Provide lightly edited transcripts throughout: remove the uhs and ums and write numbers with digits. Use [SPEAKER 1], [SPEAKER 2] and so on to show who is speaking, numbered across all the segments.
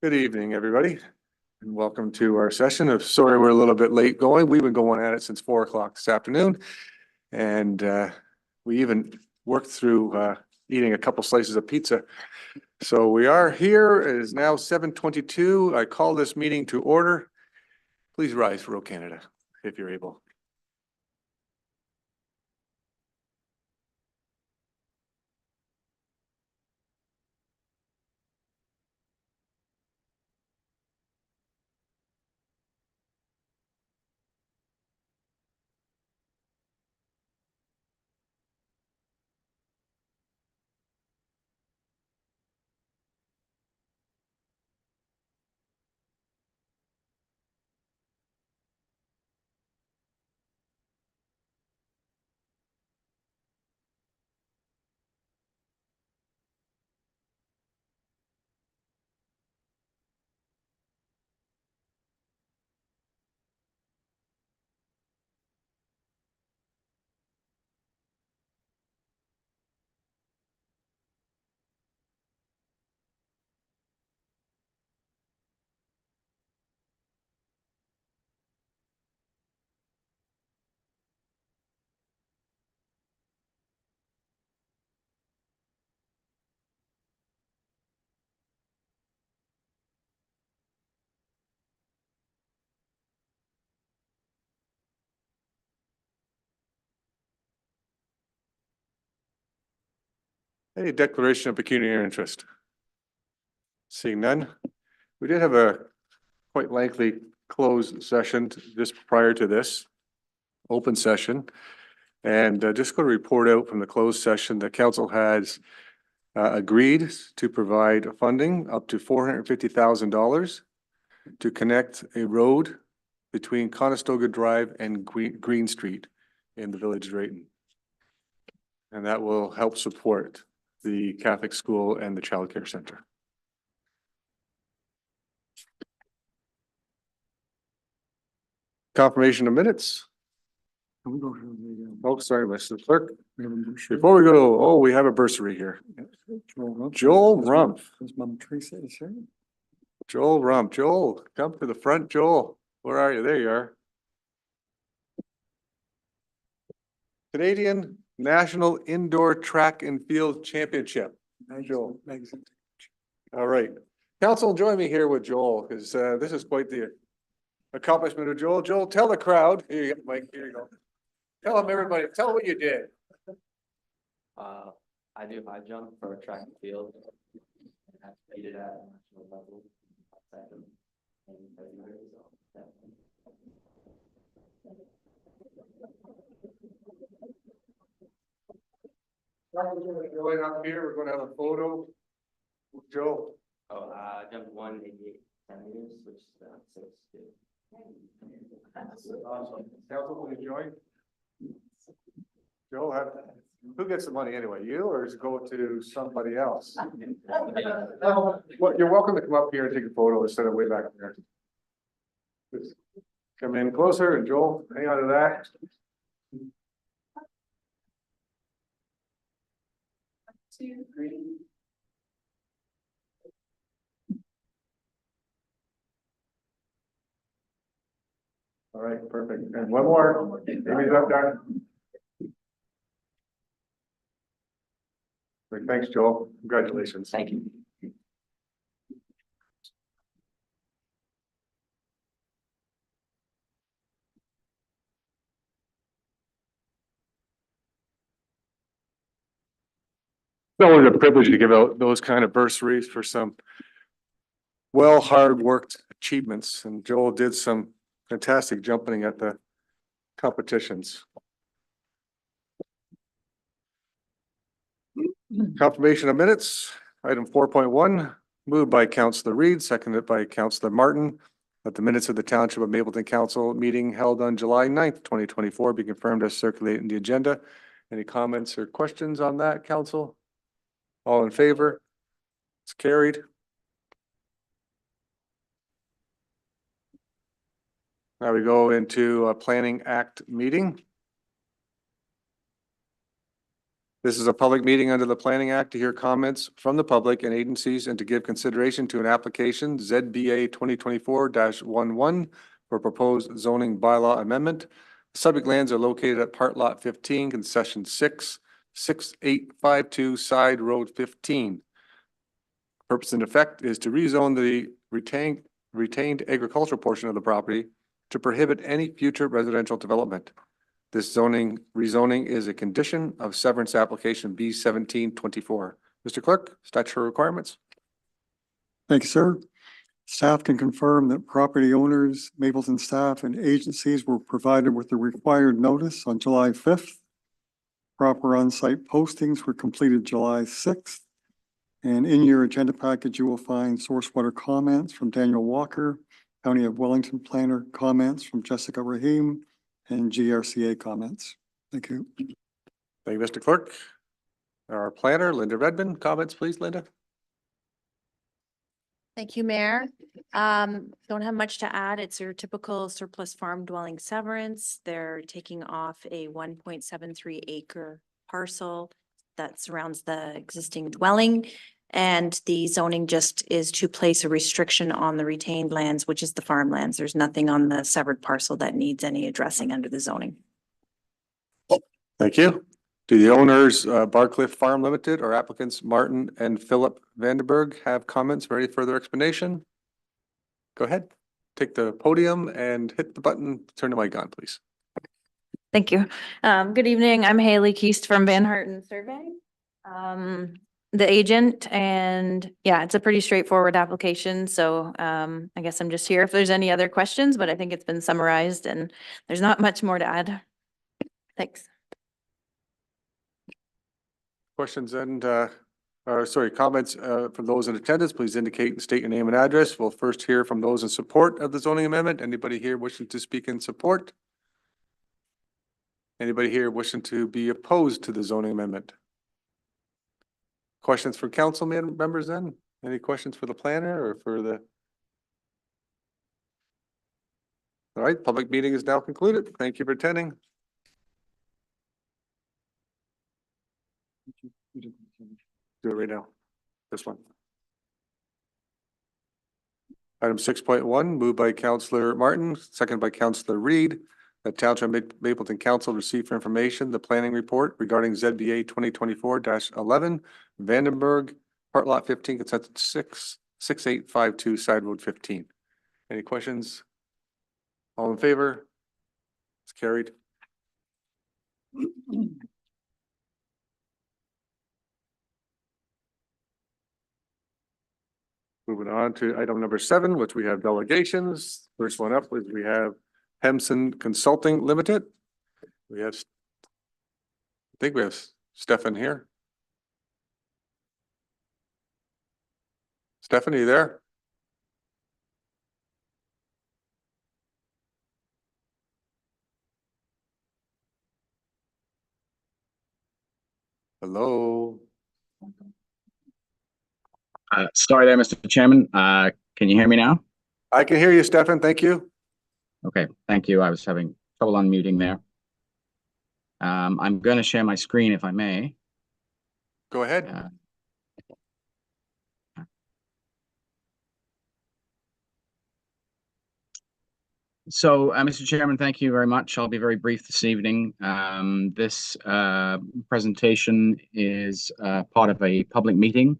[SPEAKER 1] Good evening, everybody, and welcome to our session of, sorry, we're a little bit late going. We've been going at it since 4 o'clock this afternoon. And we even worked through eating a couple slices of pizza. So we are here. It is now 7:22. I call this meeting to order. Please rise for Royal Canada if you're able. Any declaration of pecuniary interest? Seeing none. We did have a quite lengthy closed session just prior to this open session. And just going to report out from the closed session, the council has agreed to provide funding up to $450,000 to connect a road between Conestoga Drive and Green Street in the village of Drayton. And that will help support the Catholic school and the child care center. Confirmation of minutes. Oh, sorry, Mr. Clerk. Before we go, oh, we have a bursary here. Joel Rumpf. Joel Rumpf. Joel, come to the front. Joel, where are you? There you are. Canadian National Indoor Track and Field Championship. Joel. All right. Council, join me here with Joel because this is quite the accomplishment of Joel. Joel, tell the crowd. Here you go, Mike. Here you go. Tell them, everybody. Tell them what you did.
[SPEAKER 2] I do high jump for track and field. I competed at national level. Second in February, so
[SPEAKER 1] Going up here, we're going to have a photo with Joel.
[SPEAKER 2] Oh, I jumped 188 centimeters, which is 6'2".
[SPEAKER 1] Awesome. Council, will you join? Joel, who gets the money anyway? You, or does it go to somebody else? Well, you're welcome to come up here and take a photo instead of way back there. Just come in closer, and Joel, hang on to that.
[SPEAKER 3] Two, three.
[SPEAKER 1] All right, perfect. And one more. Amy's up there. Thanks, Joel. Congratulations.
[SPEAKER 2] Thank you.
[SPEAKER 1] It's always a privilege to give out those kind of bursaries for some hard worked achievements, and Joel did some fantastic jumping at the competitions. Confirmation of minutes, item 4.1, moved by Councillor Reed, seconded by Councillor Martin, that the minutes of the Township of Mapleton Council meeting held on July 9th, 2024 be confirmed as circulated in the agenda. Any comments or questions on that, council? All in favor? It's carried. Now we go into a Planning Act meeting. This is a public meeting under the Planning Act to hear comments from the public and agencies and to give consideration to an application ZBA 2024-11 for proposed zoning bylaw amendment. Subject lands are located at Part Lot 15, Concession 6, 6852 Side Road 15. Purpose and effect is to rezone the retained agricultural portion of the property to prohibit any future residential development. This rezoning is a condition of severance application B 1724. Mr. Clerk, statutory requirements.
[SPEAKER 4] Thank you, sir. Staff can confirm that property owners, Mapleton staff, and agencies were provided with the required notice on July 5th. Proper on-site postings were completed July 6th. And in your agenda package, you will find source water comments from Daniel Walker, County of Wellington planner comments from Jessica Rahim, and GRCA comments. Thank you.
[SPEAKER 1] Thank you, Mr. Clerk. Our planner, Linda Redmond, comments, please, Linda.
[SPEAKER 5] Thank you, Mayor. Don't have much to add. It's your typical surplus farm dwelling severance. They're taking off a 1.73 acre parcel that surrounds the existing dwelling. And the zoning just is to place a restriction on the retained lands, which is the farmlands. There's nothing on the severed parcel that needs any addressing under the zoning.
[SPEAKER 1] Thank you. Do the owners, Barcliff Farm Limited, or applicants Martin and Philip Vandenberg have comments for any further explanation? Go ahead, take the podium and hit the button, turn the mic on, please.
[SPEAKER 5] Thank you. Good evening. I'm Haley Keast from Van Harten Survey. The agent, and yeah, it's a pretty straightforward application. So I guess I'm just here if there's any other questions, but I think it's been summarized and there's not much more to add. Thanks.
[SPEAKER 1] Questions and, comments from those in attendance, please indicate and state your name and address. We'll first hear from those in support of the zoning amendment. Anybody here wishing to speak in support? Anybody here wishing to be opposed to the zoning amendment? Questions for council members then? Any questions for the planner or for the? All right, public meeting is now concluded. Thank you for attending. Do it right now. This one. Item 6.1, moved by Councillor Martin, second by Councillor Reed. The Township Mapleton Council received for information the planning report regarding ZBA 2024-11 Vandenberg, Part Lot 15, Consent 6, 6852 Side Road 15. Any questions? All in favor? It's carried. Moving on to item number 7, which we have delegations. First one up is we have Hemson Consulting Limited. We have, I think we have Stefan here. Stephanie, you there? Hello?
[SPEAKER 6] Sorry there, Mr. Chairman. Can you hear me now?
[SPEAKER 1] I can hear you, Stefan. Thank you.
[SPEAKER 6] Okay, thank you. I was having trouble unmuting there. I'm going to share my screen if I may.
[SPEAKER 1] Go ahead.
[SPEAKER 6] So, Mr. Chairman, thank you very much. I'll be very brief this evening. This presentation is part of a public meeting,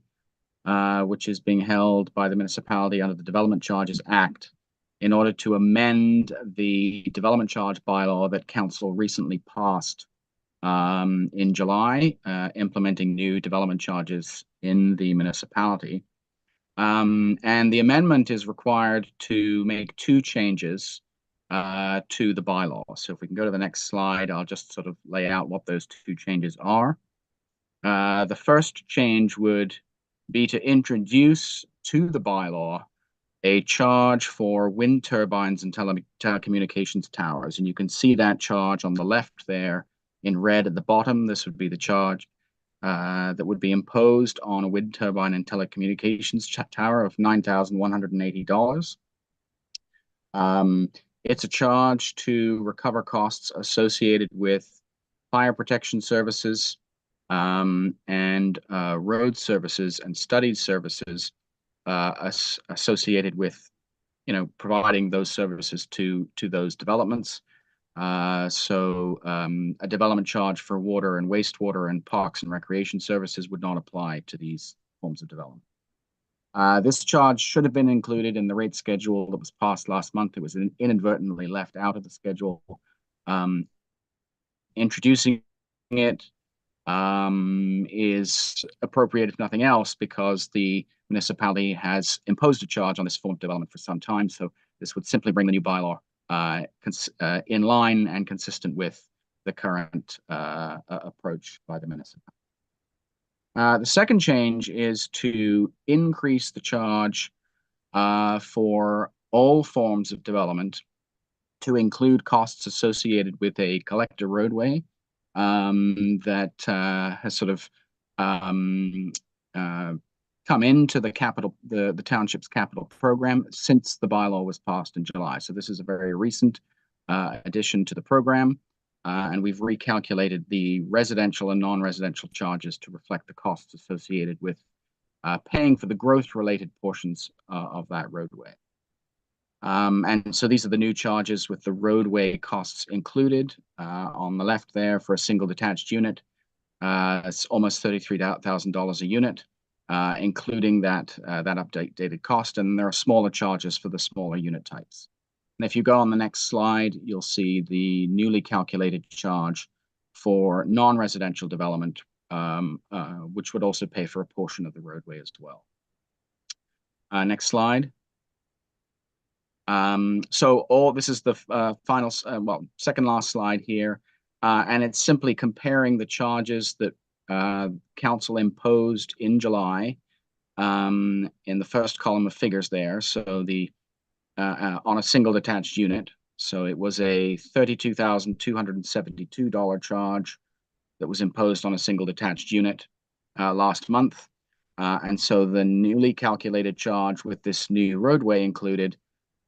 [SPEAKER 6] which is being held by the municipality under the Development Charges Act in order to amend the development charge bylaw that council recently passed in July, implementing new development charges in the municipality. And the amendment is required to make 2 changes to the bylaw. So if we can go to the next slide, I'll just sort of lay out what those 2 changes are. The first change would be to introduce to the bylaw a charge for wind turbines and telecommunications towers. And you can see that charge on the left there in red at the bottom. This would be the charge that would be imposed on a wind turbine and telecommunications tower of $9,180. It's a charge to recover costs associated with fire protection services, and road services and studied services associated with, providing those services to those developments. So a development charge for water and wastewater and parks and recreation services would not apply to these forms of development. This charge should have been included in the rate schedule that was passed last month. It was inadvertently left out of the schedule. Introducing it is appropriate, if nothing else, because the municipality has imposed a charge on this form of development for some time. So this would simply bring the new bylaw in line and consistent with the current approach by the municipality. The second change is to increase the charge for all forms of development to include costs associated with a collector roadway that has sort of come into the township's capital program since the bylaw was passed in July. So this is a very recent addition to the program. And we've recalculated the residential and non-residential charges to reflect the costs associated with paying for the growth-related portions of that roadway. And so these are the new charges with the roadway costs included. On the left there for a single detached unit, it's almost $33,000 a unit, including that updated cost. And there are smaller charges for the smaller unit types. And if you go on the next slide, you'll see the newly calculated charge for non-residential development, which would also pay for a portion of the roadway as well. Next slide. So this is the final, second last slide here. And it's simply comparing the charges that council imposed in July in the first column of figures there. So on a single detached unit. So it was a $32,272 charge that was imposed on a single detached unit last month. And so the newly calculated charge with this new roadway included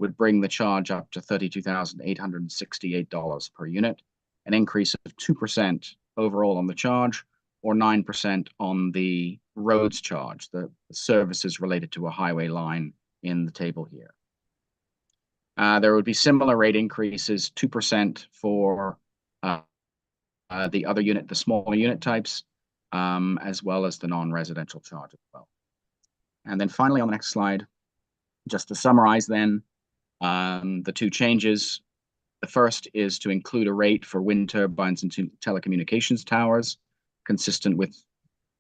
[SPEAKER 6] would bring the charge up to $32,868 per unit, an increase of 2% overall on the charge, or 9% on the roads charge, the services related to a highway line in the table here. There would be similar rate increases, 2% for the other unit, the smaller unit types, as well as the non-residential charge as well. And then finally on the next slide, just to summarize then, the two changes. The first is to include a rate for wind turbines and telecommunications towers, consistent with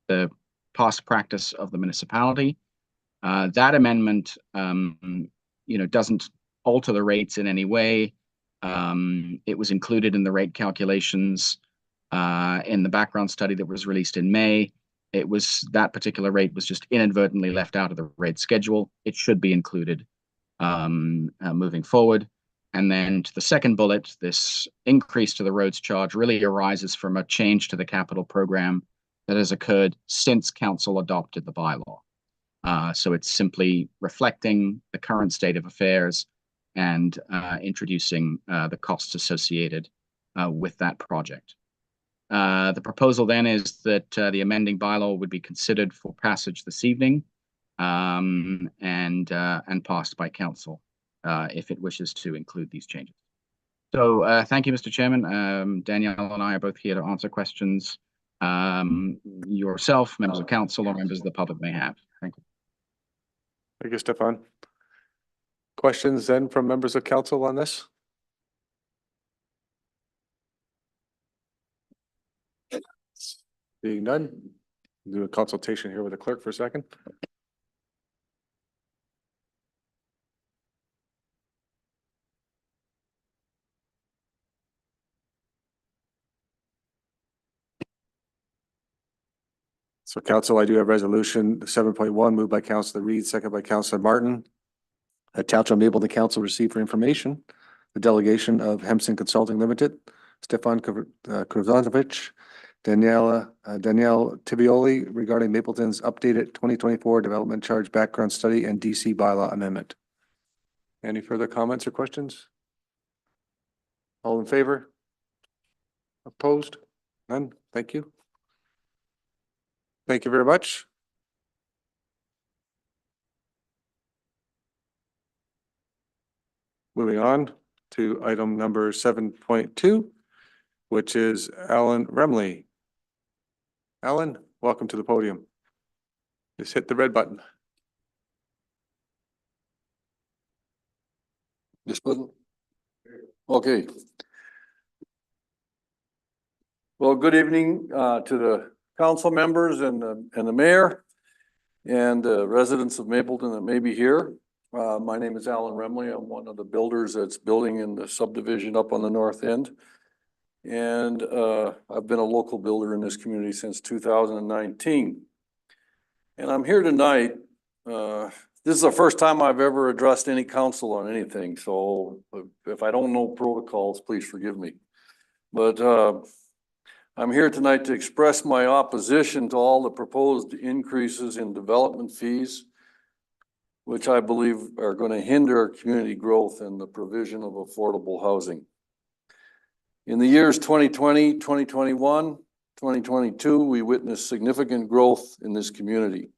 [SPEAKER 6] the past practice of the municipality. That amendment, doesn't alter the rates in any way. It was included in the rate calculations in the background study that was released in May. That particular rate was just inadvertently left out of the rate schedule. It should be included moving forward. And then to the second bullet, this increase to the roads charge really arises from a change to the capital program that has occurred since council adopted the bylaw. So it's simply reflecting the current state of affairs and introducing the costs associated with that project. The proposal then is that the amending bylaw would be considered for passage this evening and passed by council if it wishes to include these changes. So thank you, Mr. Chairman. Danielle and I are both here to answer questions yourself, members of council, or members of the public may have. Thank you.
[SPEAKER 1] Thank you, Stefan. Questions then from members of council on this? Being none, do a consultation here with the clerk for a second. So council, I do have resolution 7.1 moved by Councilor Reed, second by Councilor Martin. A township Mapleton Council received for information the delegation of Hemson Consulting Limited, Stefan Kruzanovic, Danielle Tibioli regarding Mapleton's updated 2024 development charge background study and DC bylaw amendment. Any further comments or questions? All in favor? Opposed? None? Thank you. Thank you very much. Moving on to item number 7.2, which is Alan Remley. Alan, welcome to the podium. Just hit the red button.
[SPEAKER 7] This button? Okay. Well, good evening to the council members and the mayor and residents of Mapleton that may be here. My name is Alan Remley. I'm one of the builders that's building in the subdivision up on the north end. And I've been a local builder in this community since 2019. And I'm here tonight. This is the first time I've ever addressed any council on anything, so if I don't know protocols, please forgive me. But I'm here tonight to express my opposition to all the proposed increases in development fees, which I believe are going to hinder community growth and the provision of affordable housing. In the years 2020, 2021, 2022, we witnessed significant growth in this community.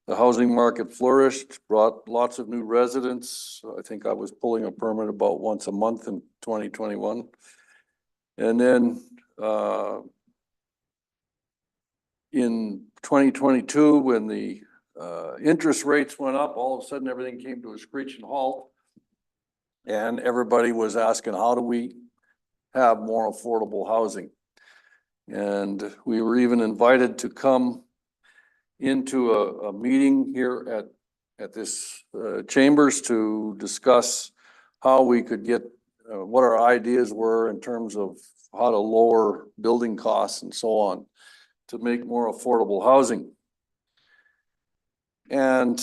[SPEAKER 7] The housing market flourished, brought lots of new residents. I think I was pulling a permit about once a month in 2021. And then in 2022, when the interest rates went up, all of a sudden everything came to a screeching halt. And everybody was asking, how do we have more affordable housing? And we were even invited to come into a meeting here at this chambers to discuss how we could get what our ideas were in terms of how to lower building costs and so on to make more affordable housing. And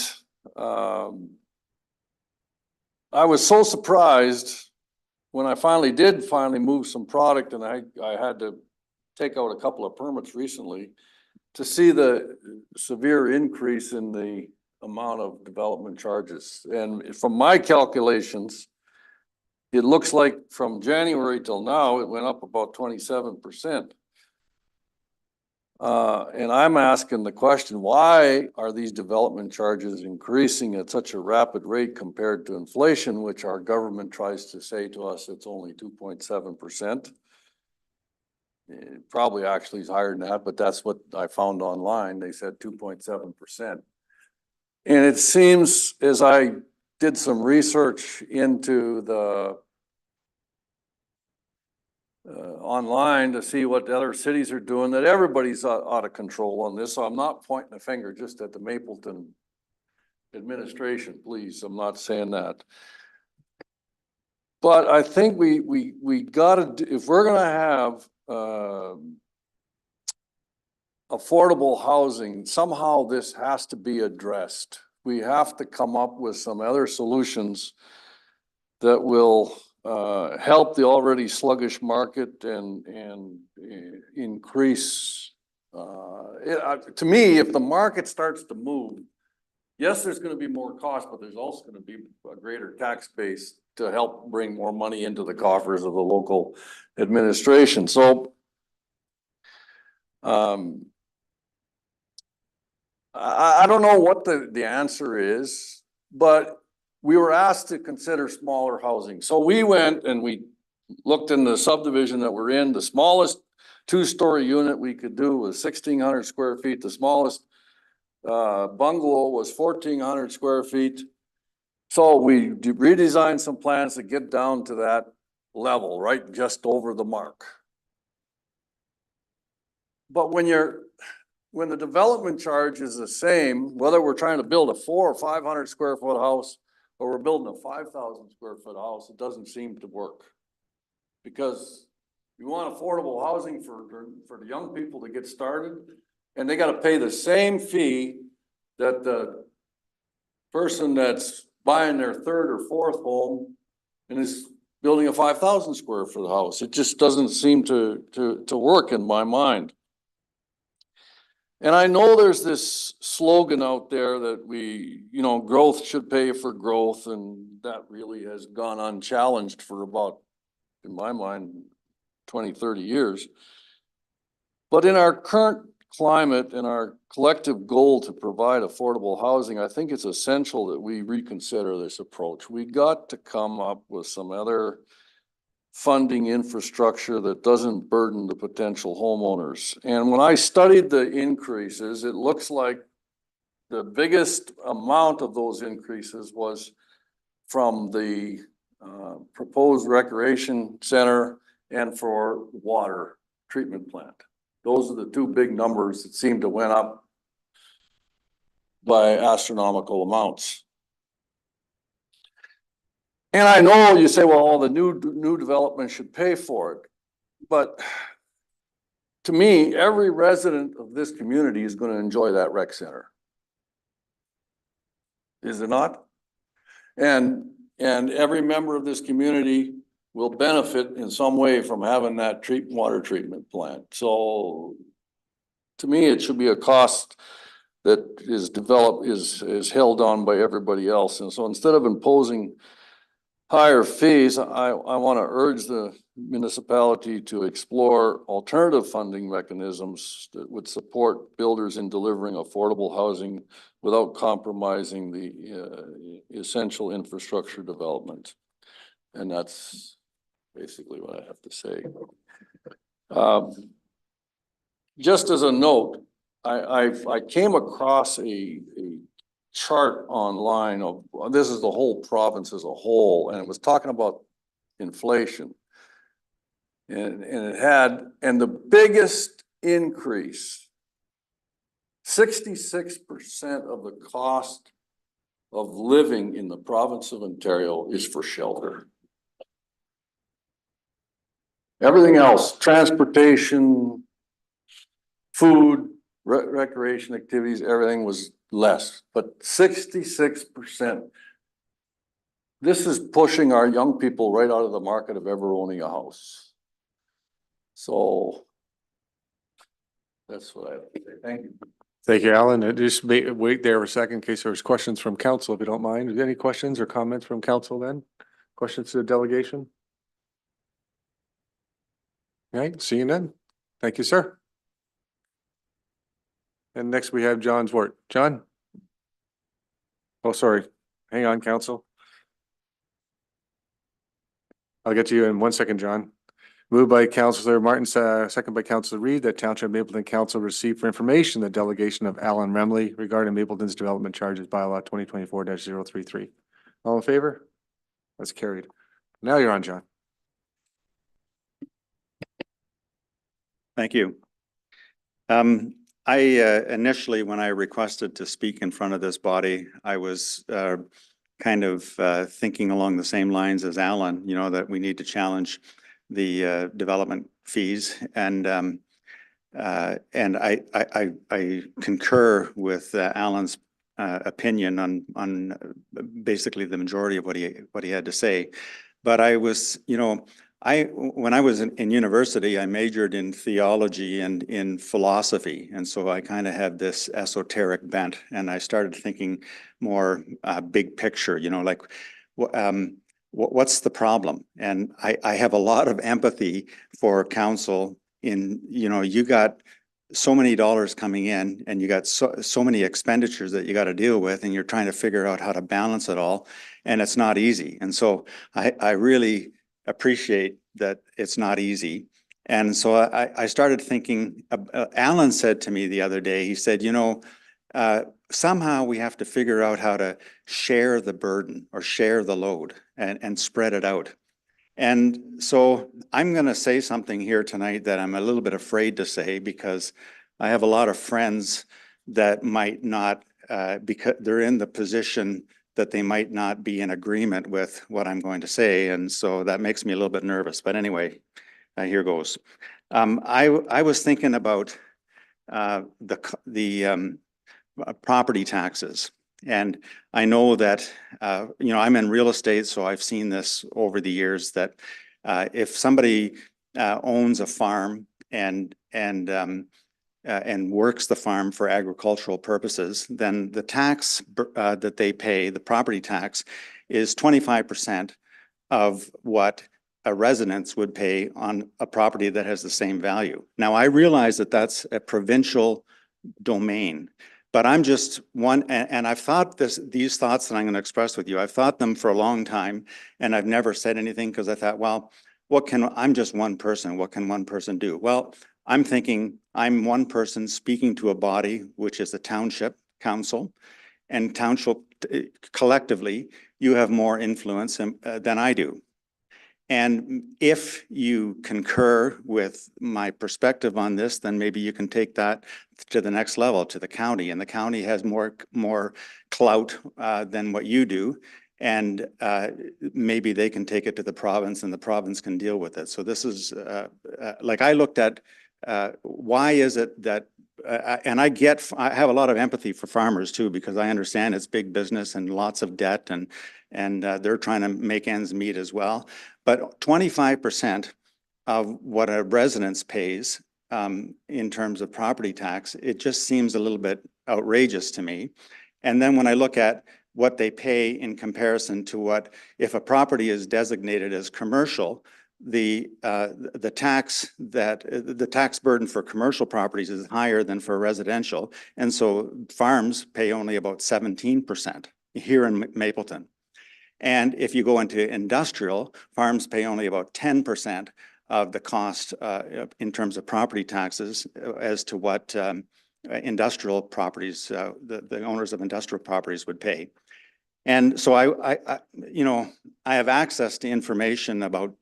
[SPEAKER 7] I was so surprised when I finally move some product, and I had to take out a couple of permits recently to see the severe increase in the amount of development charges. And from my calculations, it looks like from January till now, it went up about 27%. And I'm asking the question, why are these development charges increasing at such a rapid rate compared to inflation, which our government tries to say to us it's only 2.7%? It probably actually is higher than that, but that's what I found online. They said 2.7%. And it seems, as I did some research into the online to see what the other cities are doing, that everybody's out of control on this. So I'm not pointing a finger just at the Mapleton administration, please. I'm not saying that. But I think we gotta, if we're gonna have affordable housing, somehow this has to be addressed. We have to come up with some other solutions that will help the already sluggish market and increase. To me, if the market starts to move, yes, there's going to be more cost, but there's also going to be a greater tax base to help bring more money into the coffers of the local administration. So I don't know what the answer is, but we were asked to consider smaller housing. So we went and we looked in the subdivision that we're in. The smallest two-story unit we could do was 1,600 square feet. The smallest bungalow was 1,400 square feet. So we redesigned some plans to get down to that level, right just over the mark. But when the development charge is the same, whether we're trying to build a 400 or 500 square foot house or we're building a 5,000 square foot house, it doesn't seem to work. Because you want affordable housing for the young people to get started, and they got to pay the same fee that the person that's buying their third or fourth home and is building a 5,000 square foot house. It just doesn't seem to work in my mind. And I know there's this slogan out there that growth should pay for growth, and that really has gone unchallenged for about, in my mind, 20, 30 years. But in our current climate and our collective goal to provide affordable housing, I think it's essential that we reconsider this approach. We got to come up with some other funding infrastructure that doesn't burden the potential homeowners. And when I studied the increases, it looks like the biggest amount of those increases was from the proposed recreation center and for water treatment plant. Those are the two big numbers that seem to went up by astronomical amounts. And I know you say, well, all the new development should pay for it. But to me, every resident of this community is going to enjoy that rec center. Is it not? And every member of this community will benefit in some way from having that water treatment plant. So to me, it should be a cost that is developed, is held on by everybody else. And so instead of imposing higher fees, I want to urge the municipality to explore alternative funding mechanisms that would support builders in delivering affordable housing without compromising the essential infrastructure development. And that's basically what I have to say. Just as a note, I came across a chart online of, this is the whole province as a whole, and it was talking about inflation. And the biggest increase, 66% of the cost of living in the province of Ontario is for shelter. Everything else, transportation, food, recreation activities, everything was less, but 66%. This is pushing our young people right out of the market of ever owning a house. So that's what I have to say. Thank you.
[SPEAKER 1] Thank you, Alan. Just wait there a second in case there's questions from council, if you don't mind. Any questions or comments from council then? Questions to the delegation? All right, seeing none. Thank you, sir. And next we have John Zwart. John? Oh, sorry. Hang on, council. I'll get to you in 1 second, John. Moved by Councillor Martin, second by Councillor Reed, that Township Mapleton Council received for information the delegation of Alan Remley regarding Mapleton's development charges bylaw 2024-033. All in favor? That's carried. Now you're on, John.
[SPEAKER 8] Thank you. I initially, when I requested to speak in front of this body, I was kind of thinking along the same lines as Alan, you know, that we need to challenge the development fees, and I concur with Alan's opinion on basically the majority of what he had to say. But I was, you know, when I was in university, I majored in theology and in philosophy. And so I kind of had this esoteric bent, and I started thinking more big picture, you know, like what's the problem? And I have a lot of empathy for council in, you know, you got so many dollars coming in and you got so many expenditures that you got to deal with, and you're trying to figure out how to balance it all. And it's not easy. And so I really appreciate that it's not easy. And so I started thinking, Alan said to me the other day, he said, you know, somehow we have to figure out how to share the burden or share the load and spread it out. And so I'm going to say something here tonight that I'm a little bit afraid to say, because I have a lot of friends that might not, because they're in the position that they might not be in agreement with what I'm going to say. And so that makes me a little bit nervous. But anyway, here goes. I was thinking about the property taxes. And I know that, you know, I'm in real estate, so I've seen this over the years, that if somebody owns a farm and works the farm for agricultural purposes, then the tax that they pay, the property tax, is 25% of what a residence would pay on a property that has the same value. Now, I realize that that's a provincial domain, but I'm just one, and I've thought these thoughts that I'm going to express with you, I've thought them for a long time, and I've never said anything because I thought, well, I'm just one person. What can one person do? Well, I'm thinking I'm one person speaking to a body, which is the township council, and township collectively, you have more influence than I do. And if you concur with my perspective on this, then maybe you can take that to the next level, to the county. And the county has more clout than what you do. And maybe they can take it to the province and the province can deal with it. So this is like I looked at why is it that and I have a lot of empathy for farmers too, because I understand it's big business and lots of debt and they're trying to make ends meet as well. But 25% of what a residence pays in terms of property tax, it just seems a little bit outrageous to me. And then when I look at what they pay in comparison to what, if a property is designated as commercial, the tax burden for commercial properties is higher than for residential. And so farms pay only about 17% here in Mapleton. And if you go into industrial, farms pay only about 10% of the cost in terms of property taxes as to what industrial properties, the owners of industrial properties would pay. And so I have access to information about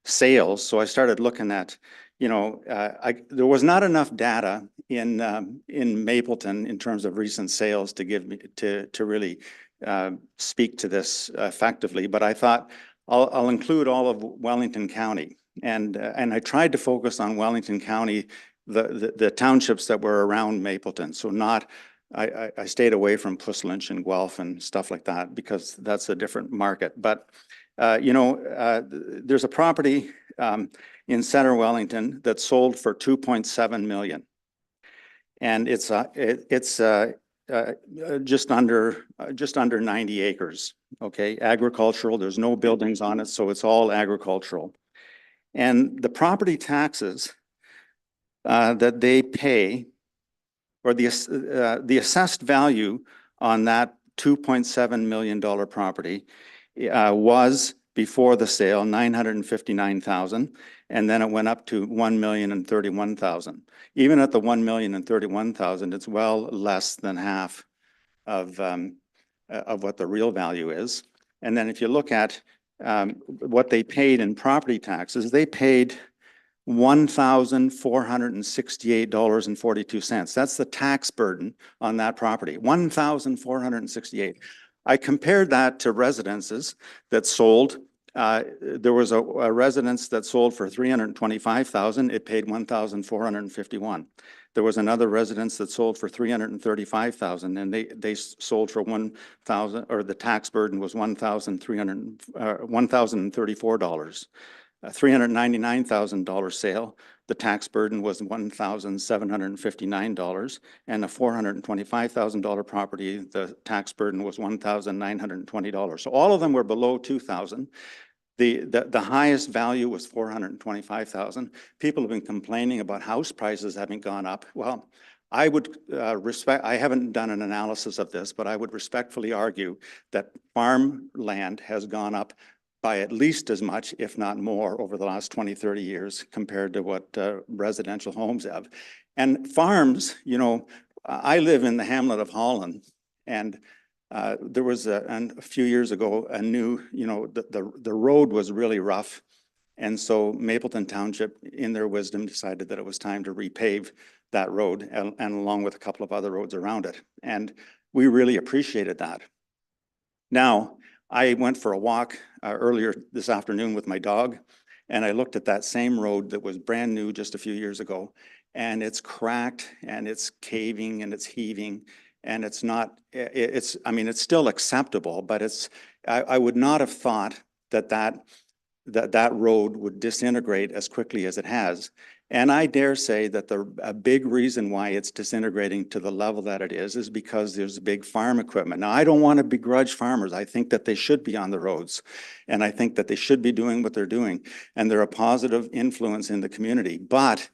[SPEAKER 8] sales. So I started looking at, there was not enough data in Mapleton in terms of recent sales to give me to really speak to this effectively. But I thought I'll include all of Wellington County, and I tried to focus on Wellington County, the townships that were around Mapleton. So not. I stayed away from Puslinch and Guelph and stuff like that because that's a different market. But, there's a property in Center Wellington that sold for $2.7 million. And it's just under 90 acres, okay? Agricultural, there's no buildings on it, so it's all agricultural. And the property taxes that they pay, or the assessed value on that $2.7 million property was before the sale $959,000, and then it went up to $1,031,000. Even at the $1,031,000, it's well less than half of what the real value is. And then if you look at what they paid in property taxes, they paid $1,468.42. That's the tax burden on that property, $1,468. I compared that to residences that sold. There was a residence that sold for $325,000. It paid $1,451. There was another residence that sold for $335,000, and they sold for $1,000, or the tax burden was $1,034. A $399,000 sale, the tax burden was $1,759, and a $425,000 property, the tax burden was $1,920. So all of them were below $2,000. The highest value was $425,000. People have been complaining about house prices having gone up. Well, I would I haven't done an analysis of this, but I would respectfully argue that farmland has gone up by at least as much, if not more, over the last 20, 30 years compared to what residential homes have. And farms, I live in the hamlet of Holland, and there was a few years ago, a new, the road was really rough. And so Mapleton Township, in their wisdom, decided that it was time to repave that road and along with a couple of other roads around it. And we really appreciated that. Now, I went for a walk earlier this afternoon with my dog, and I looked at that same road that was brand new just a few years ago, and it's cracked and it's caving and it's heaving, and it's not, I mean, it's still acceptable, but I would not have thought that road would disintegrate as quickly as it has. And I dare say that a big reason why it's disintegrating to the level that it is because there's big farm equipment. Now, I don't want to begrudge farmers. I think that they should be on the roads. And I think that they should be doing what they're doing. And they're a positive influence in the community. But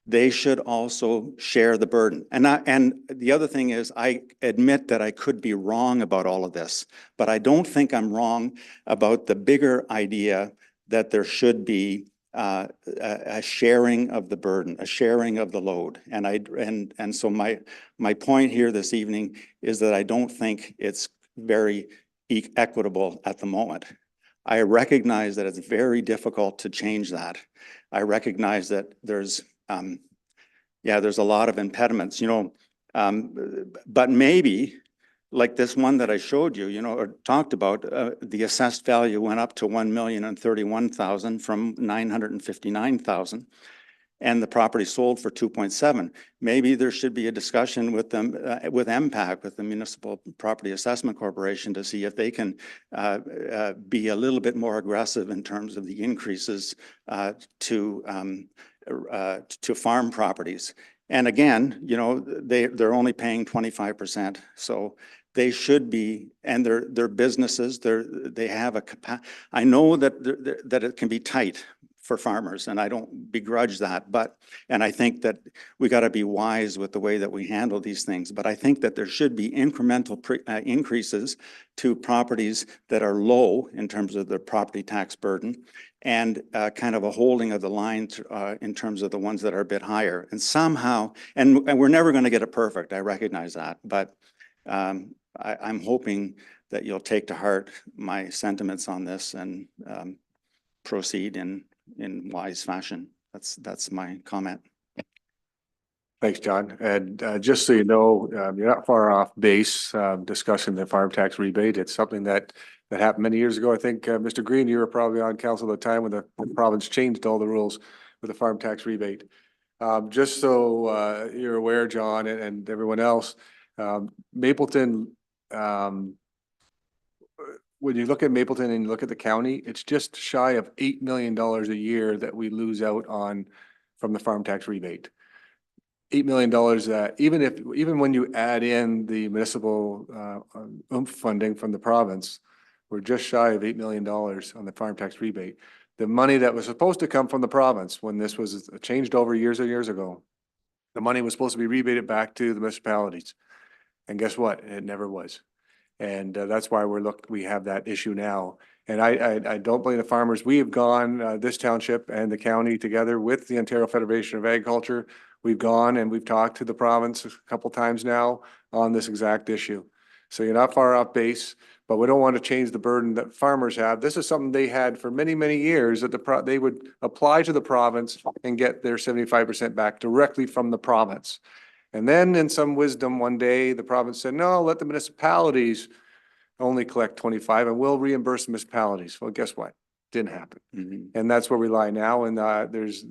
[SPEAKER 8] they should also share the burden. And the other thing is, I admit that I could be wrong about all of this, but I don't think I'm wrong about the bigger idea that there should be a sharing of the burden, a sharing of the load. And so my point here this evening is that I don't think it's very equitable at the moment. I recognize that it's very difficult to change that. I recognize that there's a lot of impediments, but maybe like this one that I showed you, or talked about, the assessed value went up to 1,031,000 from 959,000. And the property sold for 2.7. Maybe there should be a discussion with them, with MPAC, with the Municipal Property Assessment Corporation, to see if they can be a little bit more aggressive in terms of the increases to farm properties. And again, they're only paying 25%. So they should be, and they're businesses, they have a capacity. I know that it can be tight for farmers, and I don't begrudge that, and I think that we got to be wise with the way that we handle these things. But I think that there should be incremental increases to properties that are low in terms of their property tax burden, and kind of a holding of the line in terms of the ones that are a bit higher. And somehow, and we're never going to get it perfect, I recognize that, but I'm hoping that you'll take to heart my sentiments on this and proceed in wise fashion. That's my comment.
[SPEAKER 1] Thanks, John. And just so you know, you're not far off base discussing the farm tax rebate. It's something that happened many years ago. I think, Mr. Green, you were probably on council at the time when the province changed all the rules with the farm tax rebate. Just so you're aware, John, and everyone else, Mapleton, when you look at Mapleton and you look at the county, it's just shy of $8 million a year that we lose out on from the farm tax rebate. $8 million that even when you add in the municipal funding from the province, we're just shy of $8 million on the farm tax rebate. The money that was supposed to come from the province when this was changed over years and years ago, the money was supposed to be rebated back to the municipalities. And guess what? It never was. And that's why we have that issue now. And I don't blame the farmers. We have gone, this township and the county together with the Ontario Federation of Agriculture. We've gone and we've talked to the province a couple times now on this exact issue. So you're not far off base, but we don't want to change the burden that farmers have. This is something they had for many, many years, that they would apply to the province and get their 75% back directly from the province. And then in some wisdom, one day, the province said, no, let the municipalities only collect 25 and we'll reimburse the municipalities. Well, guess what? Didn't happen.
[SPEAKER 8] Mm-hmm.
[SPEAKER 1] And that's where we lie now. And there's,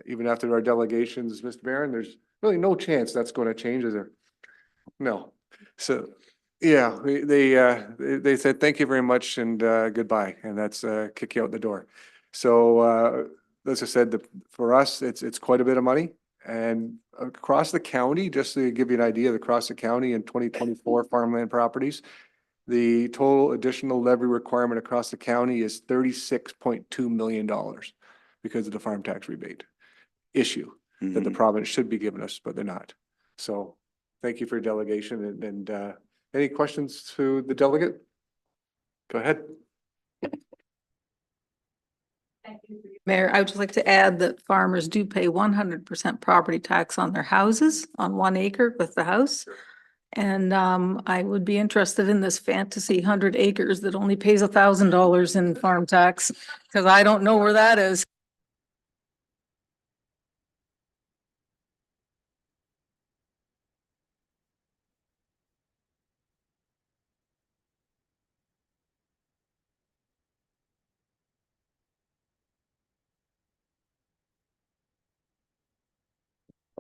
[SPEAKER 1] even after our delegations, Mr. Barron, there's really no chance that's going to change, is there? No. So, yeah, they said, thank you very much and goodbye. And that's kick you out the door. So, as I said, for us, it's quite a bit of money. And across the county, just to give you an idea, across the county in 2024 farmland properties, the total additional levy requirement across the county is $36.2 million because of the farm tax rebate issue that the province should be giving us, but they're not. So thank you for your delegation and any questions to the delegate? Go ahead.
[SPEAKER 3] Mayor, I would just like to add that farmers do pay 100% property tax on their houses on 1 acre with the house. And I would be interested in this fantasy 100 acres that only pays $1,000 in farm tax, because I don't know where that is.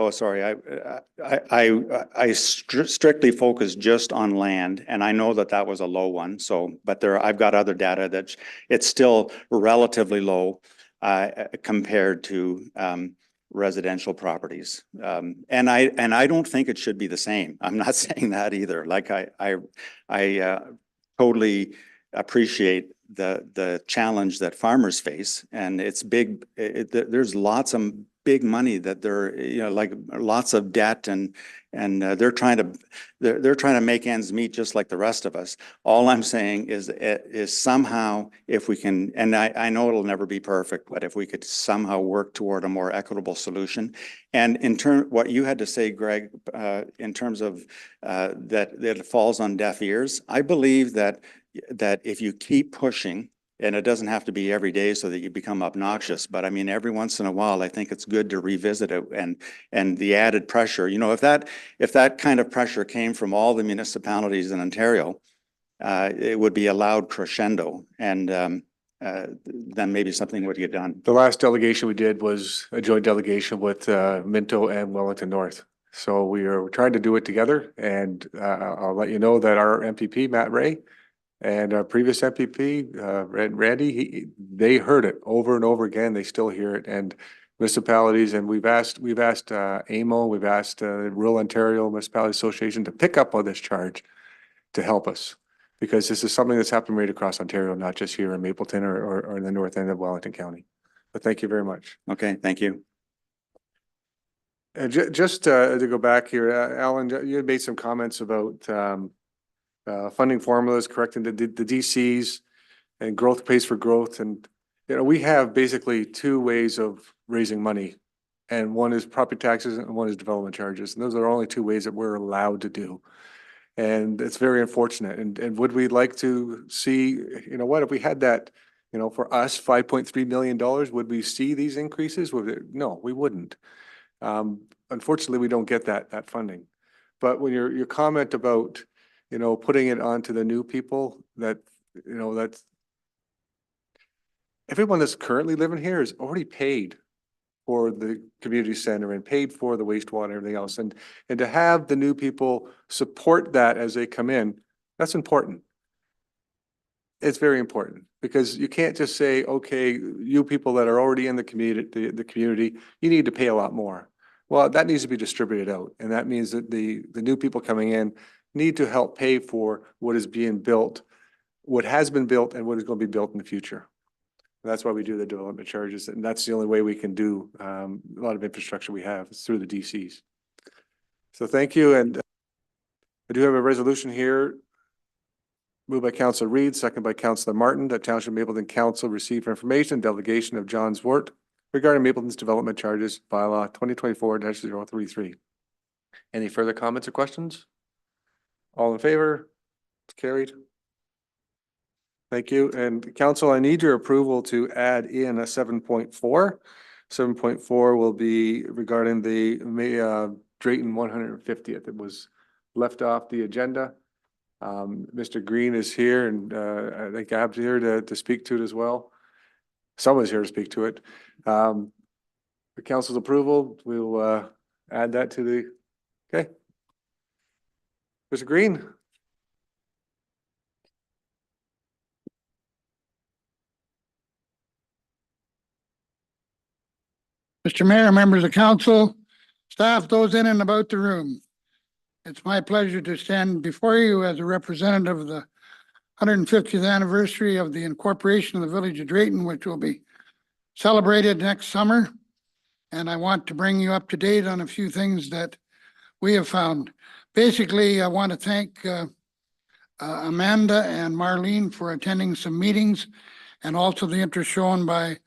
[SPEAKER 8] Oh, sorry. I strictly focus just on land, and I know that was a low one. So, but I've got other data that it's still relatively low compared to residential properties. And I don't think it should be the same. I'm not saying that either. Like I totally appreciate the challenge that farmers face, and it's big. There's lots of big money that they're, like lots of debt, and they're trying to make ends meet just like the rest of us. All I'm saying is somehow, if we can, and I know it'll never be perfect, but if we could somehow work toward a more equitable solution. And in what you had to say, Greg, in terms of that it falls on deaf ears, I believe that if you keep pushing, and it doesn't have to be every day so that you become obnoxious, but I mean, every once in a while, I think it's good to revisit it, and the added pressure, if that kind of pressure came from all the municipalities in Ontario, it would be a loud crescendo, and then maybe something would get done.
[SPEAKER 1] The last delegation we did was a joint delegation with Minto and Wellington North. So we are trying to do it together, and I'll let you know that our MPP, Matt Ray, and our previous MPP, Randy, they heard it over and over again. They still hear it, and municipalities, and we've asked AMO, we've asked Rural Ontario Municipality Association to pick up on this charge to help us, because this is something that's happened right across Ontario, not just here in Mapleton or in the north end of Wellington County. But thank you very much.
[SPEAKER 8] Okay, thank you.
[SPEAKER 1] And just to go back here, Alan, you had made some comments about funding formulas, correcting the DCs, and growth pays for growth. And, we have basically two ways of raising money. And one is property taxes and one is development charges. And those are the only two ways that we're allowed to do. And it's very unfortunate. And would we like to see, if we had that, for us, $5.3 million, would we see these increases? No, we wouldn't. Unfortunately, we don't get that funding. But when your comment about, putting it onto the new people, that's everyone that's currently living here is already paid for the community center and paid for the wastewater and everything else. And to have the new people support that as they come in, that's important. It's very important, because you can't just say, okay, you people that are already in the community, you need to pay a lot more. Well, that needs to be distributed out. And that means that the new people coming in need to help pay for what is being built, what has been built, and what is going to be built in the future. And that's why we do the development charges. And that's the only way we can do a lot of infrastructure we have is through the DCs. So thank you. And I do have a resolution here moved by Councillor Reed, second by Councillor Martin, that Township Mapleton Council receive information delegation of John Zwart regarding Mapleton's development charges, bylaw 2024-033. Any further comments or questions? All in favor? It's carried. Thank you. And council, I need your approval to add in a 7.4. 7.4 will be regarding the Drayton 150th. It was left off the agenda. Mr. Green is here, and I think Ab's here to speak to it as well. Someone's here to speak to it. The council's approval, we'll add that to the, okay. Mr. Green?
[SPEAKER 9] Mr. Mayor, members of council, staff, those in and about the room. It's my pleasure to stand before you as a representative of the 150th anniversary of the incorporation of the village of Drayton, which will be celebrated next summer. And I want to bring you up to date on a few things that we have found. Basically, I want to thank Amanda and Marlene for attending some meetings, and also the interest shown by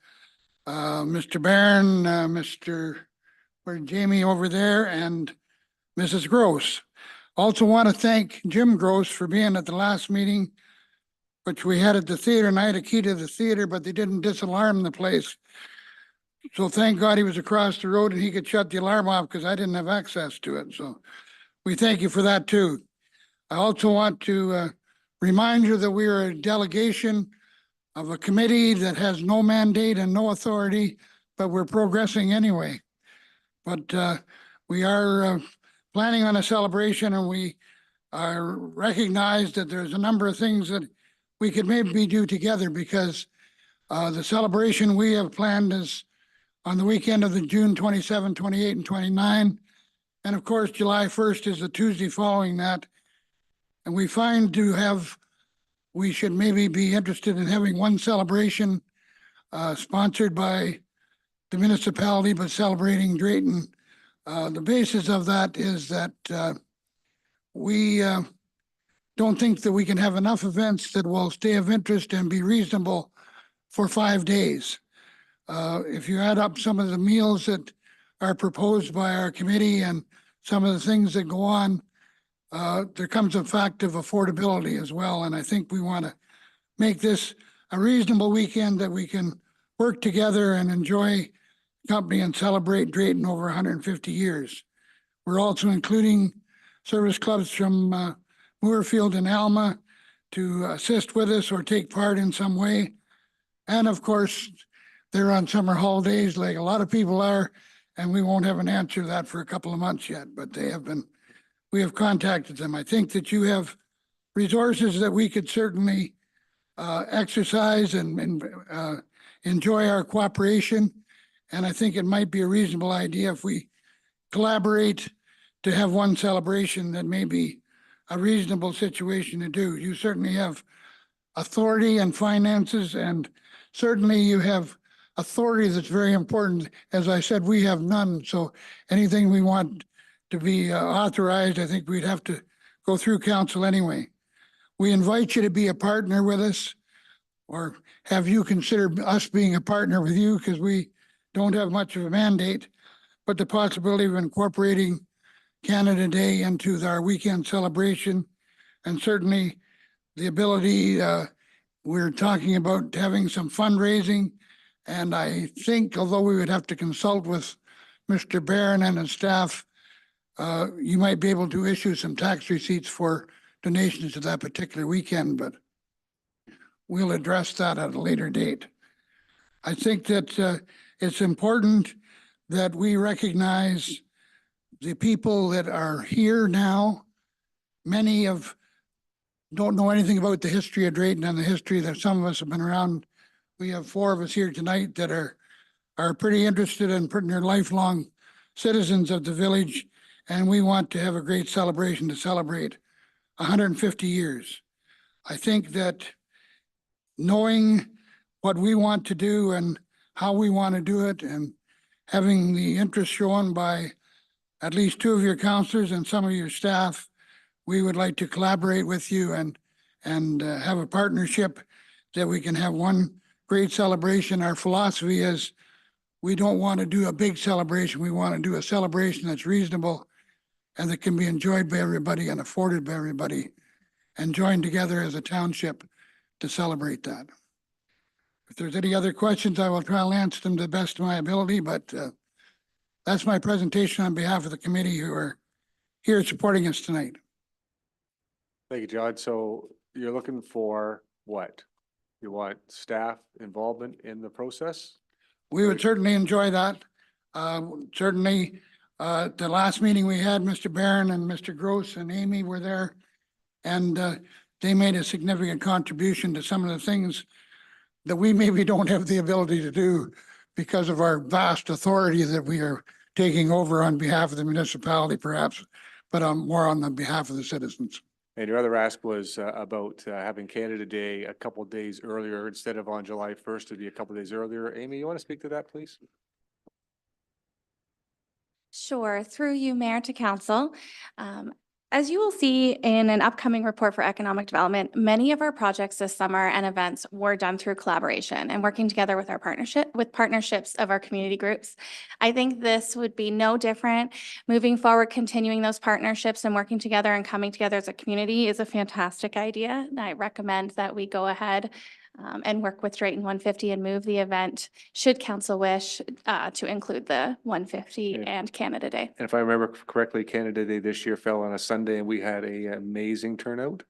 [SPEAKER 9] Mr. Barron, Jamie over there, and Mrs. Gross. Also want to thank Jim Gross for being at the last meeting, which we had at the theater, and I had a key to the theater, but they didn't disalarm the place. So thank God he was across the road and he could shut the alarm off, because I didn't have access to it. So we thank you for that too. I also want to remind you that we are a delegation of a committee that has no mandate and no authority, but we're progressing anyway. But we are planning on a celebration, and we are recognized that there's a number of things that we could maybe do together, because the celebration we have planned is on the weekend of the June 27, 28, and 29. And of course, July 1st is the Tuesday following that. And we find we should maybe be interested in having one celebration sponsored by the municipality, but celebrating Drayton. The basis of that is that we don't think that we can have enough events that will stay of interest and be reasonable for 5 days. If you add up some of the meals that are proposed by our committee and some of the things that go on, there comes a fact of affordability as well. And I think we want to make this a reasonable weekend that we can work together and enjoy company and celebrate Drayton over 150 years. We're also including service clubs from Moorfield and Alma to assist with us or take part in some way. And of course, they're on summer holidays like a lot of people are, and we won't have an answer to that for a couple of months yet, but we have contacted them. I think that you have resources that we could certainly exercise and enjoy our cooperation. And I think it might be a reasonable idea if we collaborate to have one celebration that may be a reasonable situation to do. You certainly have authority and finances, and certainly you have authority that's very important. As I said, we have none. So anything we want to be authorized, I think we'd have to go through council anyway. We invite you to be a partner with us, or have you consider us being a partner with you, because we don't have much of a mandate, but the possibility of incorporating Canada Day into our weekend celebration, and certainly the ability, we're talking about having some fundraising. And I think, although we would have to consult with Mr. Barron and his staff, you might be able to issue some tax receipts for donations to that particular weekend, but we'll address that at a later date. I think that it's important that we recognize the people that are here now. Many don't know anything about the history of Drayton and the history that some of us have been around. We have 4 of us here tonight that are pretty interested in putting their lifelong citizens of the village, and we want to have a great celebration to celebrate 150 years. I think that knowing what we want to do and how we want to do it, and having the interest shown by at least 2 of your counselors and some of your staff, we would like to collaborate with you and have a partnership that we can have one great celebration. Our philosophy is we don't want to do a big celebration. We want to do a celebration that's reasonable and that can be enjoyed by everybody and afforded by everybody, and join together as a township to celebrate that. If there's any other questions, I will try and answer them to the best of my ability, but that's my presentation on behalf of the committee who are here supporting us tonight.
[SPEAKER 1] Thank you, John. So you're looking for what? You want staff involvement in the process?
[SPEAKER 9] We would certainly enjoy that. Certainly, the last meeting we had, Mr. Barron and Mr. Gross and Amy were there, and they made a significant contribution to some of the things that we maybe don't have the ability to do because of our vast authority that we are taking over on behalf of the municipality, perhaps, but more on the behalf of the citizens.
[SPEAKER 1] And your other ask was about having Canada Day a couple days earlier instead of on July 1st, it'd be a couple days earlier. Amy, you want to speak to that, please?
[SPEAKER 10] Sure, through you, Mayor, to Council. As you will see in an upcoming report for economic development, many of our projects this summer and events were done through collaboration and working together with our partnerships of our community groups. I think this would be no different. Moving forward, continuing those partnerships and working together and coming together as a community is a fantastic idea. I recommend that we go ahead and work with Drayton 150 and move the event, should council wish, to include the 150
[SPEAKER 1] Yeah.
[SPEAKER 10] and Canada Day.
[SPEAKER 1] And if I remember correctly, Canada Day this year fell on a Sunday and we had an amazing turnout.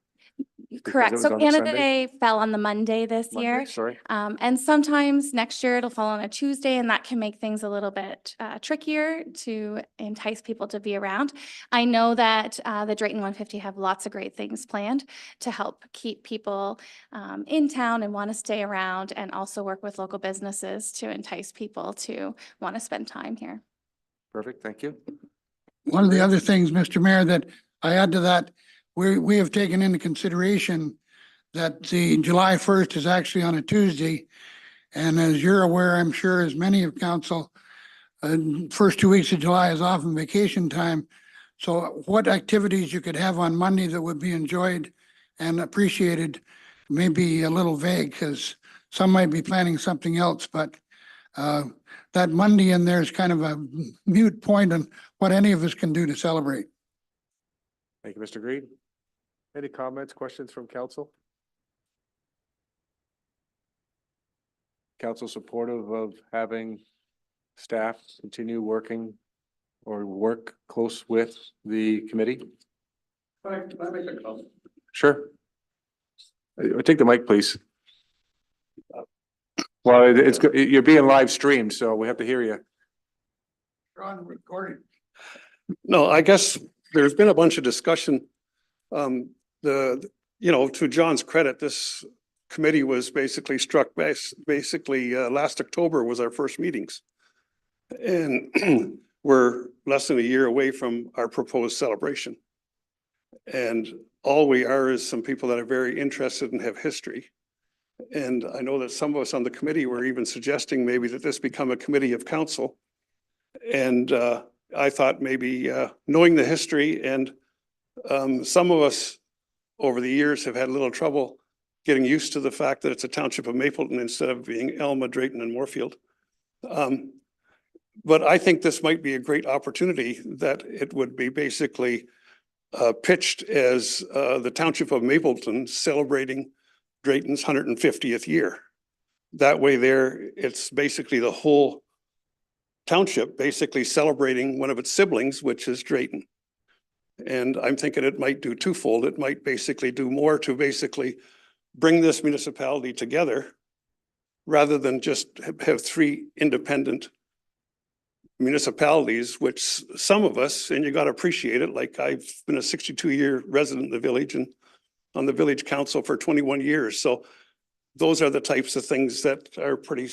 [SPEAKER 10] Correct.
[SPEAKER 1] it was
[SPEAKER 10] So
[SPEAKER 1] on a
[SPEAKER 10] Canada
[SPEAKER 1] Sunday?
[SPEAKER 10] Day fell on the Monday this
[SPEAKER 1] Monday,
[SPEAKER 10] year.
[SPEAKER 1] sorry.
[SPEAKER 10] And sometimes next year it'll fall on a Tuesday, and that can make things a little bit trickier to entice people to be around. I know that the Drayton 150 have lots of great things planned to help keep people in town and want to stay around, and also work with local businesses to entice people to want to spend time here.
[SPEAKER 1] Perfect, thank you.
[SPEAKER 9] One of the other things, Mr. Mayor, that I add to that, we have taken into consideration that the July 1st is actually on a Tuesday. And as you're aware, I'm sure as many of council, first 2 weeks of July is often vacation time. So what activities you could have on Monday that would be enjoyed and appreciated may be a little vague, because some might be planning something else, but that Monday in there is kind of a mute point on what any of us can do to celebrate.
[SPEAKER 1] Thank you, Mr. Green. Any comments, questions from council? Council supportive of having staff continue working or work close with the committee?
[SPEAKER 7] Can I make a comment?
[SPEAKER 1] Sure. Take the mic, please. Well, you're being live streamed, so we have to hear you.
[SPEAKER 7] You're on recording. No, I guess there's been a bunch of discussion. To John's credit, this committee was basically struck last October was our first meetings. And we're less than a year away from our proposed celebration. And all we are is some people that are very interested and have history. And I know that some of us on the committee were even suggesting maybe that this become a committee of council. And I thought maybe knowing the history, and some of us over the years have had a little trouble getting used to the fact that it's a township of Mapleton instead of being Elma, Drayton, and Moorfield. But I think this might be a great opportunity that it would be basically pitched as the township of Mapleton celebrating Drayton's 150th year. That way it's basically the whole township basically celebrating one of its siblings, which is Drayton. And I'm thinking it might do twofold. It might basically do more to basically bring this municipality together rather than just have three independent municipalities, which some of us, and you got to appreciate it, like I've been a 62-year resident in the village and on the village council for 21 years. So those are the types of things that are pretty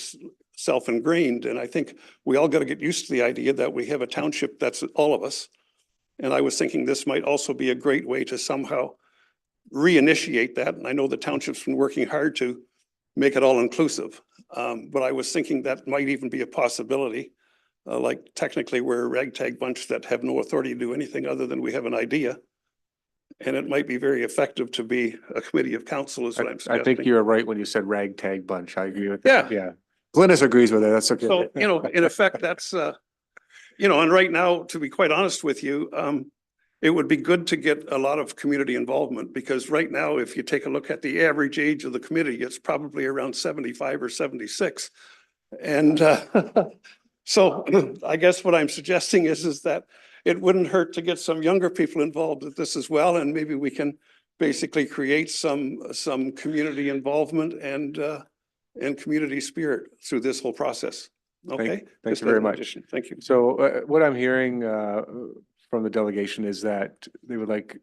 [SPEAKER 7] self-ingrained. And I think we all got to get used to the idea that we have a township that's all of us. And I was thinking this might also be a great way to somehow reinitiate that. And I know the township's been working hard to make it all inclusive. But I was thinking that might even be a possibility. Like technically we're a ragtag bunch that have no authority to do anything other than we have an idea. And it might be very effective to be a committee of council is what I'm suggesting.
[SPEAKER 1] I think you were right when you said ragtag bunch. I agree with
[SPEAKER 7] Yeah.
[SPEAKER 1] that. Yeah. Glynis agrees with it. That's okay.
[SPEAKER 7] So, in effect, that's, and right now, to be quite honest with you, it would be good to get a lot of community involvement, because right now, if you take a look at the average age of the committee, it's probably around 75 or 76. And so I guess what I'm suggesting is that it wouldn't hurt to get some younger people involved with this as well. And maybe we can basically create some community involvement and community spirit through this whole process. Okay.
[SPEAKER 1] Thank you very much.
[SPEAKER 7] Thank you.
[SPEAKER 1] So what I'm hearing from the delegation is that they would like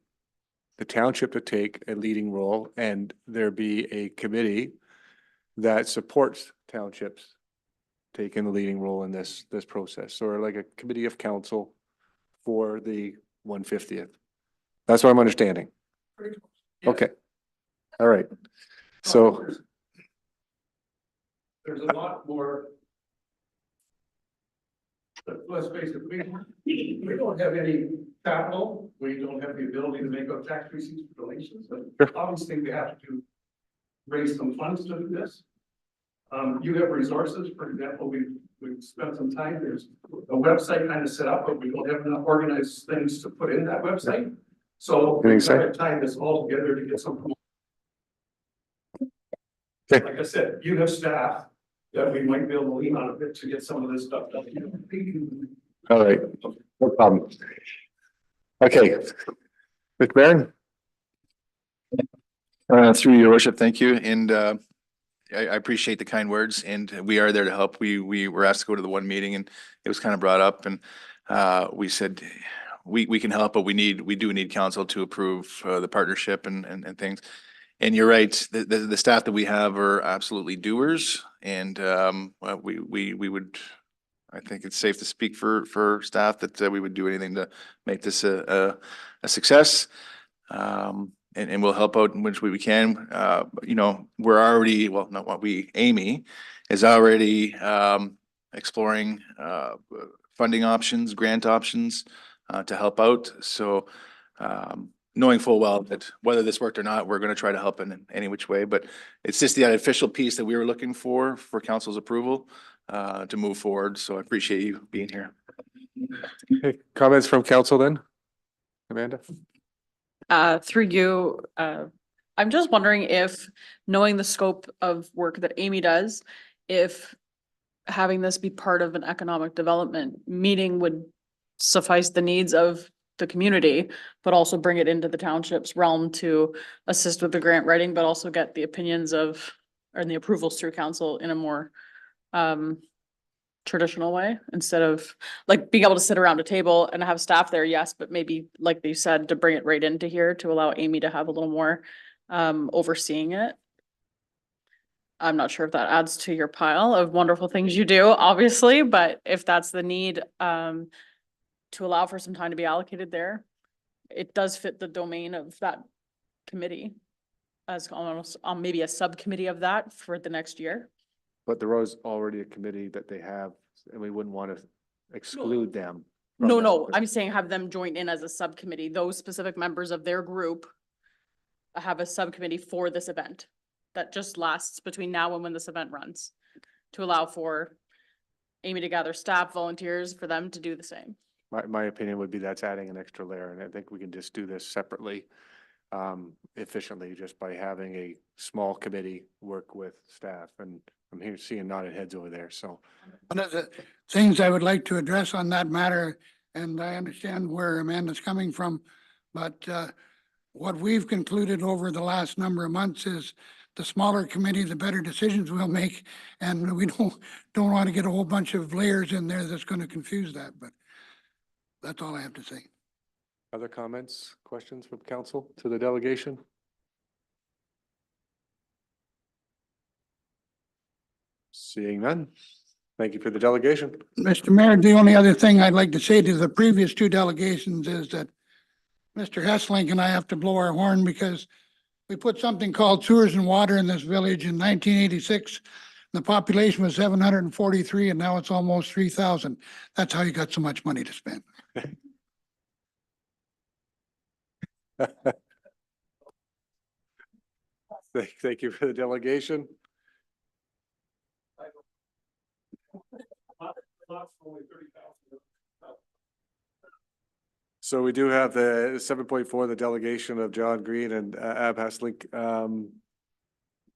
[SPEAKER 1] the township to take a leading role and there be a committee that supports townships taking the leading role in this process, or like a committee of council for the 150th. That's what I'm understanding. Okay. All right. So
[SPEAKER 7] There's a lot more. Let's face it, we don't have any capital. We don't have the ability to make up tax receipts for donations, but obviously we have to raise some funds to do this. You have resources. For example, we've spent some time. There's a website kind of set up, but we don't have enough organized things to put in that website. So we've got to tie this all together to get some.
[SPEAKER 1] Okay.
[SPEAKER 7] Like I said, you have staff that we might be able to lean on a bit to get some of this stuff done.
[SPEAKER 1] all right, no problem. Okay. Mr. Barron?
[SPEAKER 11] Through your worship, thank you. And I appreciate the kind words, and we are there to help. We were asked to go to the one meeting and it was kind of brought up, and we said we can help, but we do need council to approve the partnership and things. And you're right, the staff that we have are absolutely doers, and we would, I think it's safe to speak for staff that we would do anything to make this a success. And we'll help out in which way we can. You know, we're already, well, not what we, Amy is already exploring funding options, grant options to help out. So knowing full well that whether this worked or not, we're going to try to help in any which way. But it's just the official piece that we were looking for council's approval to move forward. So I appreciate you being here.
[SPEAKER 1] Okay, comments from council then? Amanda?
[SPEAKER 12] Through you, I'm just wondering if, knowing the scope of work that Amy does, if having this be part of an economic development meeting would suffice the needs of the community, but also bring it into the township's realm to assist with the grant writing, but also get the opinions of, or the approvals through council in a more traditional way, instead of like being able to sit around a table and have staff there, yes, but maybe like they said, to bring it right into here to allow Amy to have a little more overseeing it. I'm not sure if that adds to your pile of wonderful things you do, obviously, but if that's the need to allow for some time to be allocated there, it does fit the domain of that committee as almost maybe a subcommittee of that for the next year.
[SPEAKER 1] But there was already a committee that they have, and we wouldn't want to exclude them. from
[SPEAKER 12] No,
[SPEAKER 1] that.
[SPEAKER 12] no, I'm saying have them join in as a subcommittee. Those specific members of their group have a subcommittee for this event that just lasts between now and when this event runs, to allow for Amy to gather staff, volunteers, for them to do the same.
[SPEAKER 1] My opinion would be that's adding an extra layer, and I think we can just do this separately, efficiently, just by having a small committee work with staff. And I'm here seeing nodded heads over there, so.
[SPEAKER 9] One of the things I would like to address on that matter, and I understand where Amanda's coming from, but what we've concluded over the last number of months is the smaller committee, the better decisions we'll make. And we don't want to get a whole bunch of layers in there that's going to confuse that, but that's all I have to say.
[SPEAKER 1] Other comments, questions from council to the delegation? Seeing none. Thank you for the delegation.
[SPEAKER 9] Mr. Mayor, the only other thing I'd like to say to the previous two delegations is that Mr. Hesslink and I have to blow our horn because we put something called sewers and water in this village in 1986. The population was 743 and now it's almost 3,000. That's how you got so much money to spend.
[SPEAKER 1] Thank you for the delegation. So we do have the 7.4, the delegation of John Green and Ab Hesslink.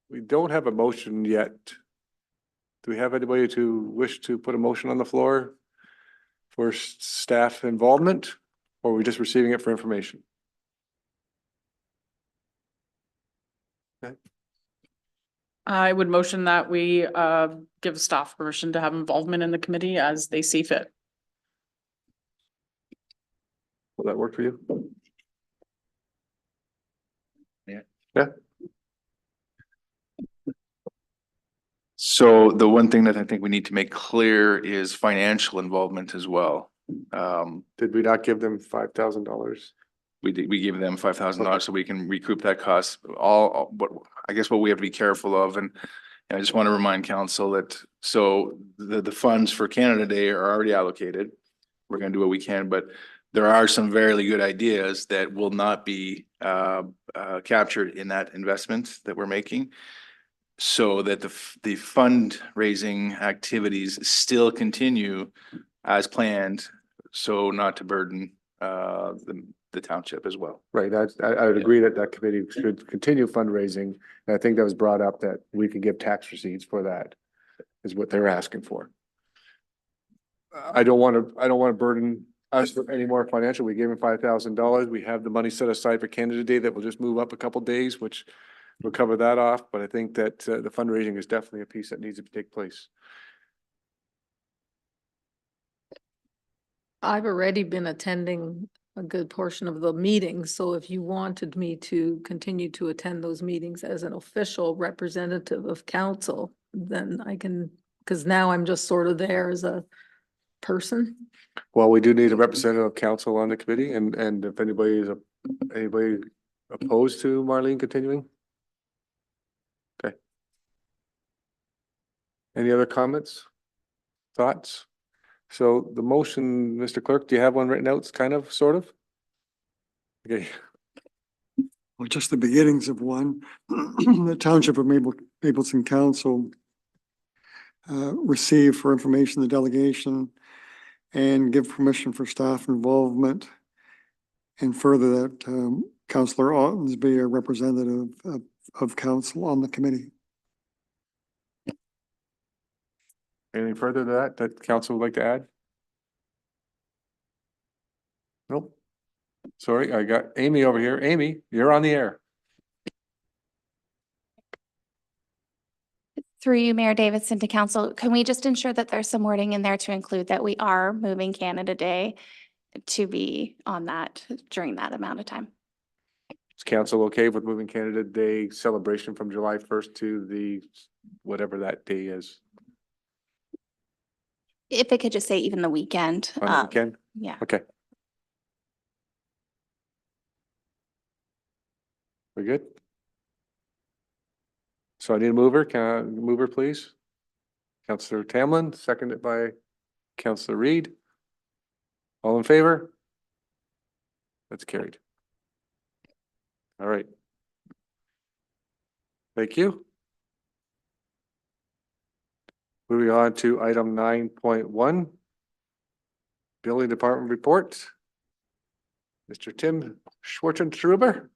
[SPEAKER 1] We don't have a motion yet. Do we have anybody to wish to put a motion on the floor for staff involvement, or are we just receiving it for information? Okay.
[SPEAKER 12] I would motion that we give staff permission to have involvement in the committee as they see fit.
[SPEAKER 1] Will that work for you?
[SPEAKER 11] Yeah.
[SPEAKER 1] Yeah.
[SPEAKER 11] So the one thing that I think we need to make clear is financial involvement as well.
[SPEAKER 1] Did we not give them $5,000?
[SPEAKER 11] We gave them $5,000 so we can recoup that cost. But I guess what we have to be careful of, and I just want to remind council that, so the funds for Canada Day are already allocated. We're going to do what we can, but there are some very good ideas that will not be captured in that investment that we're making. So that the fundraising activities still continue as planned, so not to burden the township as well.
[SPEAKER 1] Right, I would agree that committee should continue fundraising. And I think that was brought up that we can give tax receipts for that, is what they're asking for. I don't want to burden us for any more financial. We gave them $5,000. We have the money set aside for Canada Day that will just move up a couple days, which we'll cover that off, but I think that the fundraising is definitely a piece that needs to take place.
[SPEAKER 3] I've already been attending a good portion of the meetings, so if you wanted me to continue to attend those meetings as an official representative of council, then I can, because now I'm just sort of there as a person.
[SPEAKER 1] Well, we do need a representative of council on the committee, and if anybody opposed to Marlene continuing? Okay. Any other comments? Thoughts? So the motion, Mr. Clerk, do you have one written out, kind of, sort of? Okay,
[SPEAKER 4] Well, just the beginnings of one. The Township of Mapleton Council receive for information the delegation and give permission for staff involvement. And further that Councillor Ottens be a representative of council on the committee.
[SPEAKER 1] anything further to that council would like to add? Nope. Sorry, I got Amy over here. Amy, you're on the air.
[SPEAKER 10] Through you, Mayor Davidson to council, can we just ensure that there's some wording in there to include that we are moving Canada Day to be on that during that amount of time?
[SPEAKER 1] Is council okay with moving Canada Day celebration from July 1st to the, whatever that day is,
[SPEAKER 10] If it could just say even the weekend.
[SPEAKER 1] on the weekend?
[SPEAKER 10] Yeah.
[SPEAKER 1] Okay. We good? So I need a mover. Can I mover, please? Councillor Tamlin, seconded by Councillor Reed. All in favor? That's carried. All right. Thank you. Moving on to item 9.1. Building Department report. Mr. Tim Schwartzentruber.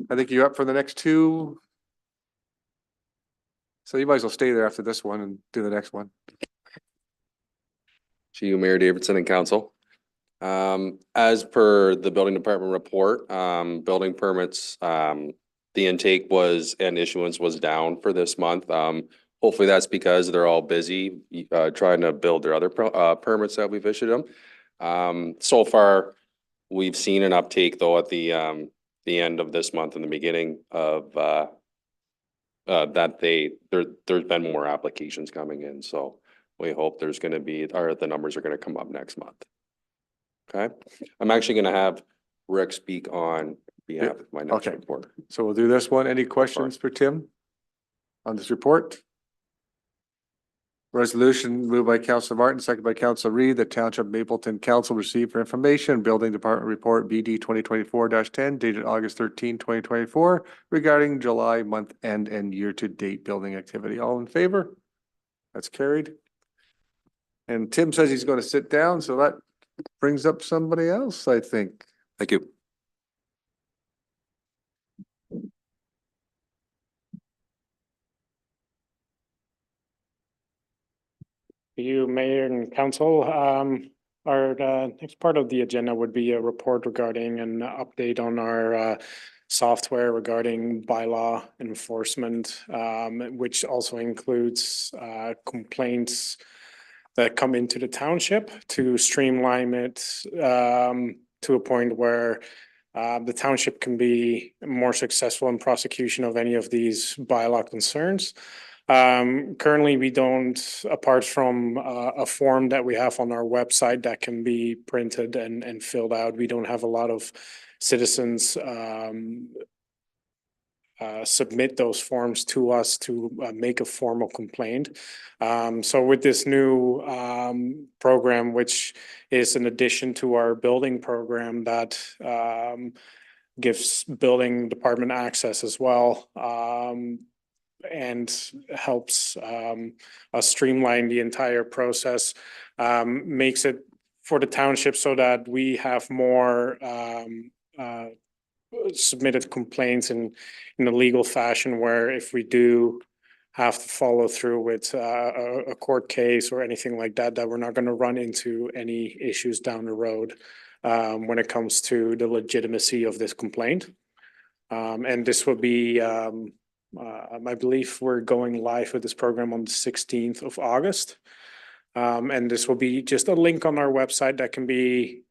[SPEAKER 1] I think you're up for the next two. So you might as well stay there after this one and do the next one.
[SPEAKER 13] To you, Mayor Davidson and council. As per the building department report, building permits, the intake was and issuance was down for this month. Hopefully that's because they're all busy trying to build their other permits that we've issued them. So far, we've seen an uptake though at the end of this month and the beginning of that there's been more applications coming in. So we hope there's going to be, or the numbers are going to come up next month. Okay. I'm actually going to have Rick speak on behalf of my next
[SPEAKER 1] Okay.
[SPEAKER 13] report.
[SPEAKER 1] So we'll do this one. Any questions for Tim on this report? Resolution moved by Councilor Martin, seconded by Councilor Reed, the Township Mapleton Council received for information, Building Department Report BD 2024-10 dated August 13, 2024 regarding July month end and year-to-date building activity. All in favor? That's carried. And Tim says he's going to sit down, so that brings up somebody else, I think.
[SPEAKER 13] Thank you.
[SPEAKER 14] You, Mayor and Council, our next part of the agenda would be a report regarding an update on our software regarding bylaw enforcement, which also includes complaints that come into the township to streamline it to a point where the township can be more successful in prosecution of any of these bylaw concerns. Currently, we don't, apart from a form that we have on our website that can be printed and filled out, we don't have a lot of citizens submit those forms to us to make a formal complaint. So with this new program, which is an addition to our building program that gives building department access as well, and helps us streamline the entire process, makes it for the township so that we have more submitted complaints in a legal fashion, where if we do have to follow through with a court case or anything like that, that we're not going to run into any issues down the road when it comes to the legitimacy of this complaint. And this will be, I believe we're going live with this program on the 16th of August. And this will be just a link on our website that can be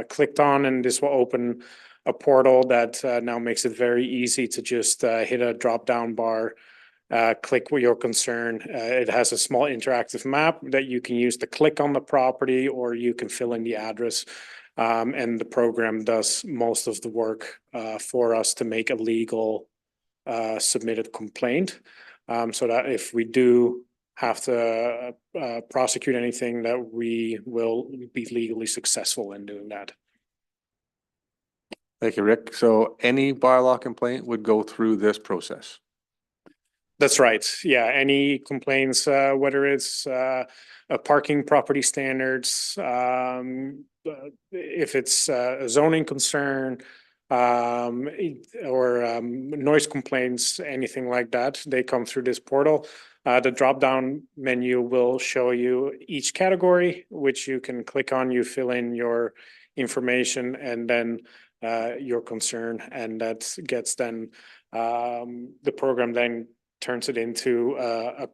[SPEAKER 14] clicked on, and this will open a portal that now makes it very easy to just hit a drop-down bar, click with your concern. It has a small interactive map that you can use to click on the property, or you can fill in the address. And the program does most of the work for us to make a legal submitted complaint, so that if we do have to prosecute anything, that we will be legally successful in doing that.
[SPEAKER 1] Thank you, Rick. So any bylaw complaint would go through this process?
[SPEAKER 14] That's right. Yeah, any complaints, whether it's a parking property standards, if it's a zoning concern, or noise complaints, anything like that, they come through this portal. The drop-down menu will show you each category, which you can click on. You fill in your information and then your concern, and that gets then the program then turns it into a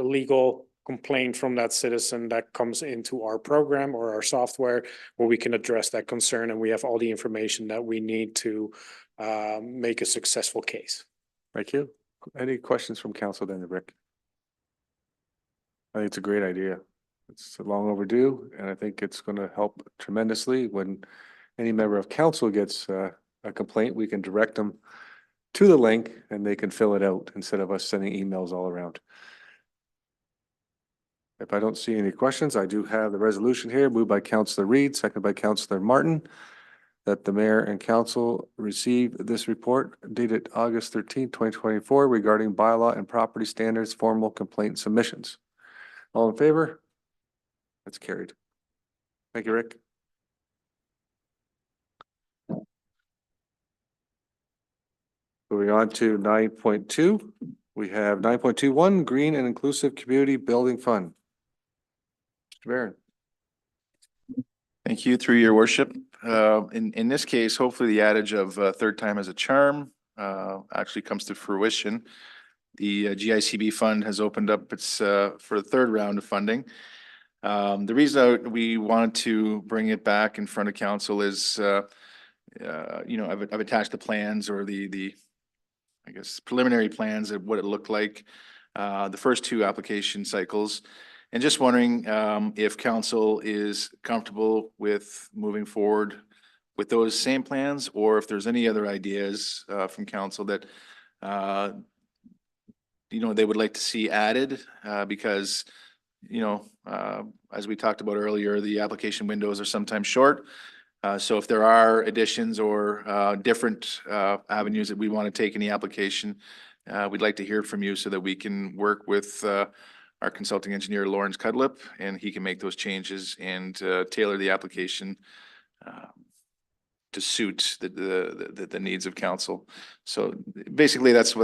[SPEAKER 14] legal complaint from that citizen that comes into our program or our software, where we can address that concern, and we have all the information that we need to make a successful case.
[SPEAKER 1] Thank you. Any questions from council then, Rick? I think it's a great idea. It's long overdue, and I think it's going to help tremendously. When any member of council gets a complaint, we can direct them to the link and they can fill it out instead of us sending emails all around. If I don't see any questions, I do have the resolution here, moved by Councillor Reed, seconded by Councillor Martin, that the mayor and council receive this report dated August 13th, 2024 regarding bylaw and property standards formal complaint submissions. All in favor? That's carried. Thank you, Rick. Moving on to 9.2, we have 9.21 Green and Inclusive Community Building Fund. Mr. Barron.
[SPEAKER 11] Thank you, through your worship. In this case, hopefully the adage of third time is a charm actually comes to fruition. The GICB fund has opened up its for the third round of funding. The reason we wanted to bring it back in front of council is, I've attached the plans, or the I guess preliminary plans of what it looked like the first two application cycles. And just wondering if council is comfortable with moving forward with those same plans, or if there's any other ideas from council that they would like to see added, because as we talked about earlier, the application windows are sometimes short. So if there are additions or different avenues that we want to take in the application, we'd like to hear from you so that we can work with our consulting engineer, Lawrence Cudlip, and he can make those changes and tailor the application to suit the needs of council. So basically, that's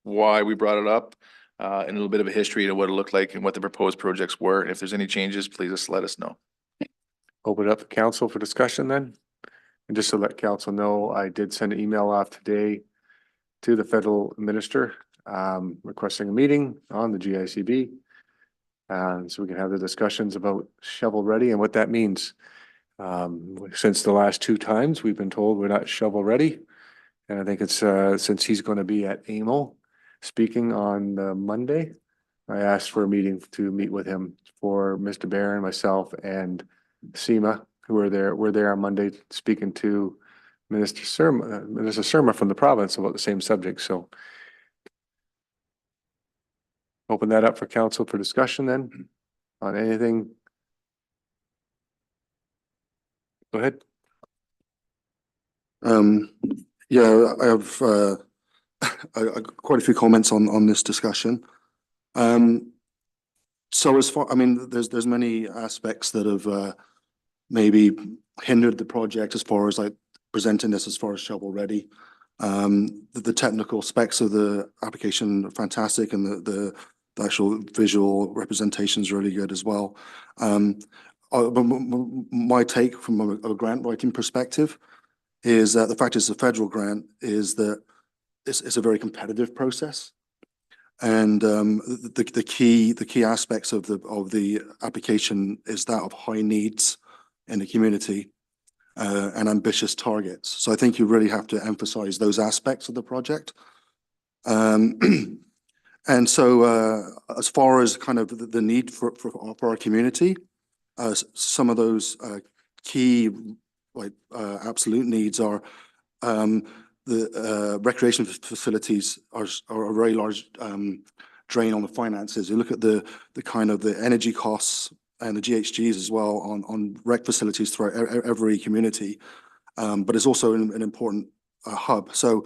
[SPEAKER 11] why we brought it up, and a little bit of a history of what it looked like and what the proposed projects were. And if there's any changes, please just let us know.
[SPEAKER 1] Open it up to council for discussion then. And just to let council know, I did send an email off today to the federal minister requesting a meeting on the GICB. So we can have the discussions about shovel ready and what that means. Since the last two times, we've been told we're not shovel ready. And I think it's since he's going to be at AMO speaking on Monday, I asked for a meeting to meet with him for Mr. Barron, myself, and SEMA, who were there. We're there on Monday speaking to Minister Surma from the province about the same subject. So open that up for council for discussion then on anything. Go ahead.
[SPEAKER 15] Yeah, I have quite a few comments on this discussion. So as far, there's many aspects that have maybe hindered the project as far as like presenting this as far as shovel ready. The technical specs of the application are fantastic, and the actual visual representation is really good as well. But my take from a grant writing perspective is that the fact it's a federal grant is that it's a very competitive process. And the key aspects of the application is that of high needs in the community and ambitious targets. So I think you really have to emphasize those aspects of the project. And so as far as kind of the need for our community, some of those key absolute needs are the recreation facilities are a very large drain on the finances. You look at the kind of the energy costs and the GHGs as well on rec facilities throughout every community, but it's also an important hub. So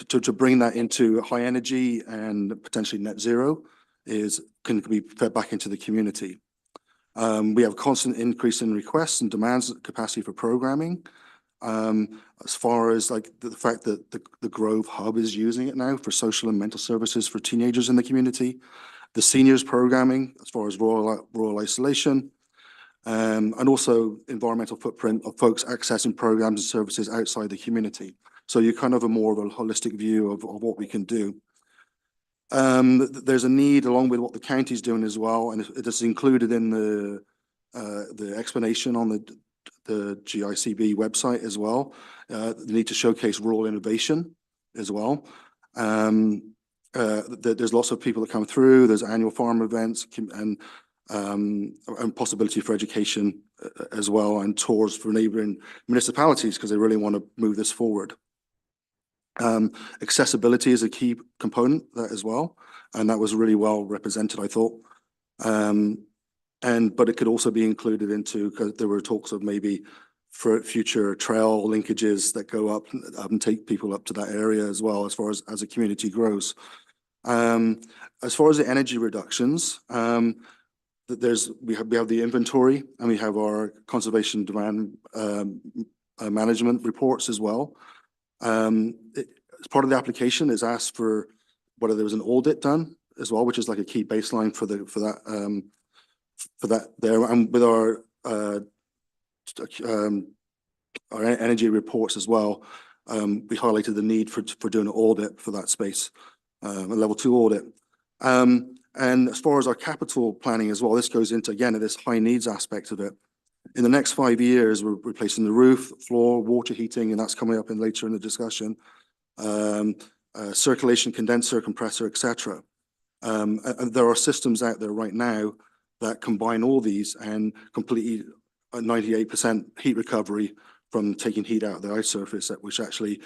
[SPEAKER 15] to bring that into high energy and potentially net zero can be fed back into the community. We have a constant increase in requests and demands capacity for programming. As far as like the fact that the Grove Hub is using it now for social and mental services for teenagers in the community, the seniors programming as far as rural isolation, and also environmental footprint of folks accessing programs and services outside the community. So you kind of a more of a holistic view of what we can do. There's a need along with what the county's doing as well, and it is included in the explanation on the GICB website as well. The need to showcase rural innovation as well. There's lots of people that come through. There's annual farm events and possibility for education as well, and tours for neighboring municipalities because they really want to move this forward. Accessibility is a key component as well, and that was really well represented, I thought. But it could also be included into, because there were talks of maybe for future trail linkages that go up and take people up to that area as well, as far as the community grows. As far as the energy reductions, we have the inventory, and we have our conservation demand management reports as well. As part of the application, it's asked for whether there was an audit done as well, which is like a key baseline for that there. And with our energy reports as well, we highlighted the need for doing an audit for that space, a level 2 audit. And as far as our capital planning as well, this goes into, again, this high needs aspect of it. In the next 5 years, we're replacing the roof, floor, water heating, and that's coming up later in the discussion. Circulation, condenser, compressor, etc. And there are systems out there right now that combine all these and completely 98% heat recovery from taking heat out of the ice surface, which actually,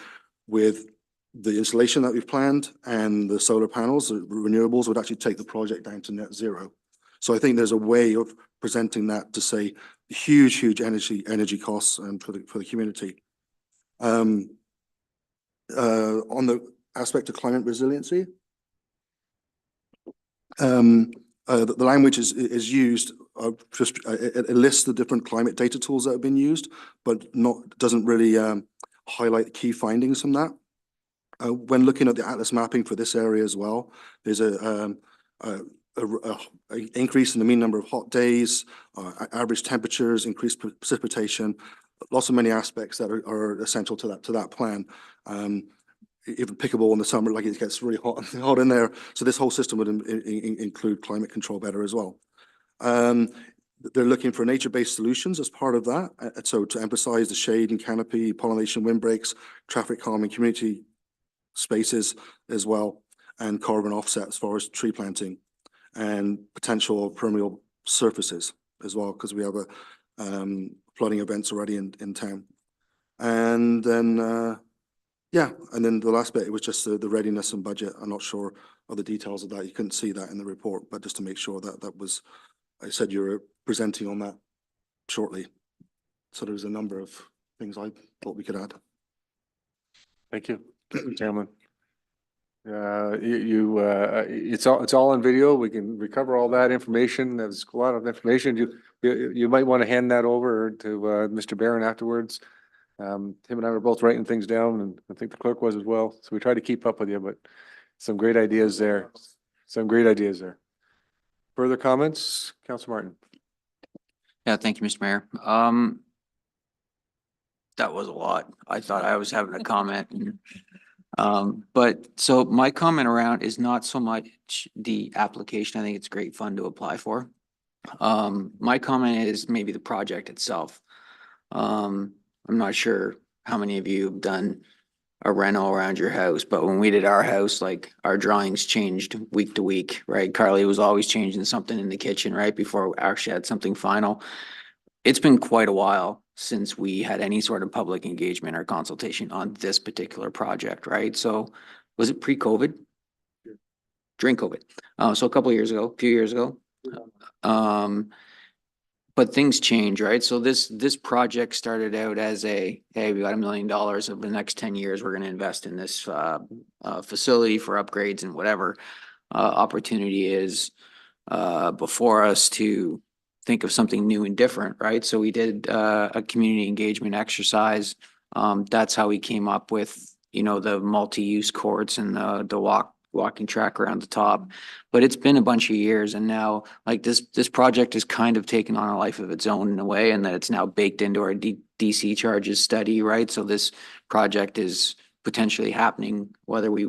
[SPEAKER 15] with the installation that we've planned and the solar panels, the renewables, would actually take the project down to net zero. So I think there's a way of presenting that to say huge energy costs for the community. On the aspect of climate resiliency, the language is used, it lists the different climate data tools that have been used, but doesn't really highlight key findings from that. When looking at the atlas mapping for this area as well, there's a increase in the mean number of hot days, average temperatures, increased precipitation, lots of many aspects that are essential to that plan. Even pickable in the summer, like it gets really hot in there. So this whole system would include climate control better as well. They're looking for nature-based solutions as part of that. So to emphasize the shade and canopy, pollination, windbreaks, traffic calming, community spaces as well, and carbon offset as far as tree planting and potential permeable surfaces as well, because we have flooding events already in town. And then and then the last bit, it was just the readiness and budget. I'm not sure of the details of that. You couldn't see that in the report, but just to make sure that was, I said you were presenting on that shortly. So there's a number of things I thought we could add.
[SPEAKER 1] Thank you, Chairman. It's all on video. We can recover all that information. There's a lot of information. You might want to hand that over to Mr. Barron afterwards. Him and I were both writing things down, and I think the clerk was as well. So we try to keep up with you, but some great ideas there. Further comments, Councilor Martin?
[SPEAKER 2] Yeah, thank you, Mr. Mayor.
[SPEAKER 16] that was a lot. I thought I was having a comment. But so my comment around is not so much the application. I think it's great fun to apply for. My comment is maybe the project itself. I'm not sure how many of you have done a reno around your house, but when we did our house, like our drawings changed week to week, right? Carly was always changing something in the kitchen, right? Before we actually had something final. It's been quite a while since we had any sort of public engagement or consultation on this particular project, right? So was it pre-COVID? During COVID. So a couple of years ago, a few years ago. But things change, right? So this project started out as hey, we got $1 million over the next 10 years. We're going to invest in this facility for upgrades and whatever opportunity is before us to think of something new and different, right? So we did a community engagement exercise. That's how we came up with, the multi-use courts and the walking track around the top. But it's been a bunch of years, and now like this project has kind of taken on a life of its own in a way, and that it's now baked into our DC charges study, right? So this project is potentially happening whether we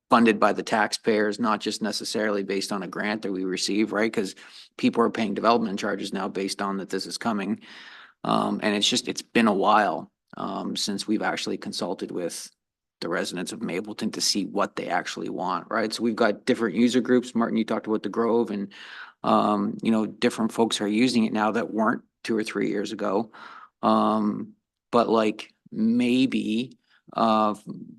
[SPEAKER 16] funded by the taxpayers, not just necessarily based on a grant that we receive, right? Because people are paying development charges now based on that this is coming. And it's been a while since we've actually consulted with the residents of Mapleton to see what they actually want, right? So we've got different user groups. Martin, you talked about the Grove, and different folks are using it now that weren't 2 or 3 years ago. But maybe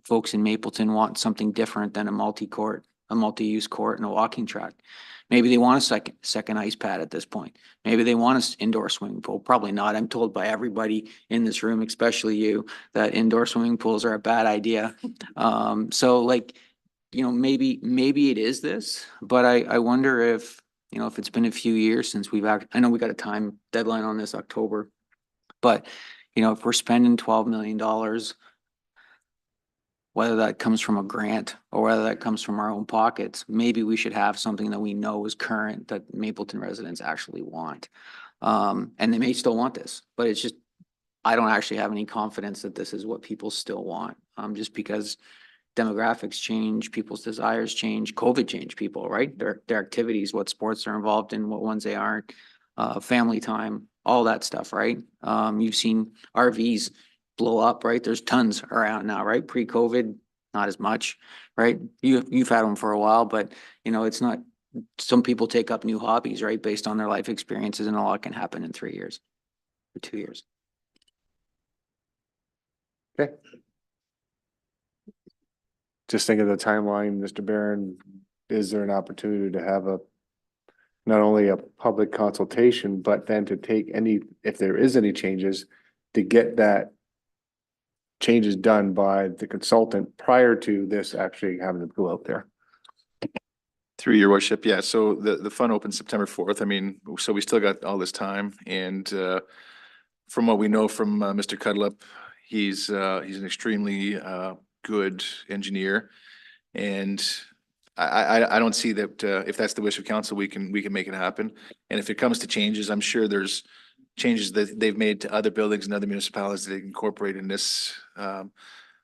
[SPEAKER 16] folks in Mapleton want something different than a multi-use court and a walking track. Maybe they want a second ice pad at this point. Maybe they want an indoor swimming pool. Probably not. I'm told by everybody in this room, especially you, that indoor swimming pools are a bad idea. So maybe it is this, but I wonder if, if it's been a few years since I know we got a time deadline on this October, but if we're spending $12 million, whether that comes from a grant or whether that comes from our own pockets, maybe we should have something that we know is current that Mapleton residents actually want. And they may still want this, but it's just, I don't actually have any confidence that this is what people still want. Just because demographics change, people's desires change, COVID changed people, right? Their activities, what sports they're involved in, what ones they aren't, family time, all that stuff, right? You've seen RVs blow up, right? There's tons around now, right? Pre-COVID, not as much, right? You've had them for a while, but it's not, some people take up new hobbies, right? Based on their life experiences, and a lot can happen in 3 years or 2 years.
[SPEAKER 1] Okay. Just think of the timeline, Mr. Barron, is there an opportunity to have not only a public consultation, but then to take if there is any changes, to get that changes done by the consultant prior to this actually having to go out there?
[SPEAKER 11] Through your worship, yeah. So the fund opens September 4th. I mean, so we still got all this time. And from what we know from Mr. Cuddlup, he's an extremely good engineer. And I don't see that if that's the wish of council, we can make it happen. And if it comes to changes, I'm sure there's changes that they've made to other buildings and other municipalities that they incorporate in this.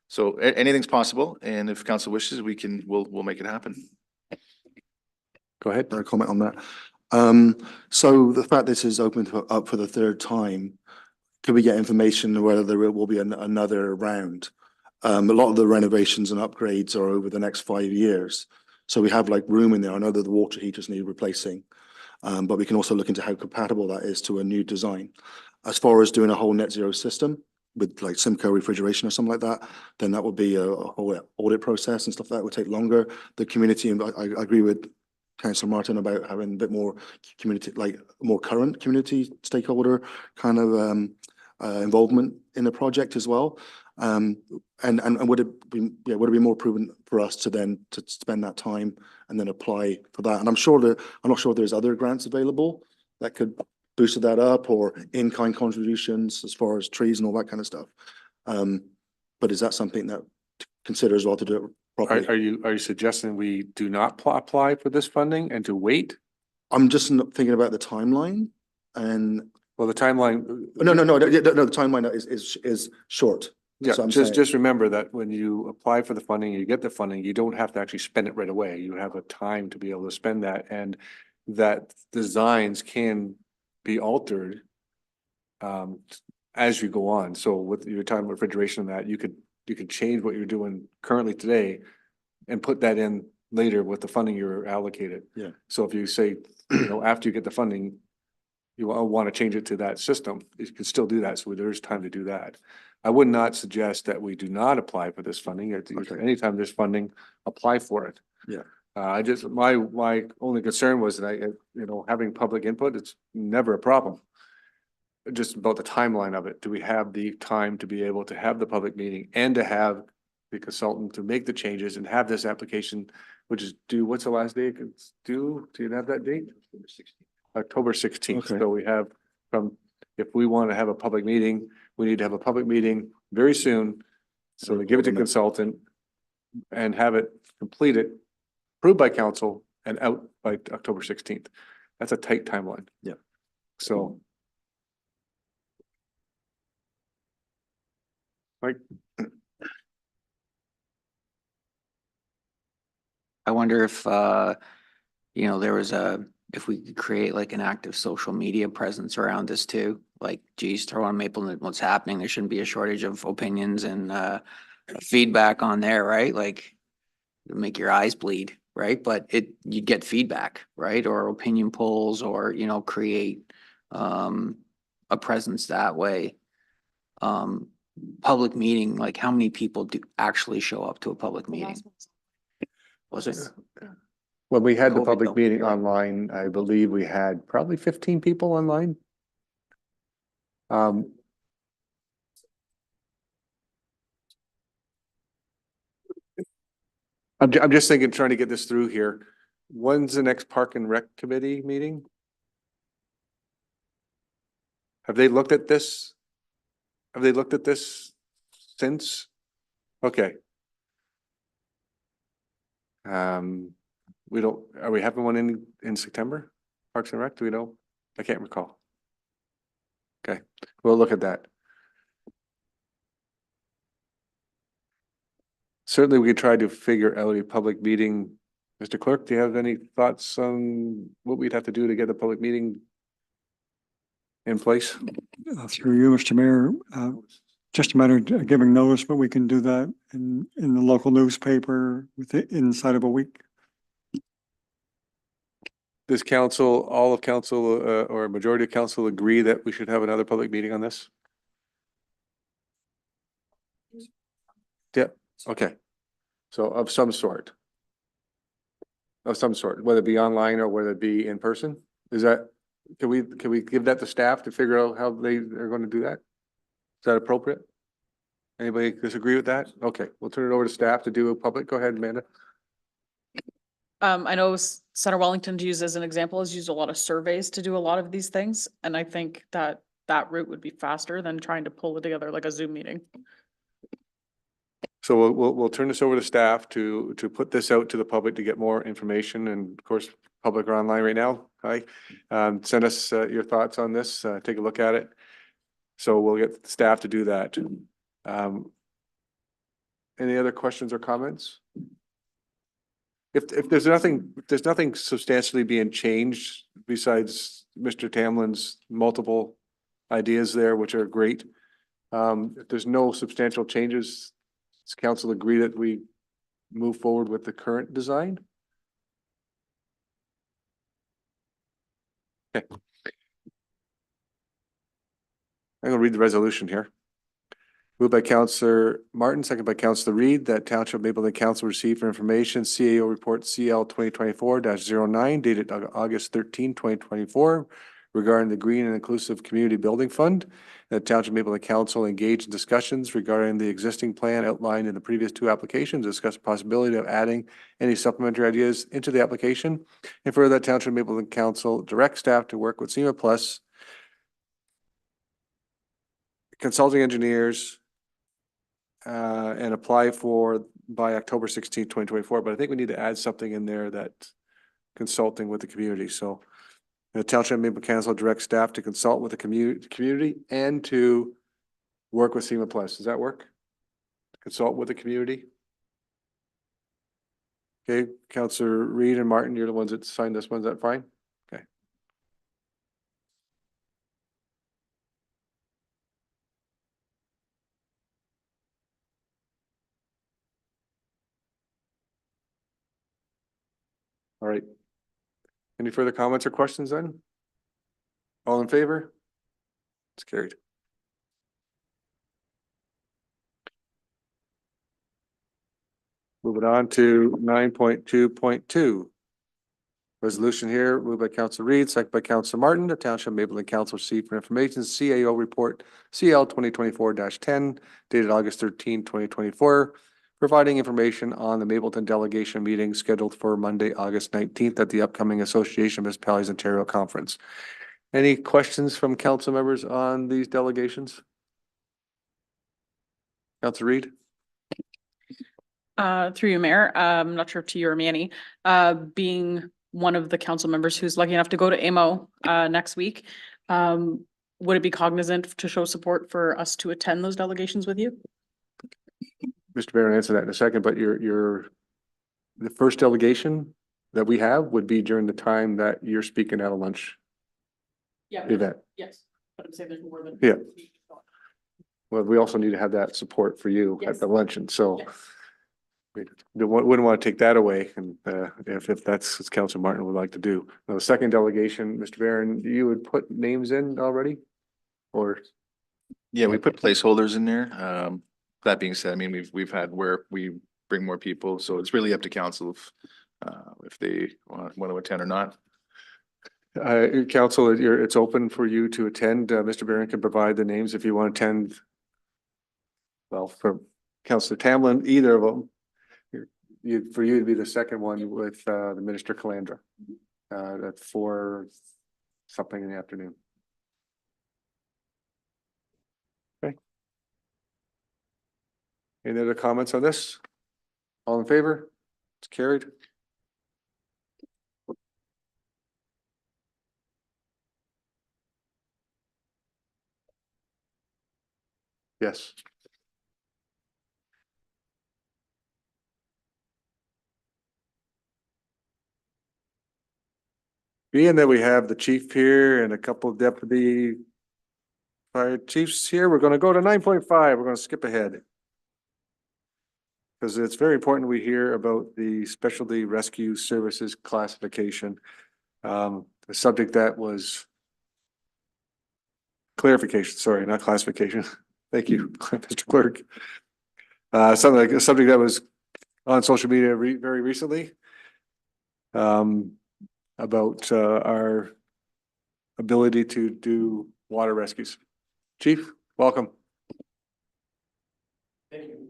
[SPEAKER 11] So anything's possible. And if council wishes, we'll make it happen.
[SPEAKER 1] Go ahead.
[SPEAKER 15] A comment on that. So the fact this is open up for the 3rd time, could we get information whether there will be another round? A lot of the renovations and upgrades are over the next 5 years. So we have room in there. I know that the water heaters need replacing, but we can also look into how compatible that is to a new design. As far as doing a whole net zero system with Simco refrigeration or something like that, then that would be a whole audit process and stuff that would take longer. The community, and I agree with Councillor Martin about having a bit more community, more current community stakeholder kind of involvement in the project as well. And would it be more prudent for us to spend that time and then apply for that? And I'm not sure there's other grants available that could boost that up, or in-kind contributions as far as trees and all that kind of stuff. But is that something that to consider as well to do it properly?
[SPEAKER 1] Are you suggesting we do not apply for this funding and to wait?
[SPEAKER 15] I'm just thinking about the timeline, and
[SPEAKER 1] Well, the timeline.
[SPEAKER 15] No, the timeline is short.
[SPEAKER 1] Yeah,
[SPEAKER 15] That's what I'm saying.
[SPEAKER 1] just remember that when you apply for the funding, you get the funding, you don't have to actually spend it right away. You have a time to be able to spend that, and that designs can be altered as you go on. So with your time refrigeration and that, you could change what you're doing currently today and put that in later with the funding you're allocated.
[SPEAKER 15] Yeah.
[SPEAKER 1] So if you say, after you get the funding, you want to change it to that system, you can still do that. So there's time to do that. I would not suggest that we do not apply for this funding. Anytime there's funding, apply for it.
[SPEAKER 15] Yeah.
[SPEAKER 1] My only concern was that having public input, it's never a problem. Just about the timeline of it. Do we have the time to be able to have the public meeting and to have the consultant to make the changes and have this application, which is due, what's the last day it's due? Do you have that date? October 16th.
[SPEAKER 15] Okay.
[SPEAKER 1] So we have if we want to have a public meeting, we need to have a public meeting very soon. So they give it to consultant and have it completed, approved by council and out by October 16th. That's a tight timeline.
[SPEAKER 15] Yeah.
[SPEAKER 1] So. Like,
[SPEAKER 16] I wonder if, there was if we could create like an active social media presence around this too. Like, geez, throw on Mapleton what's happening. There shouldn't be a shortage of opinions and feedback on there, right? Like, it'll make your eyes bleed, right? But you get feedback, right? Or opinion polls, or, create a presence that way. Public meeting, like how many people do actually show up to a public meeting? Was it?
[SPEAKER 1] when we had the
[SPEAKER 16] COVID
[SPEAKER 1] public
[SPEAKER 16] though.
[SPEAKER 1] meeting online, I believe we had probably 15 people online. I'm just thinking, trying to get this through here. When's the next Park and Rec Committee meeting? Have they looked at this? Have they looked at this since? Okay. Are we having one in September? Parks and Rec, do we know? I can't recall. Okay, we'll look at that. Certainly, we could try to figure out a public meeting. Mr. Clerk, do you have any thoughts on what we'd have to do to get a public meeting in place?
[SPEAKER 4] Through you, Mr. Mayor, just a matter of giving notice, but we can do that in the local newspaper inside of a week.
[SPEAKER 1] Does council, all of council, or a majority of council agree that we should have another public meeting on this? Yeah, okay. So of some sort. Of some sort, whether it be online or whether it be in person? Is that, can we give that to staff to figure out how they are going to do that? Is that appropriate? Anybody disagree with that? Okay, we'll turn it over to staff to do a public. Go ahead, Amanda.
[SPEAKER 12] I know Center Wellington, to use as an example, has used a lot of surveys to do a lot of these things. And I think that route would be faster than trying to pull it together like a Zoom meeting.
[SPEAKER 1] So we'll turn this over to staff to put this out to the public to get more information, and of course, public are online right now. Hi, send us your thoughts on this, take a look at it. So we'll get staff to do that. Any other questions or comments? If there's nothing substantially being changed besides Mr. Tamlin's multiple ideas there, which are great. If there's no substantial changes, does council agree that we move forward with the current design? Okay. I'm gonna read the resolution here. Moved by Councillor Martin, second by Councillor Reed, that Township Mapleton Council receive for information CAO report CL 2024-09 dated August 13, 2024 regarding the Green and Inclusive Community Building Fund. That Township Mapleton Council engaged in discussions regarding the existing plan outlined in the previous two applications, discuss the possibility of adding any supplementary ideas into the application. And further, that Township Mapleton Council direct staff to work with SEMA Plus consulting engineers and apply for by October 16, 2024. But I think we need to add something in there that consulting with the community. So The Township of Maple Council directs staff to consult with the community and to work with SEMA Plus. Does that work? Consult with the community? Okay, Counselor Reed and Martin, you're the ones that signed this one. Is that fine? Okay. All right. Any further comments or questions then? All in favor? It's carried. Moving on to 9.2.2. Resolution here moved by Councilor Reed, second by Councilor Martin. The Township of Mapleton Council received for information CAO report CL 2024-10 dated August 13, 2024, providing information on the Mapleton delegation meeting scheduled for Monday, August 19th at the upcoming Association of Municipalities Ontario Conference. Any questions from council members on these delegations? Councilor Reed?
[SPEAKER 12] Through you, Mayor, I'm not sure to you or Manny, being one of the council members who's lucky enough to go to AMO, next week. Would it be cognizant to show support for us to attend those delegations with you?
[SPEAKER 1] Mr. Barron, answer that in a second, but the first delegation that we have would be during the time that you're speaking at a lunch
[SPEAKER 12] Yeah.
[SPEAKER 1] event.
[SPEAKER 12] Yes, but I'm saying there's more than.
[SPEAKER 1] Yeah. Well, we also need to have that support for you at
[SPEAKER 12] Yes.
[SPEAKER 1] the luncheon, so
[SPEAKER 12] Yes.
[SPEAKER 1] we wouldn't want to take that away, and if that's what Councilor Martin would like to do. Now, the second delegation, Mr. Barron, you would put names in already? Or?
[SPEAKER 11] Yeah, we put placeholders in there. That being said, I mean, we've had where we bring more people, so it's really up to council if they want to attend or not.
[SPEAKER 1] Council, it's open for you to attend. Mr. Barron can provide the names if you want to attend. Well, for Councilor Tamlin, either of them. For you to be the second one with the Minister Calandra. At 4 something in the afternoon. Okay. Any other comments on this? All in favor? It's carried. Yes. Being that we have the chief here and a couple of deputy fire chiefs here, we're gonna go to 9.5. We're gonna skip ahead. Because it's very important we hear about the specialty rescue services classification. The subject that was clarification, sorry, not classification. Thank you, Mr. Clerk. Something like a subject that was on social media very recently. About our ability to do water rescues. Chief, welcome.
[SPEAKER 17] Thank you.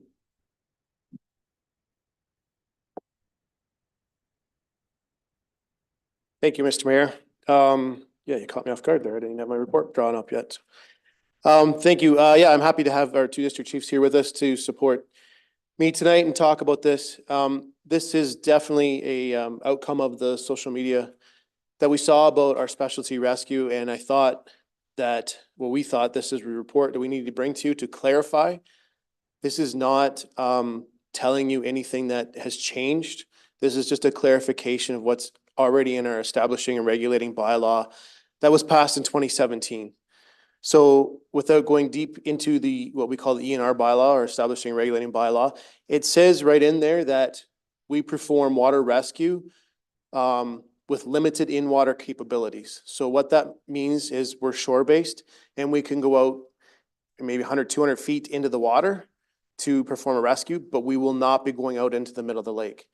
[SPEAKER 17] Thank you, Mr. Mayor. Yeah, you caught me off guard there. I didn't have my report drawn up yet. Thank you. Yeah, I'm happy to have our 2 district chiefs here with us to support me tonight and talk about this. This is definitely a outcome of the social media that we saw about our specialty rescue. And I thought that, well, we thought this is a report that we need to bring to you to clarify. This is not telling you anything that has changed. This is just a clarification of what's already in our establishing and regulating bylaw that was passed in 2017. So without going deep into what we call the ENR bylaw or establishing and regulating bylaw, it says right in there that we perform water rescue with limited in-water capabilities. So what that means is we're shore-based and we can go out maybe 100, 200 feet into the water to perform a rescue, but we will not be going out into the middle of the lake.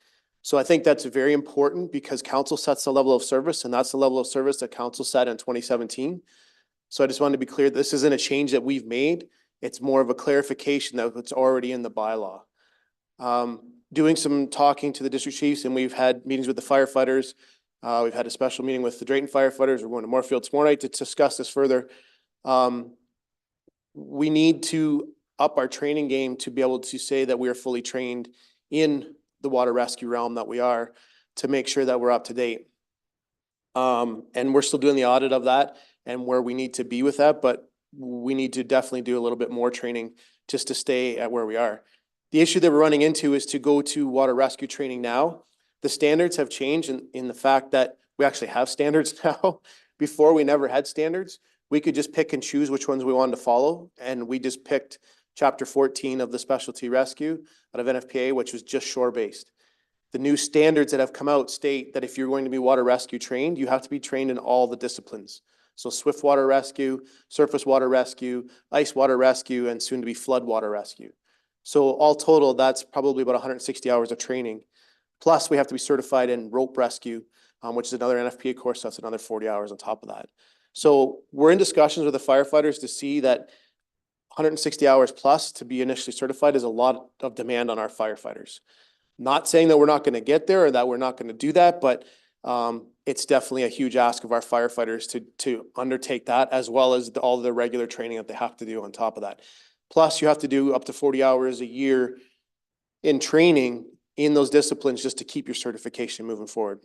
[SPEAKER 17] So I think that's very important because council sets the level of service, and that's the level of service that council set in 2017. So I just wanted to be clear, this isn't a change that we've made. It's more of a clarification that it's already in the bylaw. Doing some talking to the district chiefs, and we've had meetings with the firefighters. We've had a special meeting with the Drayton firefighters. We're going to Moorfield tomorrow night to discuss this further. We need to up our training game to be able to say that we are fully trained in the water rescue realm that we are, to make sure that we're up to date. And we're still doing the audit of that and where we need to be with that, but we need to definitely do a little bit more training just to stay at where we are. The issue that we're running into is to go to water rescue training now. The standards have changed in the fact that we actually have standards now. Before, we never had standards. We could just pick and choose which ones we wanted to follow, and we just picked Chapter 14 of the Specialty Rescue out of NFPA, which was just shore-based. The new standards that have come out state that if you're going to be water rescue trained, you have to be trained in all the disciplines. So swift water rescue, surface water rescue, ice water rescue, and soon to be flood water rescue. So all total, that's probably about 160 hours of training. Plus, we have to be certified in rope rescue, which is another NFPA course. So that's another 40 hours on top of that. So we're in discussions with the firefighters to see that 160 hours plus to be initially certified is a lot of demand on our firefighters. Not saying that we're not going to get there or that we're not going to do that, but it's definitely a huge ask of our firefighters to undertake that, as well as all the regular training that they have to do on top of that. Plus, you have to do up to 40 hours a year in training in those disciplines just to keep your certification moving forward.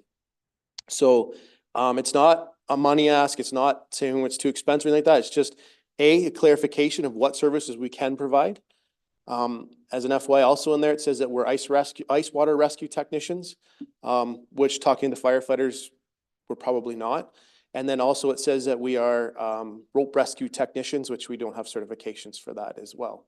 [SPEAKER 17] So it's not a money ask. It's not saying it's too expensive or anything like that. It's just a clarification of what services we can provide. As an FY also in there, it says that we're ice water rescue technicians, which talking to firefighters, we're probably not. And then also it says that we are rope rescue technicians, which we don't have certifications for that as well.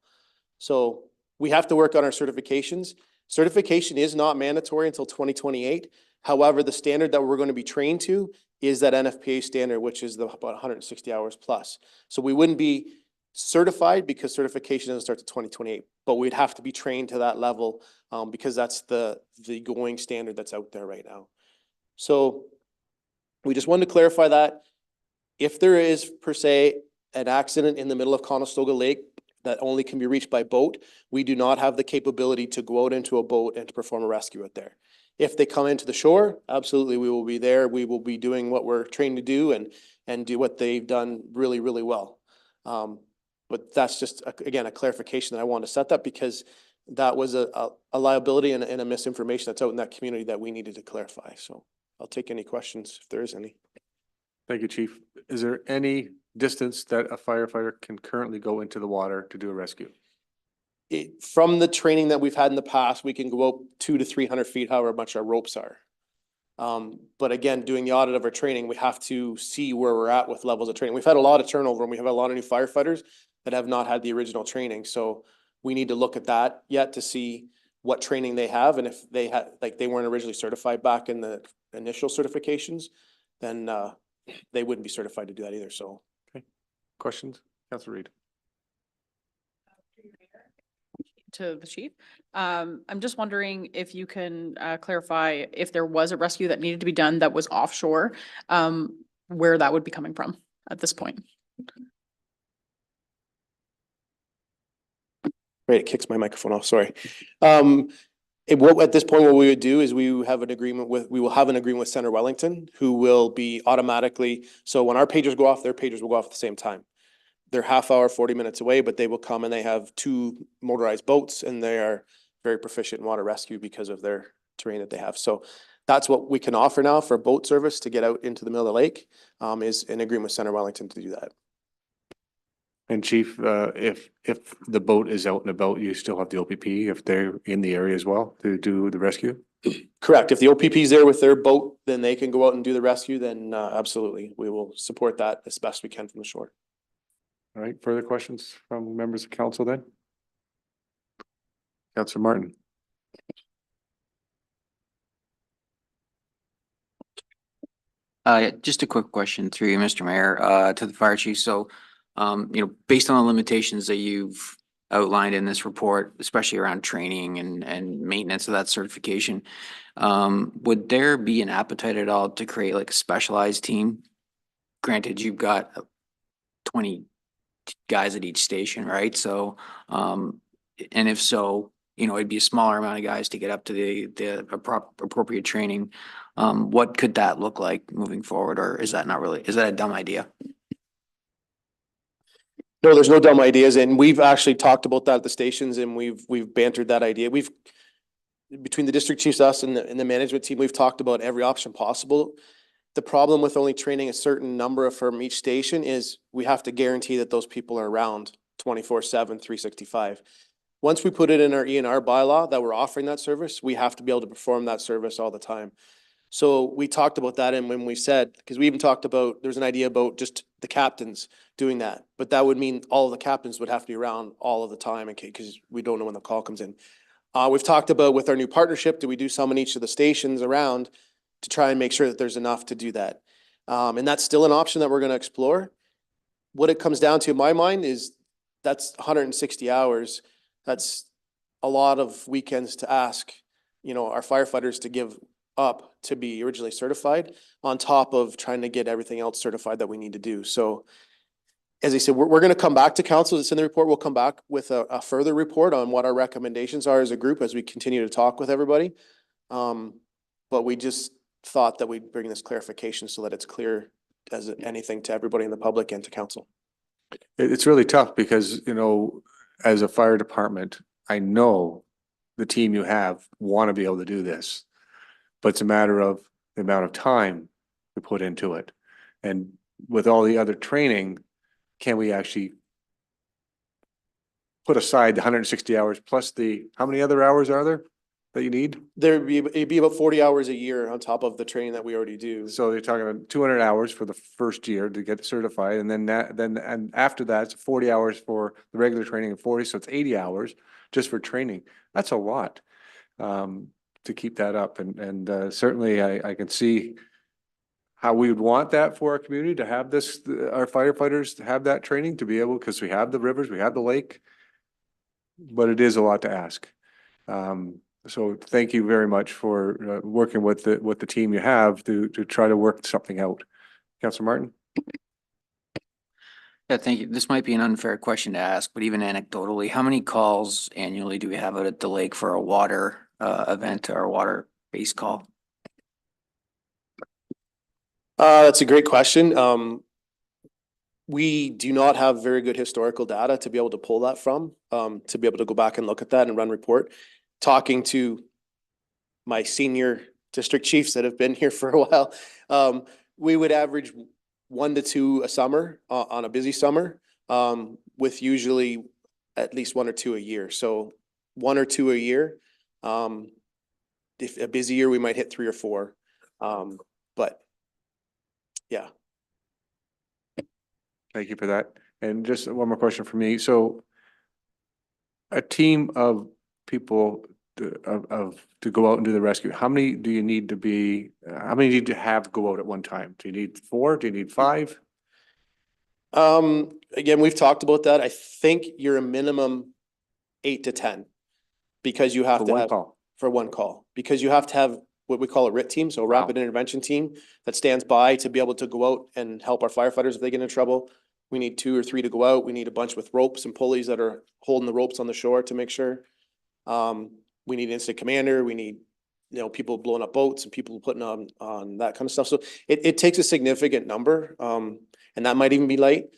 [SPEAKER 17] So we have to work on our certifications. Certification is not mandatory until 2028. However, the standard that we're going to be trained to is that NFPA standard, which is about 160 hours plus. So we wouldn't be certified because certification doesn't start to 2028, but we'd have to be trained to that level because that's the going standard that's out there right now. So we just wanted to clarify that if there is per se an accident in the middle of Conestoga Lake that only can be reached by boat, we do not have the capability to go out into a boat and to perform a rescue out there. If they come into the shore, absolutely, we will be there. We will be doing what we're trained to do and do what they've done really, really well. But that's just, again, a clarification that I wanted to set that because that was a liability and a misinformation that's out in that community that we needed to clarify. So I'll take any questions if there is any.
[SPEAKER 1] Thank you, Chief. Is there any distance that a firefighter can currently go into the water to do a rescue?
[SPEAKER 17] From the training that we've had in the past, we can go up 200 to 300 feet, however much our ropes are. But again, doing the audit of our training, we have to see where we're at with levels of training. We've had a lot of turnover and we have a lot of new firefighters that have not had the original training. So we need to look at that yet to see what training they have. And if they had, like they weren't originally certified back in the initial certifications, then they wouldn't be certified to do that either. So.
[SPEAKER 1] Okay. Questions? Councilor Reid.
[SPEAKER 12] To the chief. I'm just wondering if you can clarify if there was a rescue that needed to be done that was offshore, where that would be coming from at this point.
[SPEAKER 17] Right, it kicks my microphone off, sorry. At this point, what we would do is we will have an agreement with Center Wellington, who will be automatically, so when our pagers go off, their pagers will go off at the same time. They're half hour, 40 minutes away, but they will come and they have 2 motorized boats and they are very proficient in water rescue because of their terrain that they have. So that's what we can offer now for boat service to get out into the middle of the lake, is an agreement with Center Wellington to do that.
[SPEAKER 1] And Chief, if the boat is out and about, you still have the OPP if they're in the area as well to do the rescue?
[SPEAKER 17] Correct. If the OPP is there with their boat, then they can go out and do the rescue, then absolutely. We will support that as best we can from the shore.
[SPEAKER 1] All right, further questions from members of council then? Councilor Martin.
[SPEAKER 16] Just a quick question through you, Mr. Mayor, to the fire chief. So, based on the limitations that you've outlined in this report, especially around training and maintenance of that certification, would there be an appetite at all to create like a specialized team? Granted, you've got 20 guys at each station, right? So, and if so, it'd be a smaller amount of guys to get up to the appropriate training. What could that look like moving forward? Or is that a dumb idea?
[SPEAKER 17] No, there's no dumb ideas. And we've actually talked about that at the stations and we've bantered that idea. Between the district chiefs, us and the management team, we've talked about every option possible. The problem with only training a certain number from each station is we have to guarantee that those people are around 24/7, 365. Once we put it in our ENR bylaw that we're offering that service, we have to be able to perform that service all the time. So we talked about that, and when we said, because we even talked about, there's an idea about just the captains doing that, but that would mean all of the captains would have to be around all of the time, because we don't know when the call comes in. We've talked about with our new partnership, do we do some in each of the stations around to try and make sure that there's enough to do that? And that's still an option that we're going to explore. What it comes down to in my mind is that's 160 hours. That's a lot of weekends to ask, our firefighters to give up to be originally certified, on top of trying to get everything else certified that we need to do. So as I said, we're going to come back to council. It's in the report. We'll come back with a further report on what our recommendations are as a group as we continue to talk with everybody. But we just thought that we'd bring this clarification so that it's clear as anything to everybody in the public and to council.
[SPEAKER 1] It's really tough because, as a fire department, I know the team you have want to be able to do this. But it's a matter of the amount of time we put into it. And with all the other training, can we actually put aside the 160 hours plus how many other hours are there that you need?
[SPEAKER 17] It'd be about 40 hours a year on top of the training that we already do.
[SPEAKER 1] So you're talking about 200 hours for the first year to get certified, and then after that, it's 40 hours for the regular training and 40, so it's 80 hours just for training. That's a lot. To keep that up, and certainly I can see how we would want that for our community to have this, our firefighters to have that training to be able, because we have the rivers, we have the lake, but it is a lot to ask. So thank you very much for working with the team you have to try to work something out. Councilor Martin?
[SPEAKER 16] Yeah, thank you. This might be an unfair question to ask, but even anecdotally, how many calls annually do we have out at the lake for a water event or a water-based call?
[SPEAKER 17] That's a great question. We do not have very good historical data to be able to pull that from, to be able to go back and look at that and run report. Talking to my senior district chiefs that have been here for a while, we would average 1 to 2 a summer on a busy summer, with usually at least 1 or 2 a year. So 1 or 2 a year. If a busy year, we might hit 3 or 4. But yeah.
[SPEAKER 1] Thank you for that. And just one more question for me. So a team of people to go out and do the rescue, how many do you need to be, how many do you need to have go out at one time? Do you need 4? Do you need 5?
[SPEAKER 17] Again, we've talked about that. I think you're a minimum 8 to 10, because you have
[SPEAKER 1] For
[SPEAKER 17] to
[SPEAKER 1] one
[SPEAKER 17] have
[SPEAKER 1] call.
[SPEAKER 17] for one call, because you have to have what we call a RIT team, so rapid intervention team that stands by to be able to go out and help our firefighters if they get in trouble. We need 2 or 3 to go out. We need a bunch with ropes and pulleys that are holding the ropes on the shore to make sure. We need incident commander. We need, people blowing up boats and people putting on that kind of stuff. So it takes a significant number, and that might even be light.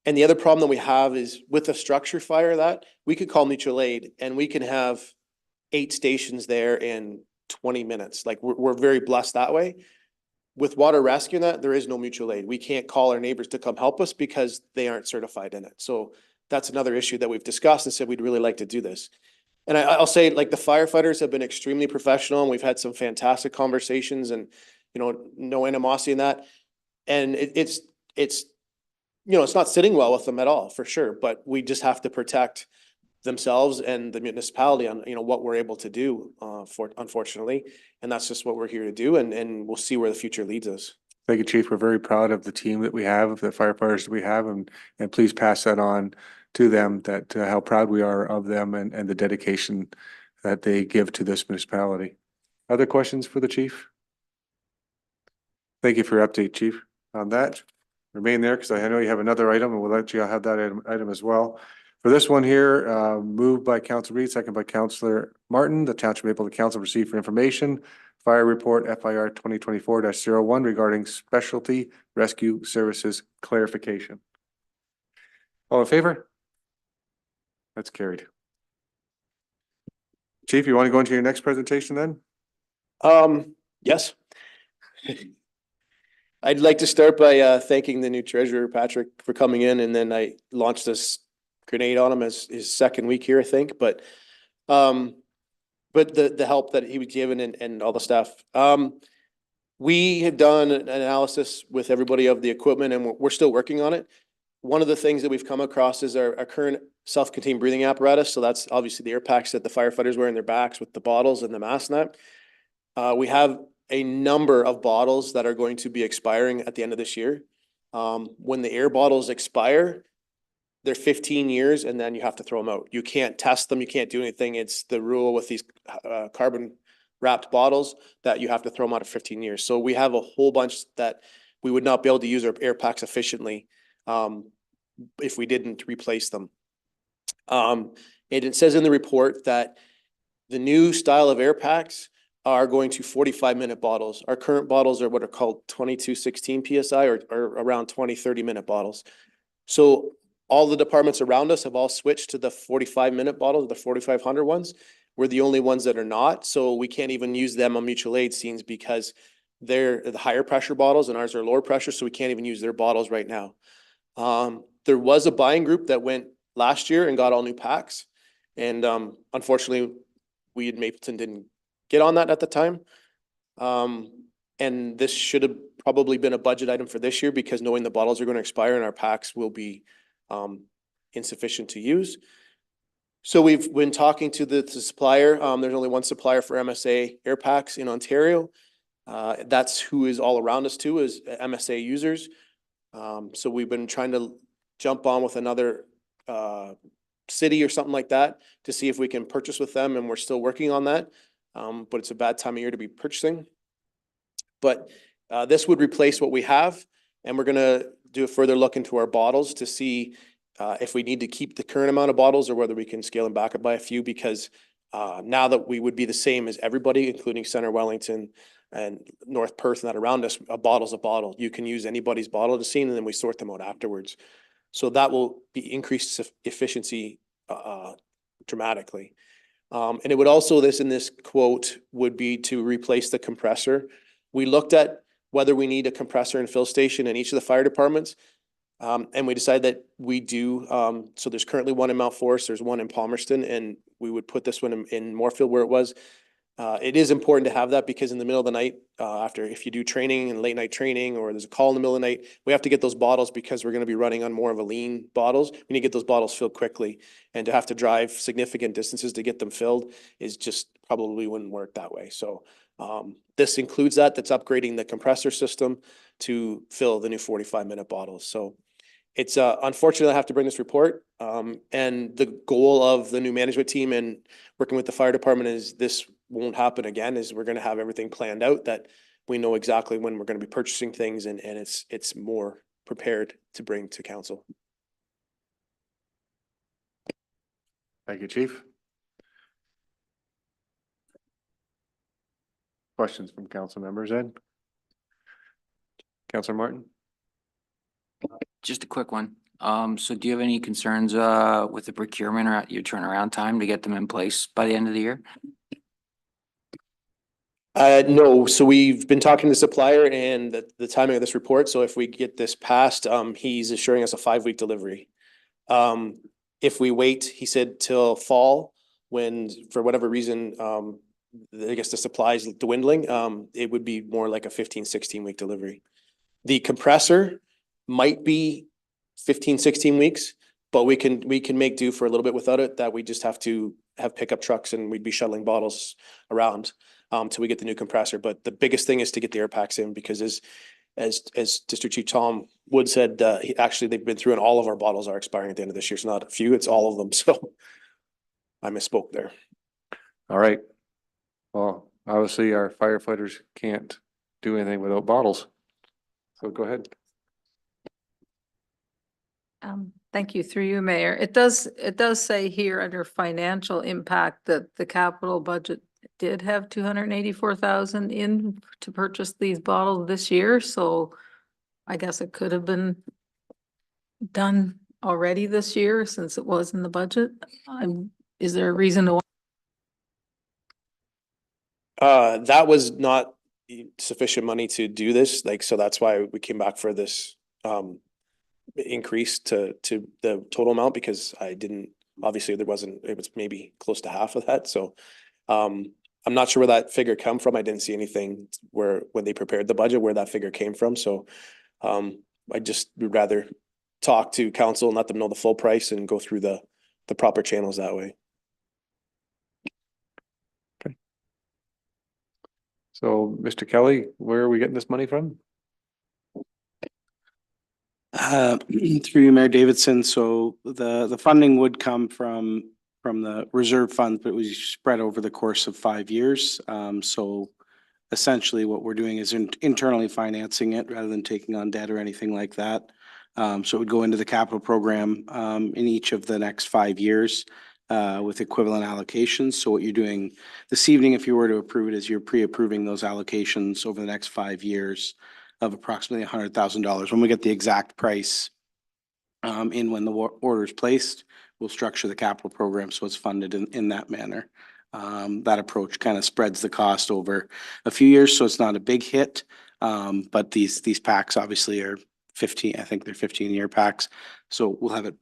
[SPEAKER 17] And the other problem that we have is with a structure fire that we could call mutual aid and we can have 8 stations there in 20 minutes. Like we're very blessed that way. With water rescue and that, there is no mutual aid. We can't call our neighbors to come help us because they aren't certified in it. So that's another issue that we've discussed and said we'd really like to do this. And I'll say, like, the firefighters have been extremely professional and we've had some fantastic conversations and, no animosity in that. And it's not sitting well with them at all, for sure, but we just have to protect themselves and the municipality on, what we're able to do, unfortunately. And that's just what we're here to do. And we'll see where the future leads us.
[SPEAKER 1] Thank you, Chief. We're very proud of the team that we have, the firefighters that we have, and please pass that on to them, that how proud we are of them and the dedication that they give to this municipality. Other questions for the chief? Thank you for your update, Chief, on that. Remain there because I know you have another item and we'll let you have that item as well. For this one here, moved by Councilor Reid, second by Councilor Martin, the Township Maple Council receive for information Fire Report FIR 2024-01 regarding specialty rescue services clarification. All in favor? That's carried. Chief, you want to go into your next presentation then?
[SPEAKER 17] Yes. I'd like to start by thanking the new treasurer, Patrick, for coming in, and then I launched this grenade on him as his second week here, I think, but the help that he was given and all the staff. We have done an analysis with everybody of the equipment, and we're still working on it. One of the things that we've come across is our current self-contained breathing apparatus. So that's obviously the air packs that the firefighters wear in their backs with the bottles and the mask net. We have a number of bottles that are going to be expiring at the end of this year. When the air bottles expire, they're 15 years and then you have to throw them out. You can't test them. You can't do anything. It's the rule with these carbon wrapped bottles that you have to throw them out of 15 years. So we have a whole bunch that we would not be able to use our air packs efficiently if we didn't replace them. And it says in the report that the new style of air packs are going to 45-minute bottles. Our current bottles are what are called 2216 PSI or around 20-30-minute bottles. So all the departments around us have all switched to the 45-minute bottles, the 4500 ones. We're the only ones that are not. So we can't even use them on mutual aid scenes because they're the higher pressure bottles and ours are lower pressure. So we can't even use their bottles right now. There was a buying group that went last year and got all new packs. And unfortunately, we at Mapleton didn't get on that at the time. And this should have probably been a budget item for this year because knowing the bottles are going to expire and our packs will be insufficient to use. So we've been talking to the supplier. There's only one supplier for MSA air packs in Ontario. That's who is all around us too, is MSA users. So we've been trying to jump on with another city or something like that to see if we can purchase with them, and we're still working on that. But it's a bad time of year to be purchasing. But this would replace what we have, and we're gonna do a further look into our bottles to see if we need to keep the current amount of bottles or whether we can scale them back up by a few, because now that we would be the same as everybody, including Center Wellington and North Perth and that around us, a bottle's a bottle. You can use anybody's bottle to scene and then we sort them out afterwards. So that will be increased efficiency dramatically. And it would also, in this quote would be to replace the compressor. We looked at whether we need a compressor and fill station in each of the fire departments. And we decided that we do. So there's currently one in Mount Forest, there's one in Palmerston, and we would put this one in Moorfield where it was. It is important to have that because in the middle of the night, if you do training and late night training, or there's a call in the middle of the night, we have to get those bottles because we're going to be running on more of a lean bottles. We need to get those bottles filled quickly, and to have to drive significant distances to get them filled is just probably wouldn't work that way. So this includes that's upgrading the compressor system to fill the new 45-minute bottles. So it's unfortunate I have to bring this report. And the goal of the new management team and working with the fire department is this won't happen again, is we're going to have everything planned out that we know exactly when we're going to be purchasing things, and it's more prepared to bring to council.
[SPEAKER 1] Thank you, Chief. Questions from council members, Ed? Councilor Martin?
[SPEAKER 16] Just a quick one. So do you have any concerns with the procurement or your turnaround time to get them in place by the end of the year?
[SPEAKER 17] No, so we've been talking to the supplier and the timing of this report. So if we get this passed, he's assuring us a 5-week delivery. If we wait, he said, till fall, when for whatever reason, I guess the supply is dwindling, it would be more like a 15-16 week delivery. The compressor might be 15-16 weeks, but we can make do for a little bit without it. That we just have to have pickup trucks and we'd be shuttling bottles around till we get the new compressor. But the biggest thing is to get the air packs in, because as District Chief Tom Wood said, they've been through and all of our bottles are expiring at the end of this year. It's not a few, it's all of them. So I misspoke there.
[SPEAKER 1] All right. Well, obviously our firefighters can't do anything without bottles. So go ahead.
[SPEAKER 3] Thank you, through you, Mayor. It does say here under financial impact that the capital budget did have 284,000 in to purchase these bottles this year. So I guess it could have been done already this year since it was in the budget. Is there a reason to?
[SPEAKER 17] That was not sufficient money to do this, like, so that's why we came back for this increase to the total amount, because I didn't, obviously there wasn't, it was maybe close to half of that, so I'm not sure where that figure come from. I didn't see anything where, when they prepared the budget, where that figure came from, so I just would rather talk to council and let them know the full price and go through the proper channels that way.
[SPEAKER 1] So, Mr. Kelly, where are we getting this money from?
[SPEAKER 18] Through you, Mayor Davidson, so the funding would come from the reserve fund, but it was spread over the course of 5 years. So essentially what we're doing is internally financing it rather than taking on debt or anything like that. So it would go into the capital program in each of the next 5 years with equivalent allocations. So what you're doing this evening, if you were to approve it, is you're pre-approving those allocations over the next 5 years of approximately $100,000. When we get the exact price in when the order is placed, we'll structure the capital program so it's funded in that manner. That approach kind of spreads the cost over a few years, so it's not a big hit. But these packs obviously are 15, I think they're 15-year packs. So we'll have it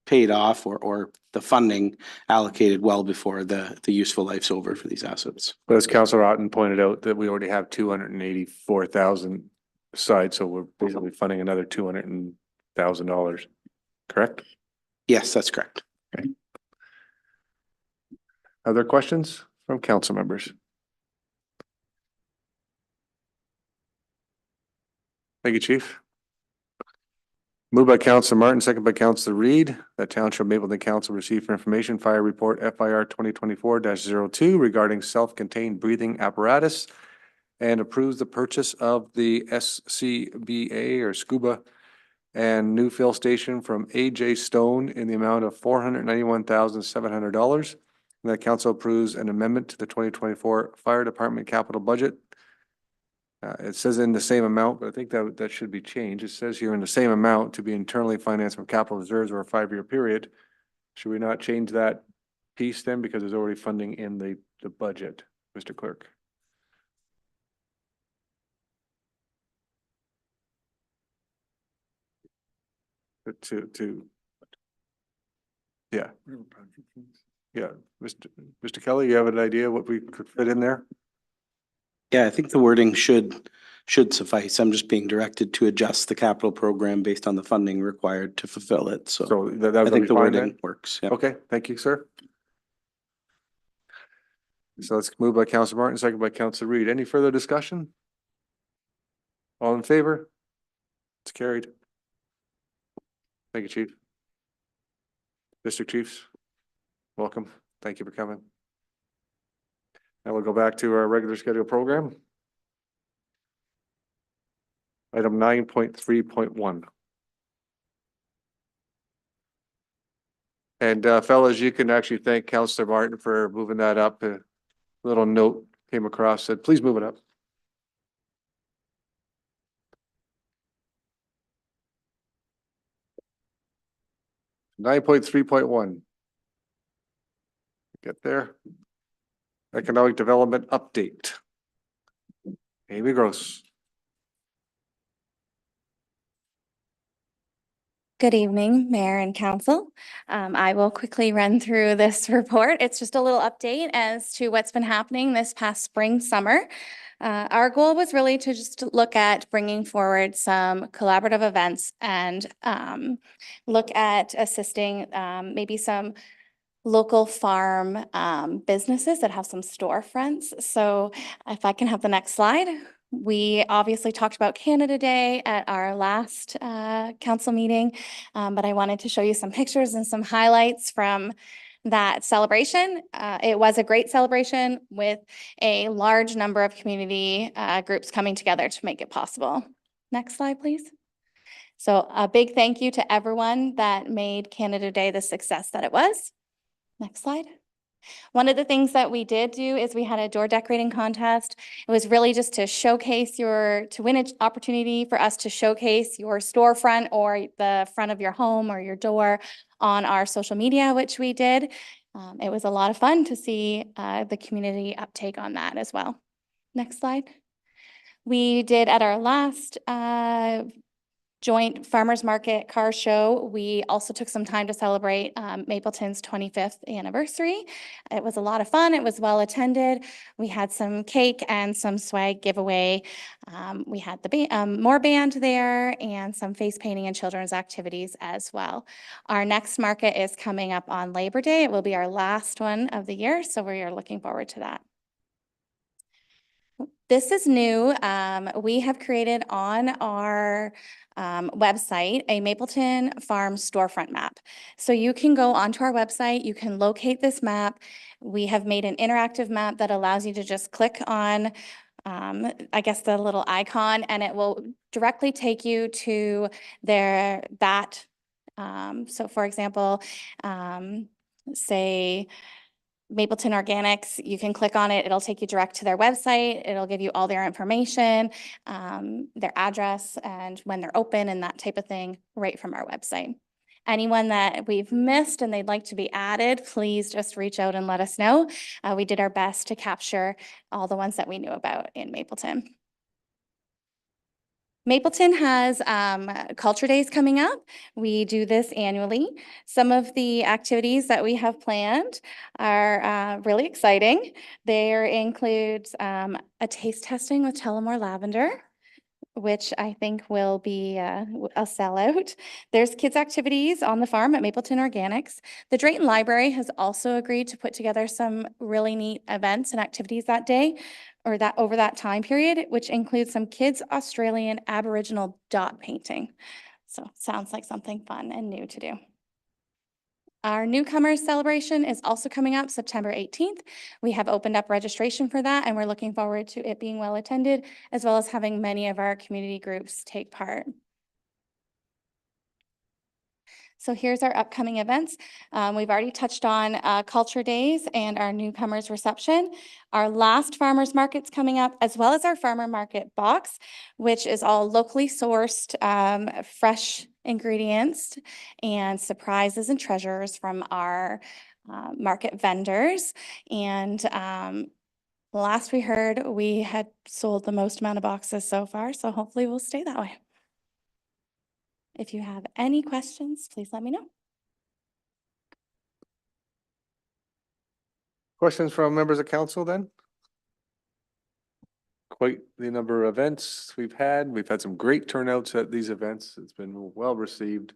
[SPEAKER 18] paid off or the funding allocated well before the useful life's over for these assets.
[SPEAKER 1] But as Councilor Otten pointed out, that we already have 284,000 aside, so we're basically funding another $200,000, correct?
[SPEAKER 18] Yes, that's correct.
[SPEAKER 1] Okay. Other questions from council members? Thank you, Chief. Moved by Councilor Martin, second by Councilor Reed, that Township Mapleton Council receive for information fire report FIR 2024-02 regarding self-contained breathing apparatus and approves the purchase of the SCBA or SCUBA and new fill station from AJ Stone in the amount of $491,700. And that council approves an amendment to the 2024 Fire Department capital budget. It says in the same amount, but I think that should be changed. It says here in the same amount to be internally financed from capital reserves over a 5-year period. Should we not change that piece then, because there's already funding in the budget, Mr. Clerk? Yeah. Yeah, Mr. Kelly, you have an idea what we could fit in there?
[SPEAKER 18] Yeah, I think the wording should suffice. I'm just being directed to adjust the capital program based on the funding required to fulfill it. So
[SPEAKER 1] that
[SPEAKER 18] I
[SPEAKER 1] would
[SPEAKER 18] think
[SPEAKER 1] be
[SPEAKER 18] the
[SPEAKER 1] fine
[SPEAKER 18] wording
[SPEAKER 1] then?
[SPEAKER 18] works. Yeah.
[SPEAKER 1] Okay, thank you, sir. So let's move by Councilor Martin, second by Councilor Reed. Any further discussion? All in favor? It's carried. Thank you, Chief. District Chiefs, welcome. Thank you for coming. Now we'll go back to our regular schedule program. Item 9.3.1. And fellas, you can actually thank Councilor Martin for moving that up. A little note came across, said, please move it up. Nine point 3.1. Get there. Economic Development Update. Amy Gross.
[SPEAKER 10] Good evening, Mayor and Council. I will quickly run through this report. It's just a little update as to what's been happening this past spring, summer. Our goal was really to just look at bringing forward some collaborative events and look at assisting maybe some local farm businesses that have some storefronts. So if I can have the next slide. We obviously talked about Canada Day at our last council meeting, but I wanted to show you some pictures and some highlights from that celebration. It was a great celebration with a large number of community groups coming together to make it possible. Next slide, please. So a big thank you to everyone that made Canada Day the success that it was. Next slide. One of the things that we did do is we had a door decorating contest. It was really just to showcase to win an opportunity for us to showcase your storefront or the front of your home or your door on our social media, which we did. It was a lot of fun to see the community uptake on that as well. Next slide. We did at our last joint farmers market car show. We also took some time to celebrate Mapleton's 25th anniversary. It was a lot of fun. It was well attended. We had some cake and some swag giveaway. We had the more band there and some face painting and children's activities as well. Our next market is coming up on Labor Day. It will be our last one of the year, so we are looking forward to that. This is new. We have created on our website a Mapleton Farm storefront map. So you can go onto our website, you can locate this map. We have made an interactive map that allows you to just click on, I guess, the little icon, and it will directly take you to that. So for example, say, Mapleton Organics, you can click on it. It'll take you direct to their website. It'll give you all their information, their address, and when they're open and that type of thing right from our website. Anyone that we've missed and they'd like to be added, please just reach out and let us know. We did our best to capture all the ones that we knew about in Mapleton. Mapleton has Culture Days coming up. We do this annually. Some of the activities that we have planned are really exciting. There includes a taste testing with Tullamore Lavender, which I think will be a sellout. There's kids' activities on the farm at Mapleton Organics. The Drayton Library has also agreed to put together some really neat events and activities that day, or that over that time period, which includes some kids' Australian Aboriginal dot painting. So sounds like something fun and new to do. Our newcomers celebration is also coming up September 18th. We have opened up registration for that, and we're looking forward to it being well attended, as well as having many of our community groups take part. So here's our upcoming events. We've already touched on Culture Days and our newcomers reception. Our last farmers market's coming up, as well as our farmer market box, which is all locally sourced, fresh ingredients and surprises and treasures from our market vendors. And last we heard, we had sold the most amount of boxes so far, so hopefully we'll stay that way. If you have any questions, please let me know.
[SPEAKER 1] Questions from members of council then? Quite the number of events we've had. We've had some great turnouts at these events. It's been well received.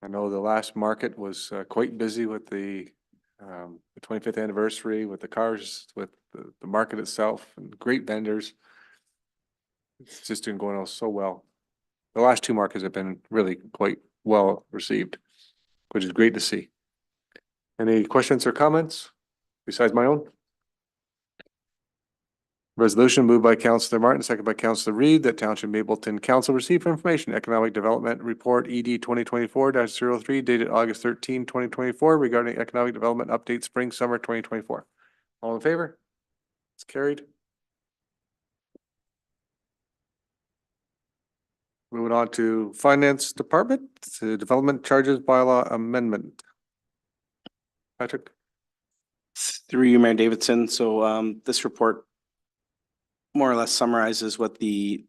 [SPEAKER 1] I know the last market was quite busy with the 25th anniversary, with the cars, with the market itself, and great vendors. It's just been going on so well. The last two markets have been really quite well received, which is great to see. Any questions or comments besides my own? Resolution moved by Councillor Martin, second by Councillor Reed, that Township Mapleton Council receive for information Economic Development Report ED 2024-03 dated August 13, 2024 regarding economic development update spring summer 2024. All in favor? It's carried. Moving on to Finance Department, to Development Charges Bylaw Amendment. Patrick?
[SPEAKER 18] Through you, Mayor Davidson. So this report more or less summarizes what the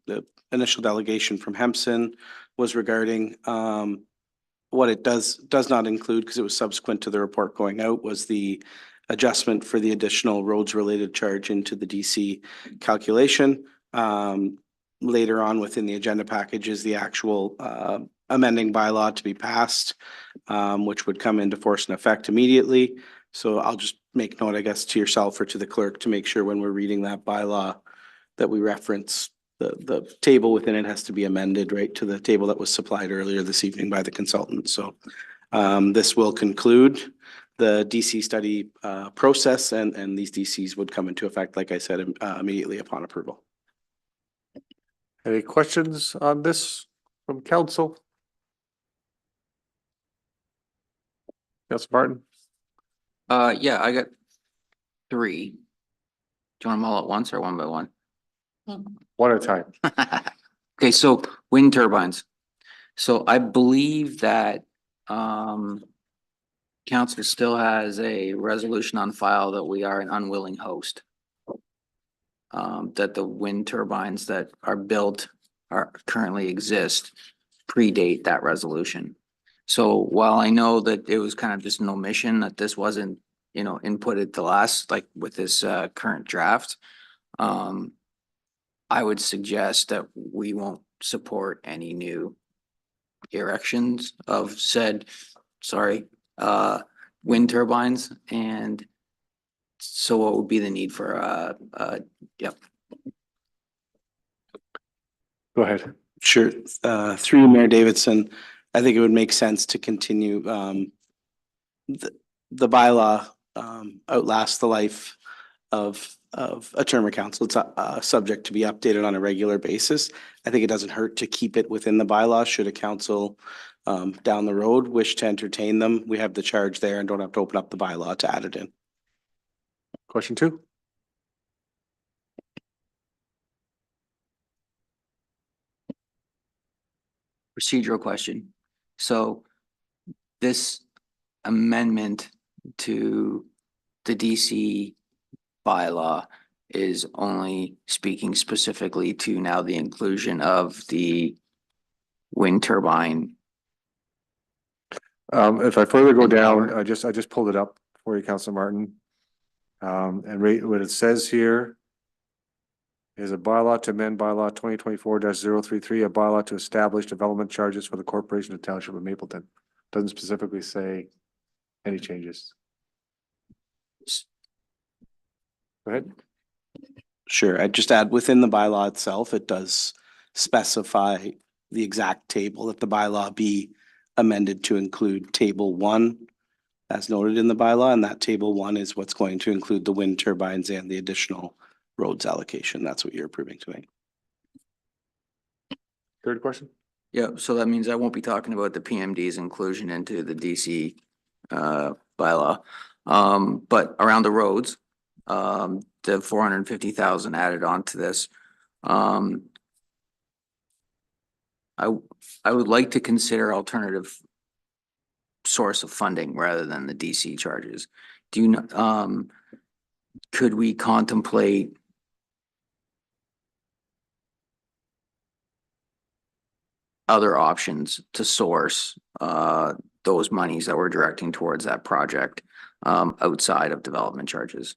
[SPEAKER 18] initial delegation from Hempson was regarding. What it does not include, because it was subsequent to the report going out, was the adjustment for the additional roads related charge into the DC calculation. Later on within the agenda package is the actual amending bylaw to be passed, which would come into force and effect immediately. So I'll just make note, I guess, to yourself or to the clerk to make sure when we're reading that bylaw that we reference the table within it has to be amended right to the table that was supplied earlier this evening by the consultant. So this will conclude the DC study process, and these DCs would come into effect, like I said, immediately upon approval.
[SPEAKER 1] Any questions on this from council? Councilor Martin?
[SPEAKER 16] Yeah, I got 3. Do you want them all at once or one by one?
[SPEAKER 1] One at a time.
[SPEAKER 16] Okay, so wind turbines. So I believe that council still has a resolution on file that we are an unwilling host. that the wind turbines that are built are currently exist predate that resolution. So while I know that it was kind of just an omission that this wasn't, you know, inputted the last, like with this current draft, I would suggest that we won't support any new erections of said, wind turbines. And so what would be the need for, yep.
[SPEAKER 1] Go ahead.
[SPEAKER 18] Sure. Through you, Mayor Davidson, I think it would make sense to continue, the bylaw, outlast the life of a term of council. It's subject to be updated on a regular basis. I think it doesn't hurt to keep it within the bylaw should a council down the road wish to entertain them. We have the charge there and don't have to open up the bylaw to add it in.
[SPEAKER 1] Question 2?
[SPEAKER 16] Procedural question. So this amendment to the DC bylaw is only speaking specifically to now the inclusion of the wind turbine.
[SPEAKER 1] If I further go down, I just pulled it up for you, Councilor Martin. And rate what it says here is a bylaw to amend bylaw 2024-033, a bylaw to establish development charges for the Corporation of Township of Mapleton. Doesn't specifically say any changes. Go ahead.
[SPEAKER 18] Sure. I'd just add within the bylaw itself, it does specify the exact table that the bylaw be amended to include table 1 as noted in the bylaw, and that table 1 is what's going to include the wind turbines and the additional roads allocation. That's what you're approving tonight.
[SPEAKER 1] Third question?
[SPEAKER 16] Yeah, so that means I won't be talking about the PMD's inclusion into the DC bylaw. But around the roads, the 450,000 added on to this. I would like to consider alternative source of funding rather than the DC charges. Do you could we contemplate other options to source those monies that we're directing towards that project outside of development charges?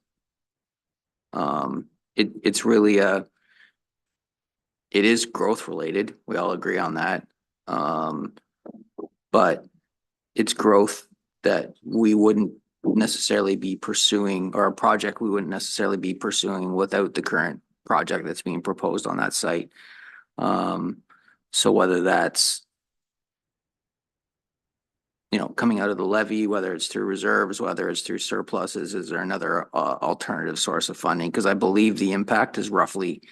[SPEAKER 16] It's really it is growth related. We all agree on that. But it's growth that we wouldn't necessarily be pursuing, or a project we wouldn't necessarily be pursuing without the current project that's being proposed on that site. So whether that's, you know, coming out of the levy, whether it's through reserves, whether it's through surpluses, is there another alternative source of funding? Because I believe the impact is roughly,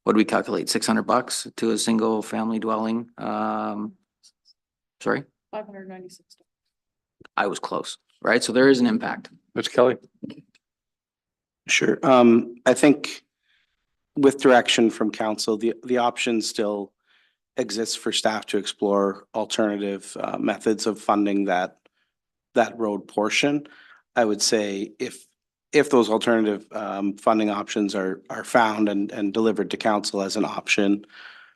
[SPEAKER 16] what do we calculate, $600 to a single family dwelling? Sorry?
[SPEAKER 12] 596.
[SPEAKER 16] I was close, right? So there is an impact.
[SPEAKER 1] Mr. Kelly?
[SPEAKER 18] Sure. I think with direction from council, the option still exists for staff to explore alternative methods of funding that road portion. I would say if those alternative funding options are found and delivered to council as an option,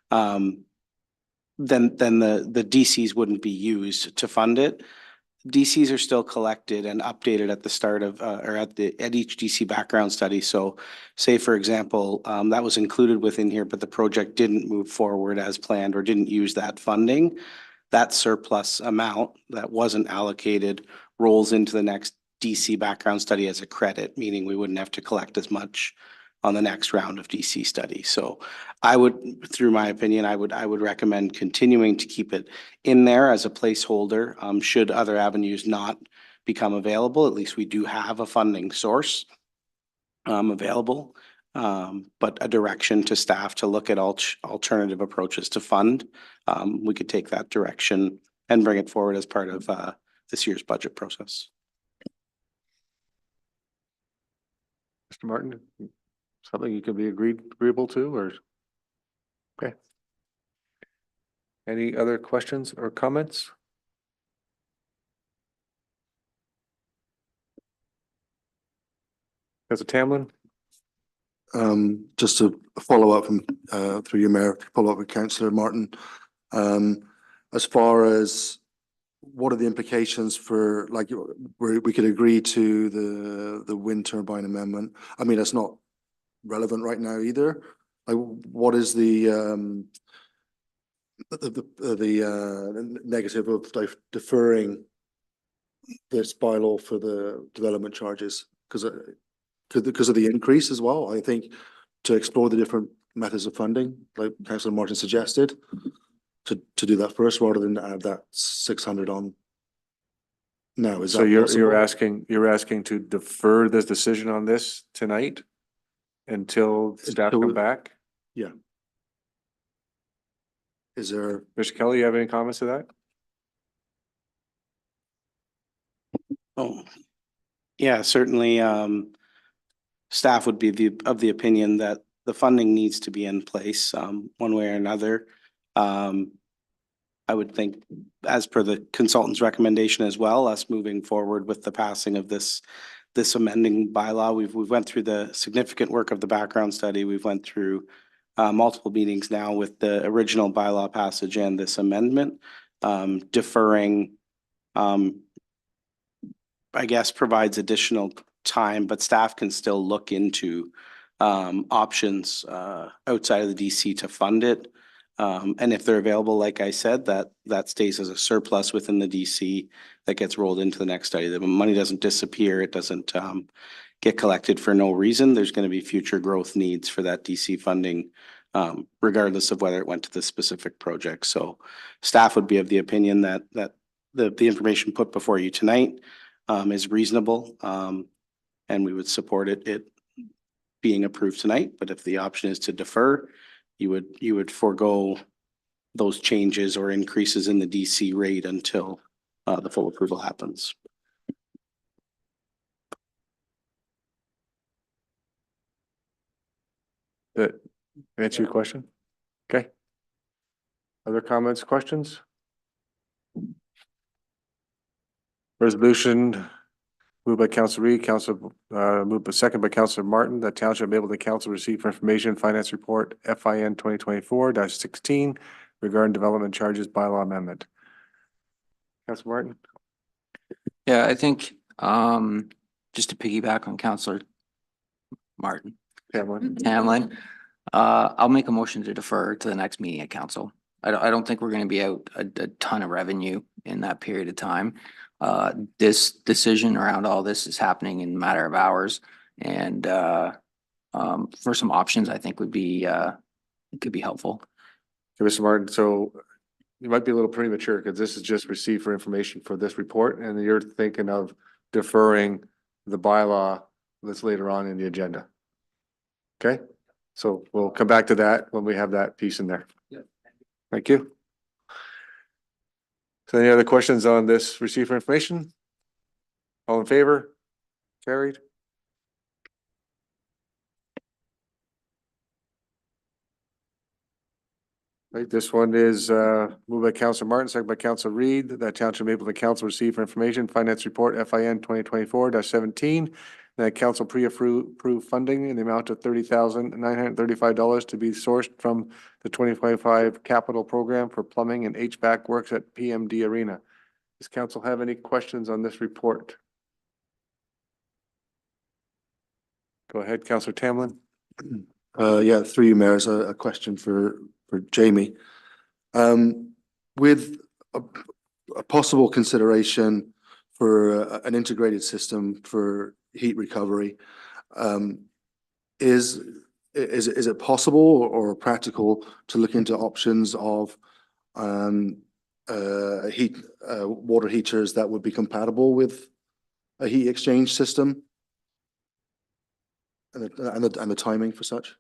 [SPEAKER 18] then the DCs wouldn't be used to fund it. DCs are still collected and updated at the start of, or at each DC background study. So say, for example, that was included within here, but the project didn't move forward as planned or didn't use that funding. That surplus amount that wasn't allocated rolls into the next DC background study as a credit, meaning we wouldn't have to collect as much on the next round of DC study. So I would, through my opinion, I would recommend continuing to keep it in there as a placeholder. Should other avenues not become available, at least we do have a funding source available, but a direction to staff to look at alternative approaches to fund. We could take that direction and bring it forward as part of this year's budget process.
[SPEAKER 1] Mr. Martin? Something you can be agreeable to, or? Okay. Any other questions or comments? Councilor Tamlin?
[SPEAKER 15] just to follow up from, through your mayor, follow up with councillor Martin. As far as what are the implications for, like, we could agree to the wind turbine amendment. I mean, that's not relevant right now either. Like, what is the negative of deferring this bylaw for the development charges? Because of the increase as well, I think, to explore the different methods of funding, like Councillor Martin suggested, to do that first rather than add that 600 on. Now, is
[SPEAKER 1] So
[SPEAKER 15] that
[SPEAKER 1] you're
[SPEAKER 15] possible?
[SPEAKER 1] you're asking to defer this decision on this tonight until staff
[SPEAKER 15] Until
[SPEAKER 1] come
[SPEAKER 15] we-
[SPEAKER 1] back?
[SPEAKER 15] Yeah. Is there?
[SPEAKER 1] Mr. Kelly, you have any comments to that?
[SPEAKER 18] Oh, yeah, certainly, staff would be of the opinion that the funding needs to be in place, one way or another. I would think, as per the consultant's recommendation as well, us moving forward with the passing of this amending bylaw. We've went through the significant work of the background study. We've went through multiple meetings now with the original bylaw passage and this amendment. Deferring, I guess, provides additional time, but staff can still look into options outside of the DC to fund it. And if they're available, like I said, that stays as a surplus within the DC that gets rolled into the next study. The money doesn't disappear. It doesn't get collected for no reason. There's going to be future growth needs for that DC funding, regardless of whether it went to the specific project. So staff would be of the opinion that the information put before you tonight is reasonable, and we would support it being approved tonight. But if the option is to defer, you would forego those changes or increases in the DC rate until the full approval happens.
[SPEAKER 1] That answer your question? Okay. Other comments, questions? Resolution moved by Council Reed, moved by second by Councilor Martin, that Township Mapleton Council receive for information finance report FIN 2024-16 regarding development charges bylaw amendment. Councilor Martin?
[SPEAKER 16] Yeah, I think, just to piggyback on Councillor Martin, Tamlin, I'll make a motion to defer to the next meeting at council. I don't think we're gonna be out a ton of revenue in that period of time. This decision around all this is happening in a matter of hours, and for some options, I think would be it could be helpful.
[SPEAKER 1] Mr. Martin, so you might be a little premature because this is just received for information for this report, and you're thinking of deferring the bylaw that's later on in the agenda. Okay, so we'll come back to that when we have that piece in there. Thank you. So any other questions on this receive for information? All in favor? Carried. Right, this one is moved by Councilor Martin, second by Councilor Reed, that Township Mapleton Council receive for information finance report FIN 2024-17. That council pre-approve funding in the amount of $30,935 to be sourced from the 2025 capital program for plumbing and HVAC works at PMD Arena. Does council have any questions on this report? Go ahead, Councilor Tamlin.
[SPEAKER 15] Yeah, through you, Mayor, is a question for Jamie. With a possible consideration for an integrated system for heat recovery, is it possible or practical to look into options of water heaters that would be compatible with a heat exchange system and the timing for such?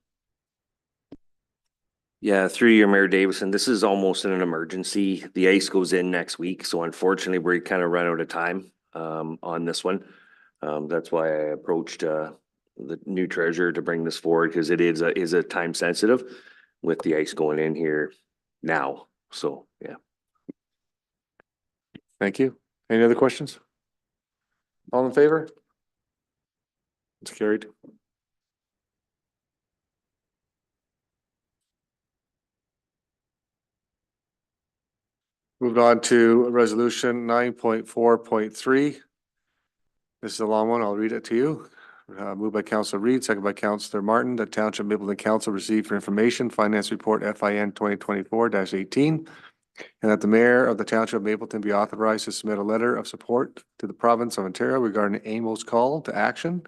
[SPEAKER 19] Yeah, through your Mayor Davison, this is almost an emergency. The ice goes in next week, so unfortunately, we're kind of run out of time on this one. That's why I approached the new treasurer to bring this forward, because it is a time sensitive with the ice going in here now. So, yeah.
[SPEAKER 1] Thank you. Any other questions? All in favor? It's carried. Moved on to resolution 9.4.3. This is a long one. I'll read it to you. Moved by Councillor Reed, second by Councillor Martin, that Township Mapleton Council received for information Finance Report FIN 2024-18, and that the Mayor of the Township of Mapleton be authorized to submit a letter of support to the Province of Ontario regarding AMO's call to action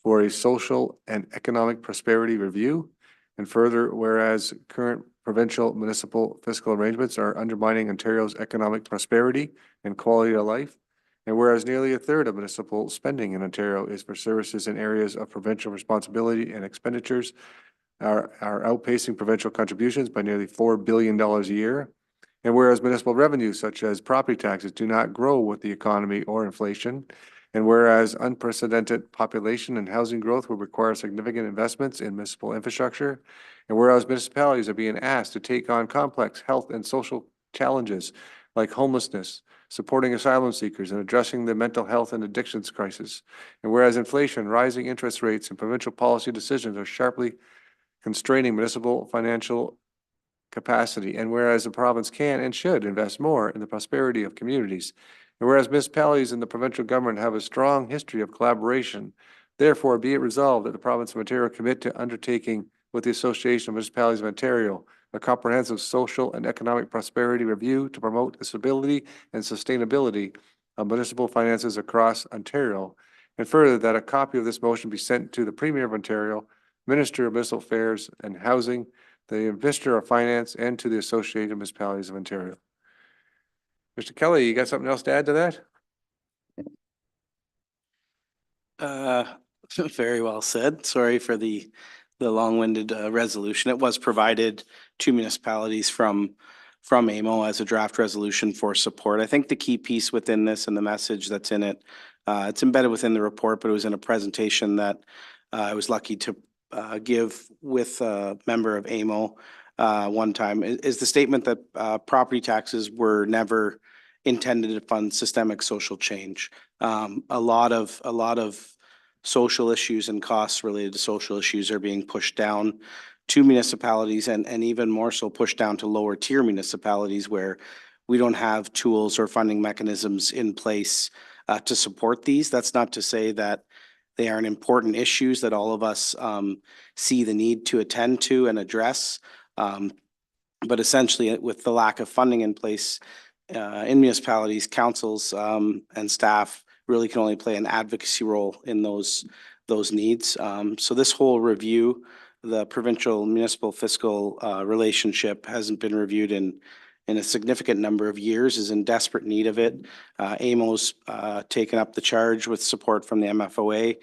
[SPEAKER 1] for a social and economic prosperity review. And further, whereas current provincial municipal fiscal arrangements are undermining Ontario's economic prosperity and quality of life, and whereas nearly a third of municipal spending in Ontario is for services in areas of provincial responsibility and expenditures are outpacing provincial contributions by nearly $4 billion a year. And whereas municipal revenues such as property taxes do not grow with the economy or inflation, and whereas unprecedented population and housing growth will require significant investments in municipal infrastructure, and whereas municipalities are being asked to take on complex health and social challenges like homelessness, supporting asylum seekers, and addressing the mental health and addictions crisis, and whereas inflation, rising interest rates, and provincial policy decisions are sharply constraining municipal financial capacity, and whereas the province can and should invest more in the prosperity of communities, and whereas municipalities and the provincial government have a strong history of collaboration, therefore be it resolved that the province of Ontario commit to undertaking with the Association of Municipalities of Ontario a comprehensive social and economic prosperity review to promote the stability and sustainability of municipal finances across Ontario, and further that a copy of this motion be sent to the Premier of Ontario, Minister of Municipal Affairs and Housing, the Minister of Finance, and to the Association of Municipalities of Ontario. Mr. Kelly, you got something else to add to that?
[SPEAKER 18] Very well said. Sorry for the long-winded resolution. It was provided to municipalities from AMO as a draft resolution for support. I think the key piece within this and the message that's in it, it's embedded within the report, but it was in a presentation that I was lucky to give with a member of AMO one time, is the statement that property taxes were never intended to fund systemic social change. A lot of social issues and costs related to social issues are being pushed down to municipalities and even more so pushed down to lower tier municipalities where we don't have tools or funding mechanisms in place to support these. That's not to say that they aren't important issues that all of us see the need to attend to and address. But essentially, with the lack of funding in place in municipalities, councils and staff really can only play an advocacy role in those needs. So this whole review, the provincial municipal fiscal relationship hasn't been reviewed in a significant number of years, is in desperate need of it. AMO's taken up the charge with support from the MFOA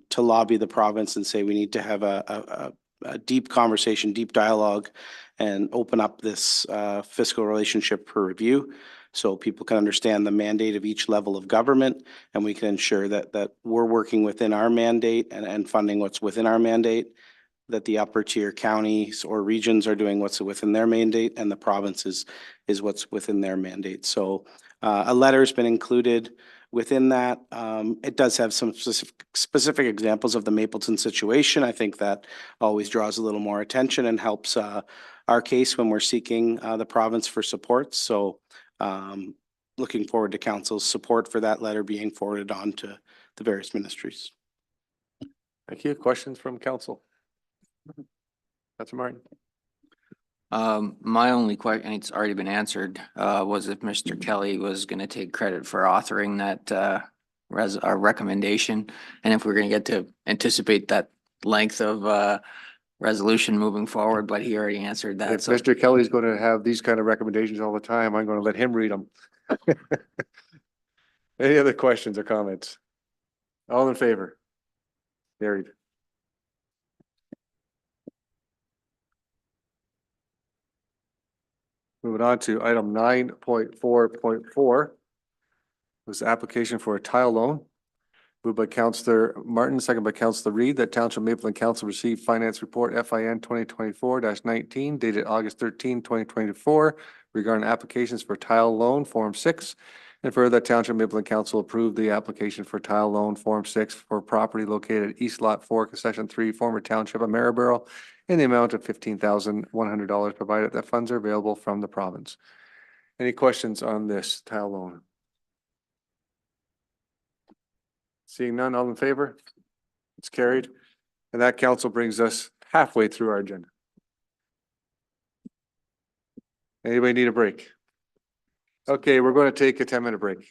[SPEAKER 18] to lobby the province and say we need to have a deep conversation, deep dialogue, and open up this fiscal relationship for review so people can understand the mandate of each level of government, and we can ensure that we're working within our mandate and funding what's within our mandate, that the upper tier counties or regions are doing what's within their mandate, and the provinces is what's within their mandate. So a letter's been included within that. It does have some specific examples of the Mapleton situation. I think that always draws a little more attention and helps our case when we're seeking the province for support. So looking forward to council's support for that letter being forwarded on to the various ministries.
[SPEAKER 1] Thank you. Questions from council? Councilor Martin.
[SPEAKER 16] My only question, and it's already been answered, was if Mr. Kelly was going to take credit for authoring that our recommendation, and if we're going to get to anticipate that length of resolution moving forward, but he already answered that.
[SPEAKER 1] If Mr. Kelly's going to have these kind of recommendations all the time, I'm going to let him read them. Any other questions or comments? All in favor? Carried. Moving on to item 9.4.4 was the application for a tile loan. Moved by Councillor Martin, second by Councillor Reed, that Township Mapleton Council received Finance Report FIN 2024-19 dated August 13, 2024 regarding applications for tile loan Form 6. And further, that Township Mapleton Council approved the application for tile loan Form 6 for property located at East Lot 4, Concession 3, former Township of Maryborough, in the amount of $15,100, provided that funds are available from the province. Any questions on this tile loan? Seeing none, all in favor? It's carried. And that council brings us halfway through our agenda. Anybody need a break? Okay, we're going to take a 10-minute break.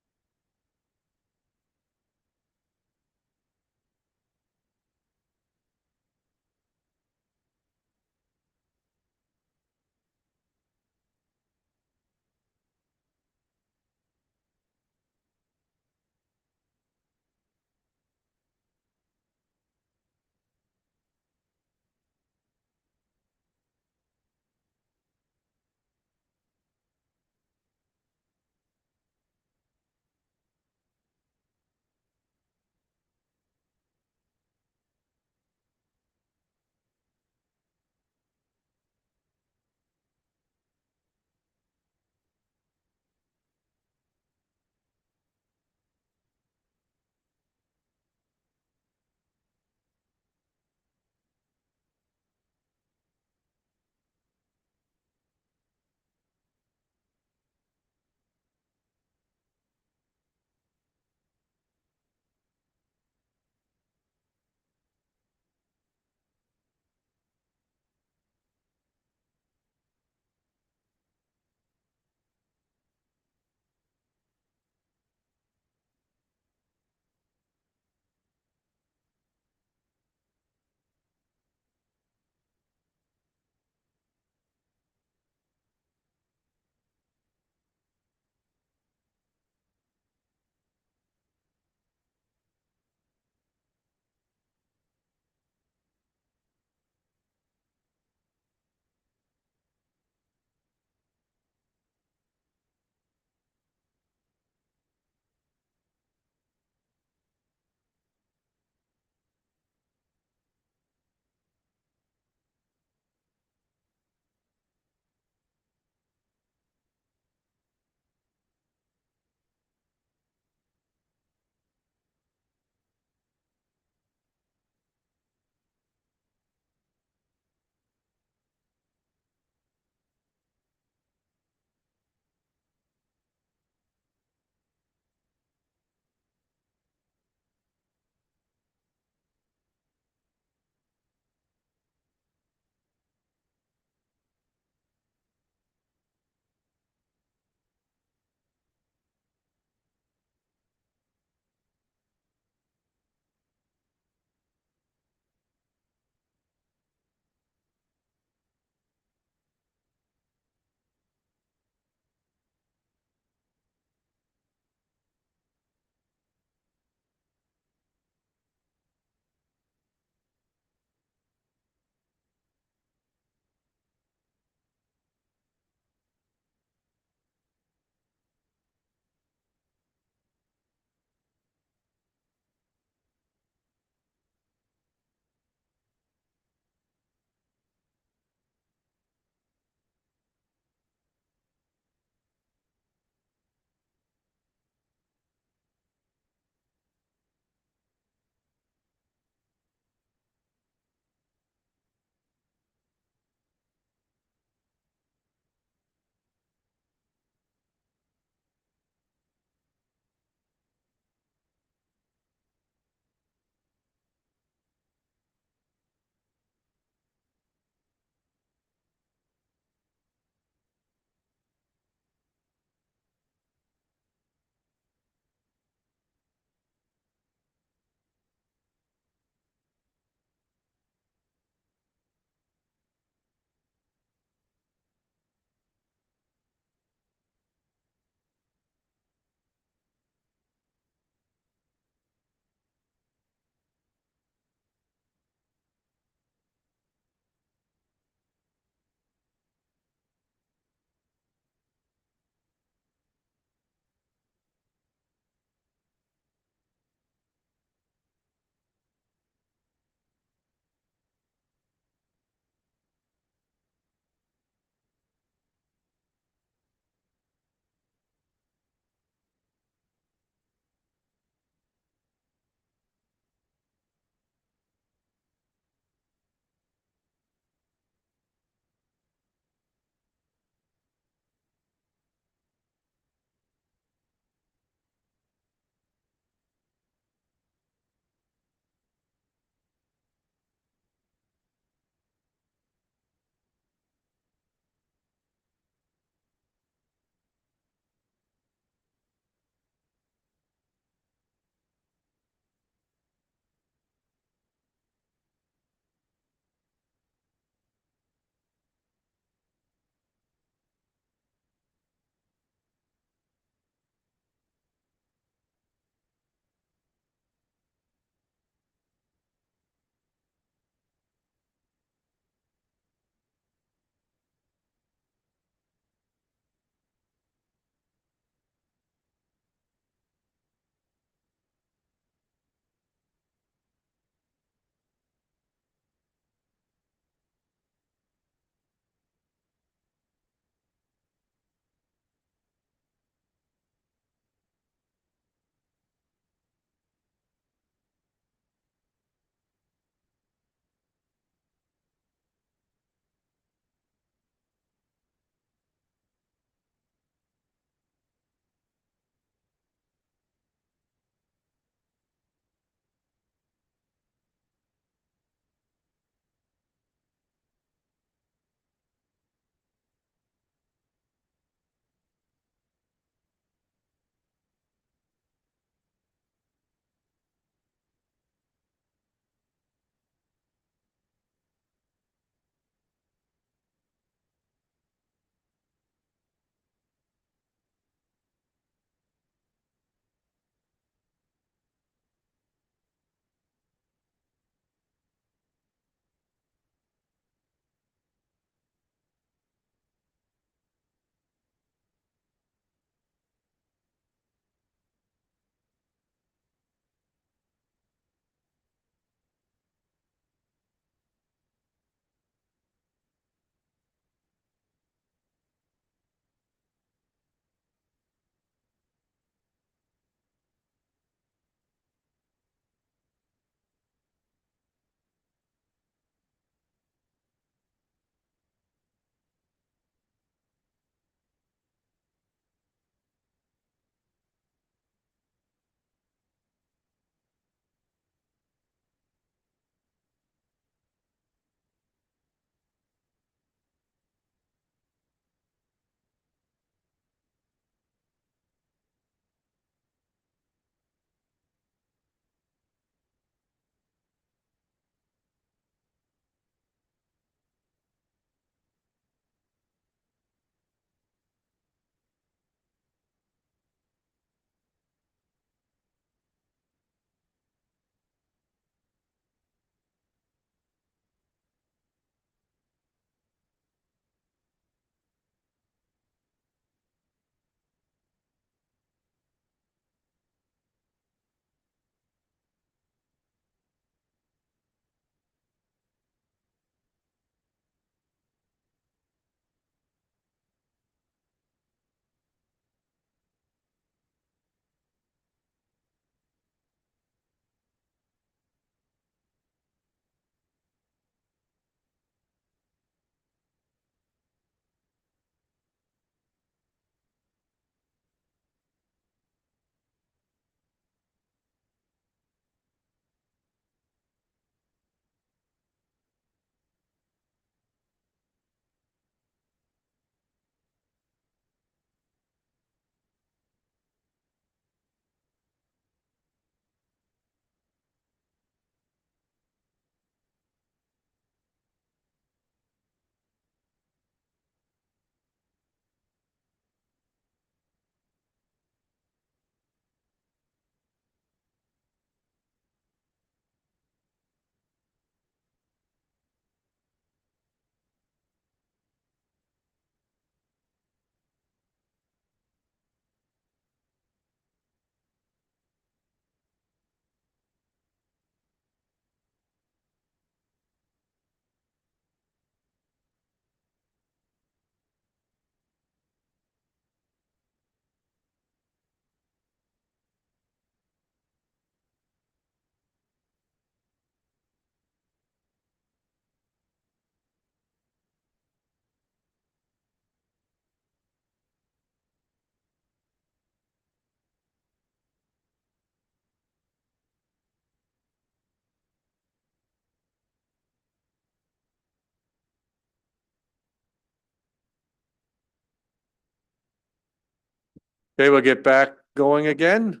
[SPEAKER 1] Okay, we'll get back going again.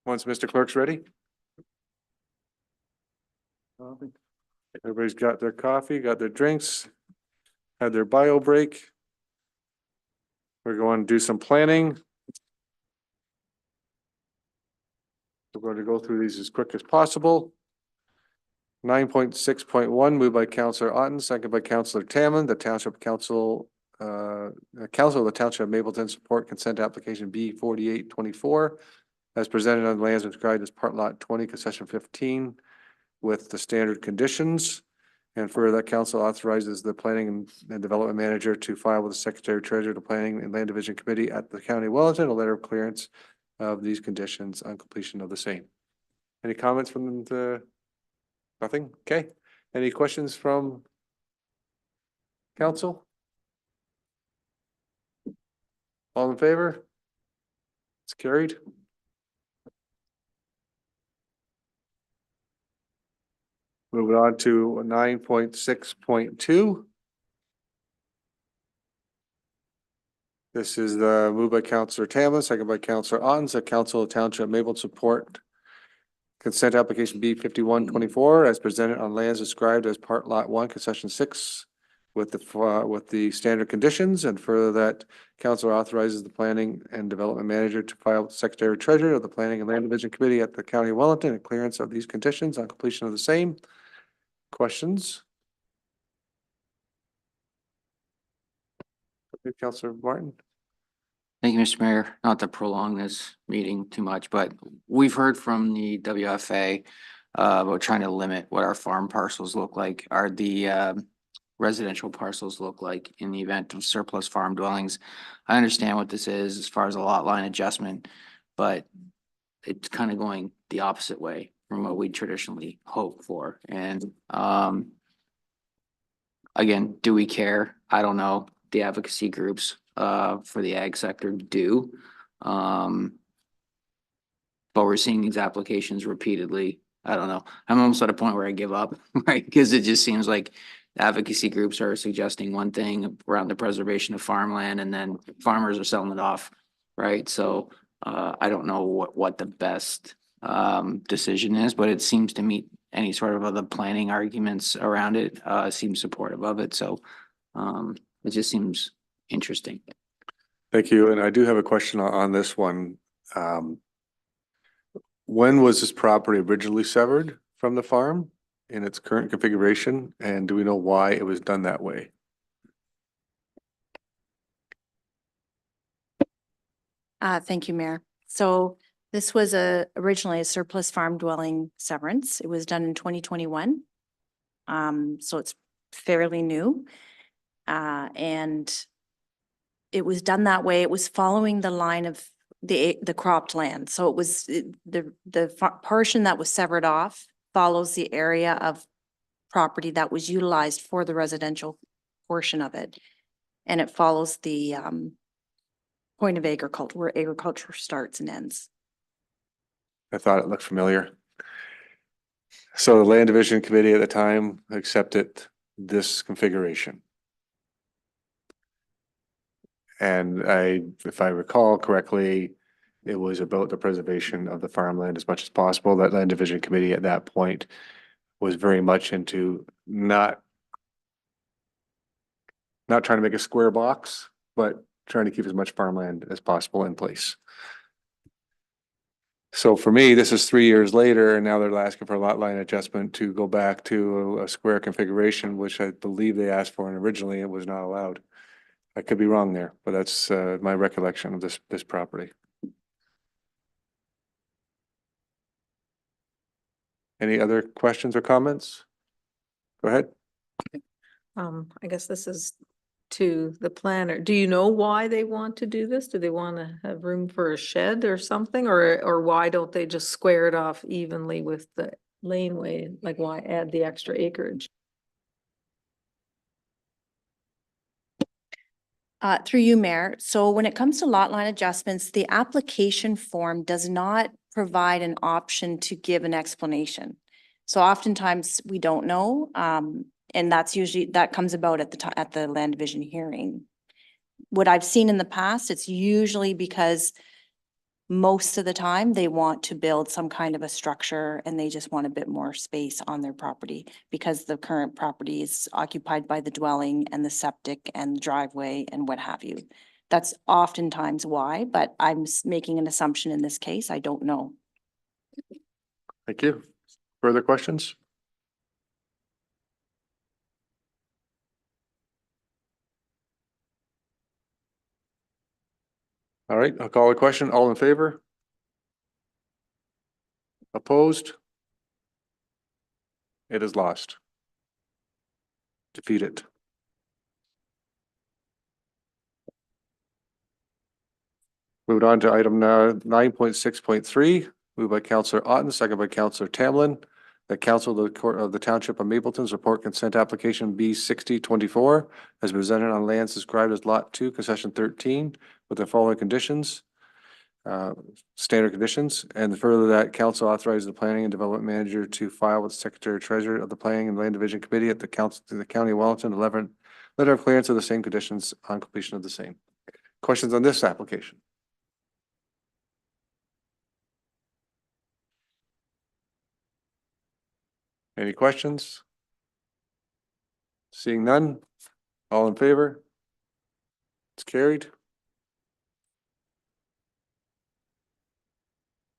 [SPEAKER 1] Once Mr. Clerk's ready. Everybody's got their coffee, got their drinks, had their bio break. We're going to do some planning. We're going to go through these as quick as possible. 9.6.1 moved by Councillor Otten, second by Councillor Tamlin, the Township Council, Council of the Township of Mapleton support consent application B 4824 as presented on lands described as part lot 20, concession 15 with the standard conditions. And further, that council authorizes the planning and development manager to file with the secretary treasurer, the planning and land division committee at the county of Wellington, a letter of clearance of these conditions on completion of the same. Any comments from the, nothing? Okay. Any questions from council? All in favor? It's carried. Moving on to 9.6.2. This is the moved by Councillor Tamlin, second by Councillor Ottens, the Council of Township Maple support consent application B 5124 as presented on lands described as part lot 1, concession 6 with the standard conditions, and further that council authorizes the planning and development manager to file with the secretary treasurer of the planning and land division committee at the county of Wellington and clearance of these conditions on completion of the same. Questions? Councillor Martin.
[SPEAKER 16] Thank you, Mr. Mayor. Not to prolong this meeting too much, but we've heard from the WFA about trying to limit what our farm parcels look like, are the residential parcels look like in the event of surplus farm dwellings. I understand what this is as far as a lot line adjustment, but it's kind of going the opposite way from what we traditionally hope for. And again, do we care? I don't know. The advocacy groups for the ag sector do. But we're seeing these applications repeatedly. I don't know. I'm almost at a point where I give up, right? Because it just seems like advocacy groups are suggesting one thing around the preservation of farmland and then farmers are selling it off, right? So I don't know what the best decision is, but it seems to meet any sort of other planning arguments around it, seems supportive of it. So it just seems interesting.
[SPEAKER 1] Thank you. And I do have a question on this one. When was this property originally severed from the farm in its current configuration? And do we know why it was done that way?
[SPEAKER 5] Thank you, Mayor. So this was originally a surplus farm dwelling severance. It was done in 2021. So it's fairly new. And it was done that way. It was following the line of the cropped land. So it was the portion that was severed off follows the area of property that was utilized for the residential portion of it. And it follows the point of agriculture, where agriculture starts and ends.
[SPEAKER 1] I thought it looked familiar. So the land division committee at the time accepted this configuration. And if I recall correctly, it was about the preservation of the farmland as much as possible. That land division committee at that point was very much into not trying to make a square box, but trying to keep as much farmland as possible in place. So for me, this is 3 years later, and now they're asking for a lot line adjustment to go back to a square configuration, which I believe they asked for, and originally it was not allowed. I could be wrong there, but that's my recollection of this property. Any other questions or comments? Go ahead.
[SPEAKER 3] I guess this is to the planner. Do you know why they want to do this? Do they want to have room for a shed or something? Or why don't they just square it off evenly with the laneway? Like why add the extra acreage?
[SPEAKER 5] Through you, Mayor. So when it comes to lot line adjustments, the application form does not provide an option to give an explanation. So oftentimes we don't know, and that's usually, that comes about at the land division hearing. what I've seen in the past, it's usually because most of the time they want to build some kind of a structure and they just want a bit more space on their property because the current property is occupied by the dwelling and the septic and the driveway and what have you. That's oftentimes why, but I'm making an assumption in this case. I don't know.
[SPEAKER 1] Thank you. Further questions? All right, I'll call a question. All in favor? Opposed? It is lost. Defeated. Moved on to item 9.6.3, moved by Councillor Otten, second by Councillor Tamlin. The Council of the Court of the Township of Mapleton's report consent application B 6024 as presented on lands described as Lot 2, Concession 13, with the following conditions. Standard conditions, and further that council authorizes the planning and development manager to file with Secretary Treasurer of the Planning and Land Division Committee at the council to the County of Wellington 11 letter of clearance of the same conditions on completion of the same. Questions on this application? Any questions? Seeing none, all in favor? It's carried.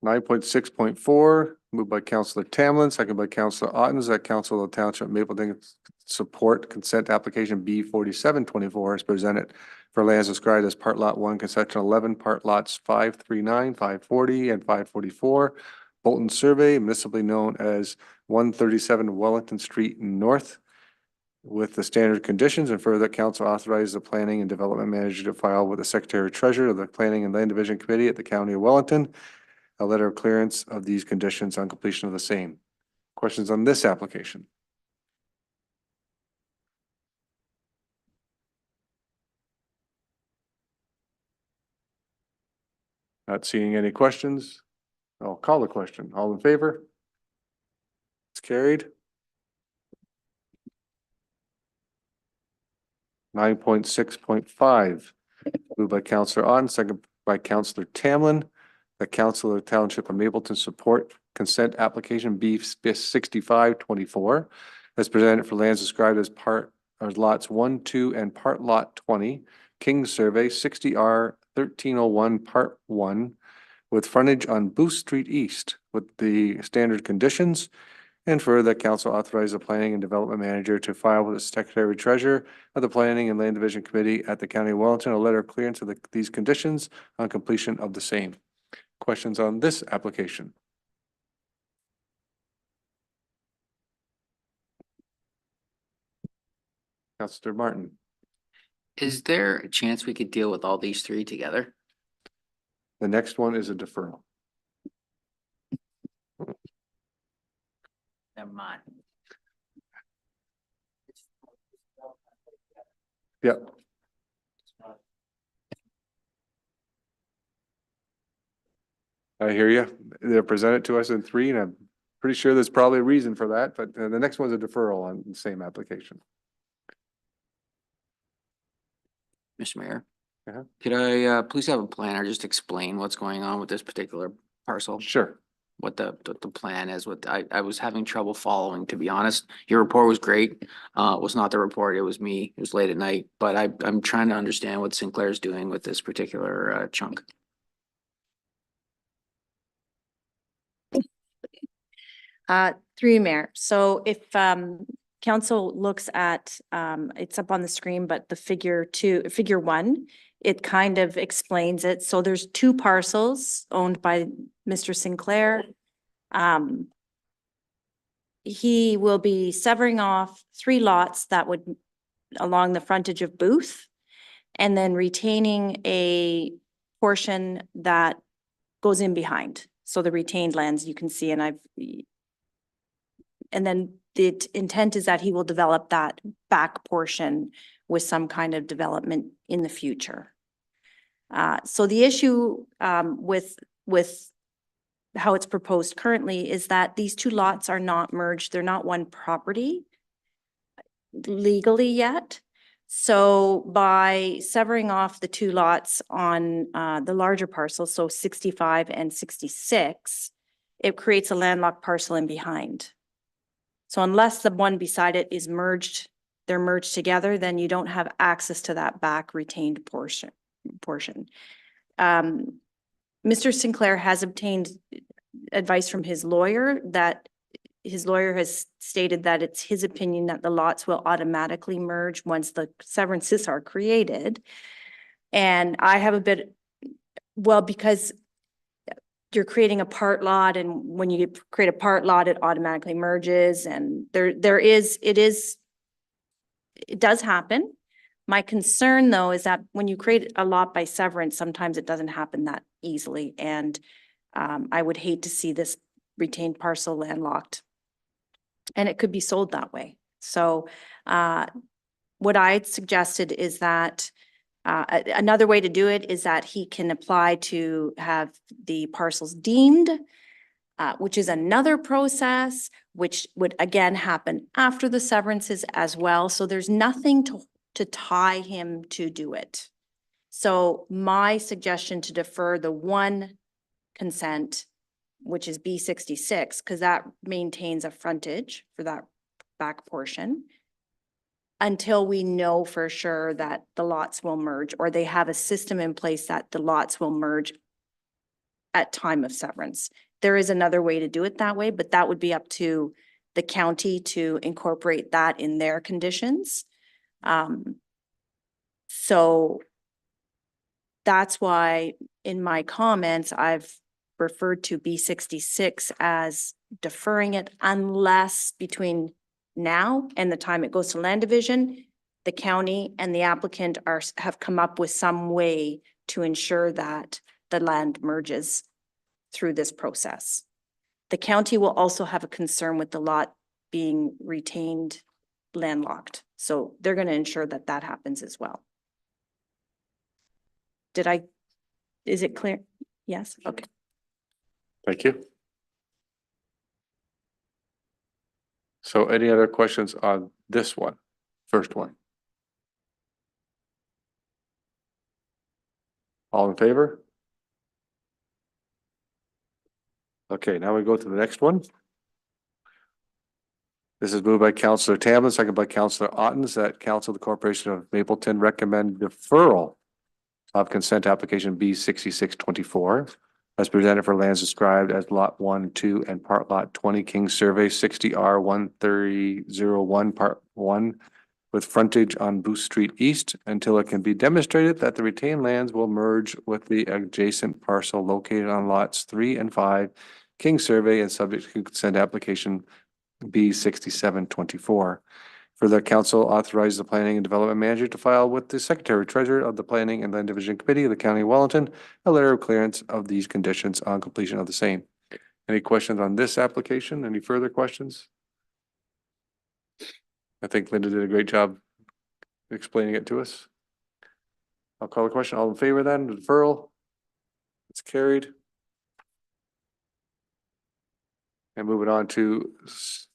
[SPEAKER 1] 9.6.4, moved by Councillor Tamlin, second by Councillor Ottens, that Council of the Township of Mapleton support consent application B 4724 is presented for lands described as Part Lot 1, Concession 11, Part Lots 539, 540, and 544. Bolton Survey, municipally known as 137 Wellington Street North, with the standard conditions, and further council authorizes the planning and development manager to file with the Secretary Treasurer of the Planning and Land Division Committee at the County of Wellington a letter of clearance of these conditions on completion of the same. Questions on this application? Not seeing any questions. I'll call the question. All in favor? It's carried. 9.6.5, moved by Councillor Otten, second by Councillor Tamlin. The Council of the Township of Mapleton support consent application B 6524 as presented for lands described as part of lots 1, 2, and part lot 20, King's Survey 60R 1301 Part 1, with frontage on Booth Street East with the standard conditions. And further, that council authorizes the planning and development manager to file with the Secretary Treasurer of the Planning and Land Division Committee at the County of Wellington a letter of clearance of these conditions on completion of the same. Questions on this application? Councillor Martin.
[SPEAKER 16] Is there a chance we could deal with all these three together?
[SPEAKER 1] The next one is a deferral.
[SPEAKER 16] Never mind.
[SPEAKER 1] Yep. I hear you. They're presented to us in three, and I'm pretty sure there's probably a reason for that, but the next one's a deferral on the same application.
[SPEAKER 16] Mr. Mayor,
[SPEAKER 1] Uh-huh.
[SPEAKER 16] could I please have a planner just explain what's going on with this particular parcel?
[SPEAKER 1] Sure.
[SPEAKER 16] What the plan is, what I was having trouble following, to be honest. Your report was great. It was not the report, it was me. It was late at night, but I'm trying to understand what Sinclair's doing with this particular chunk.
[SPEAKER 5] Through you, Mayor. So if council looks at, it's up on the screen, but the figure 1, it kind of explains it. So there's 2 parcels owned by Mr. Sinclair. He will be severing off 3 lots that would along the frontage of Booth, and then retaining a portion that goes in behind. So the retained lands you can see, and then the intent is that he will develop that back portion with some kind of development in the future. So the issue with how it's proposed currently is that these 2 lots are not merged. They're not one property legally yet. So by severing off the two lots on the larger parcel, so 65 and 66, it creates a landlocked parcel in behind. So unless the one beside it is merged, they're merged together, then you don't have access to that back retained portion. Mr. Sinclair has obtained advice from his lawyer that his lawyer has stated that it's his opinion that the lots will automatically merge once the severances are created. And I have a bit, well, because you're creating a part lot, and when you create a part lot, it automatically merges, and it does happen. My concern, though, is that when you create a lot by severance, sometimes it doesn't happen that easily, and I would hate to see this retained parcel landlocked. And it could be sold that way. So what I suggested is that another way to do it is that he can apply to have the parcels deemed, which is another process, which would again happen after the severances as well. So there's nothing to tie him to do it. So my suggestion to defer the one consent, which is B66, because that maintains a frontage for that back portion, until we know for sure that the lots will merge, or they have a system in place that the lots will merge at time of severance. There is another way to do it that way, but that would be up to the county to incorporate that in their conditions. So that's why in my comments, I've referred to B66 as deferring it unless between now and the time it goes to land division, the county and the applicant have come up with some way to ensure that the land merges through this process. The county will also have a concern with the lot being retained landlocked. So they're going to ensure that that happens as well. Is it clear? Yes, okay.
[SPEAKER 1] Thank you. So any other questions on this one, first one? All in favor? Okay, now we go to the next one. This is moved by Councillor Tamlin, second by Councillor Ottens, that Council of the Corporation of Mapleton recommend deferral of consent application B 6624 as presented for lands described as lot 1, 2, and part lot 20 King Survey 60R 1301 part 1 with frontage on Booth Street East until it can be demonstrated that the retained lands will merge with the adjacent parcel located on lots 3 and 5 King Survey and subject to consent application B 6724. Further, council authorizes the planning and development manager to file with the secretary treasurer of the planning and land division committee of the county of Wellington a letter of clearance of these conditions on completion of the same. Any questions on this application? Any further questions? I think Linda did a great job explaining it to us. I'll call the question. All in favor then, deferral? It's carried. And moving on to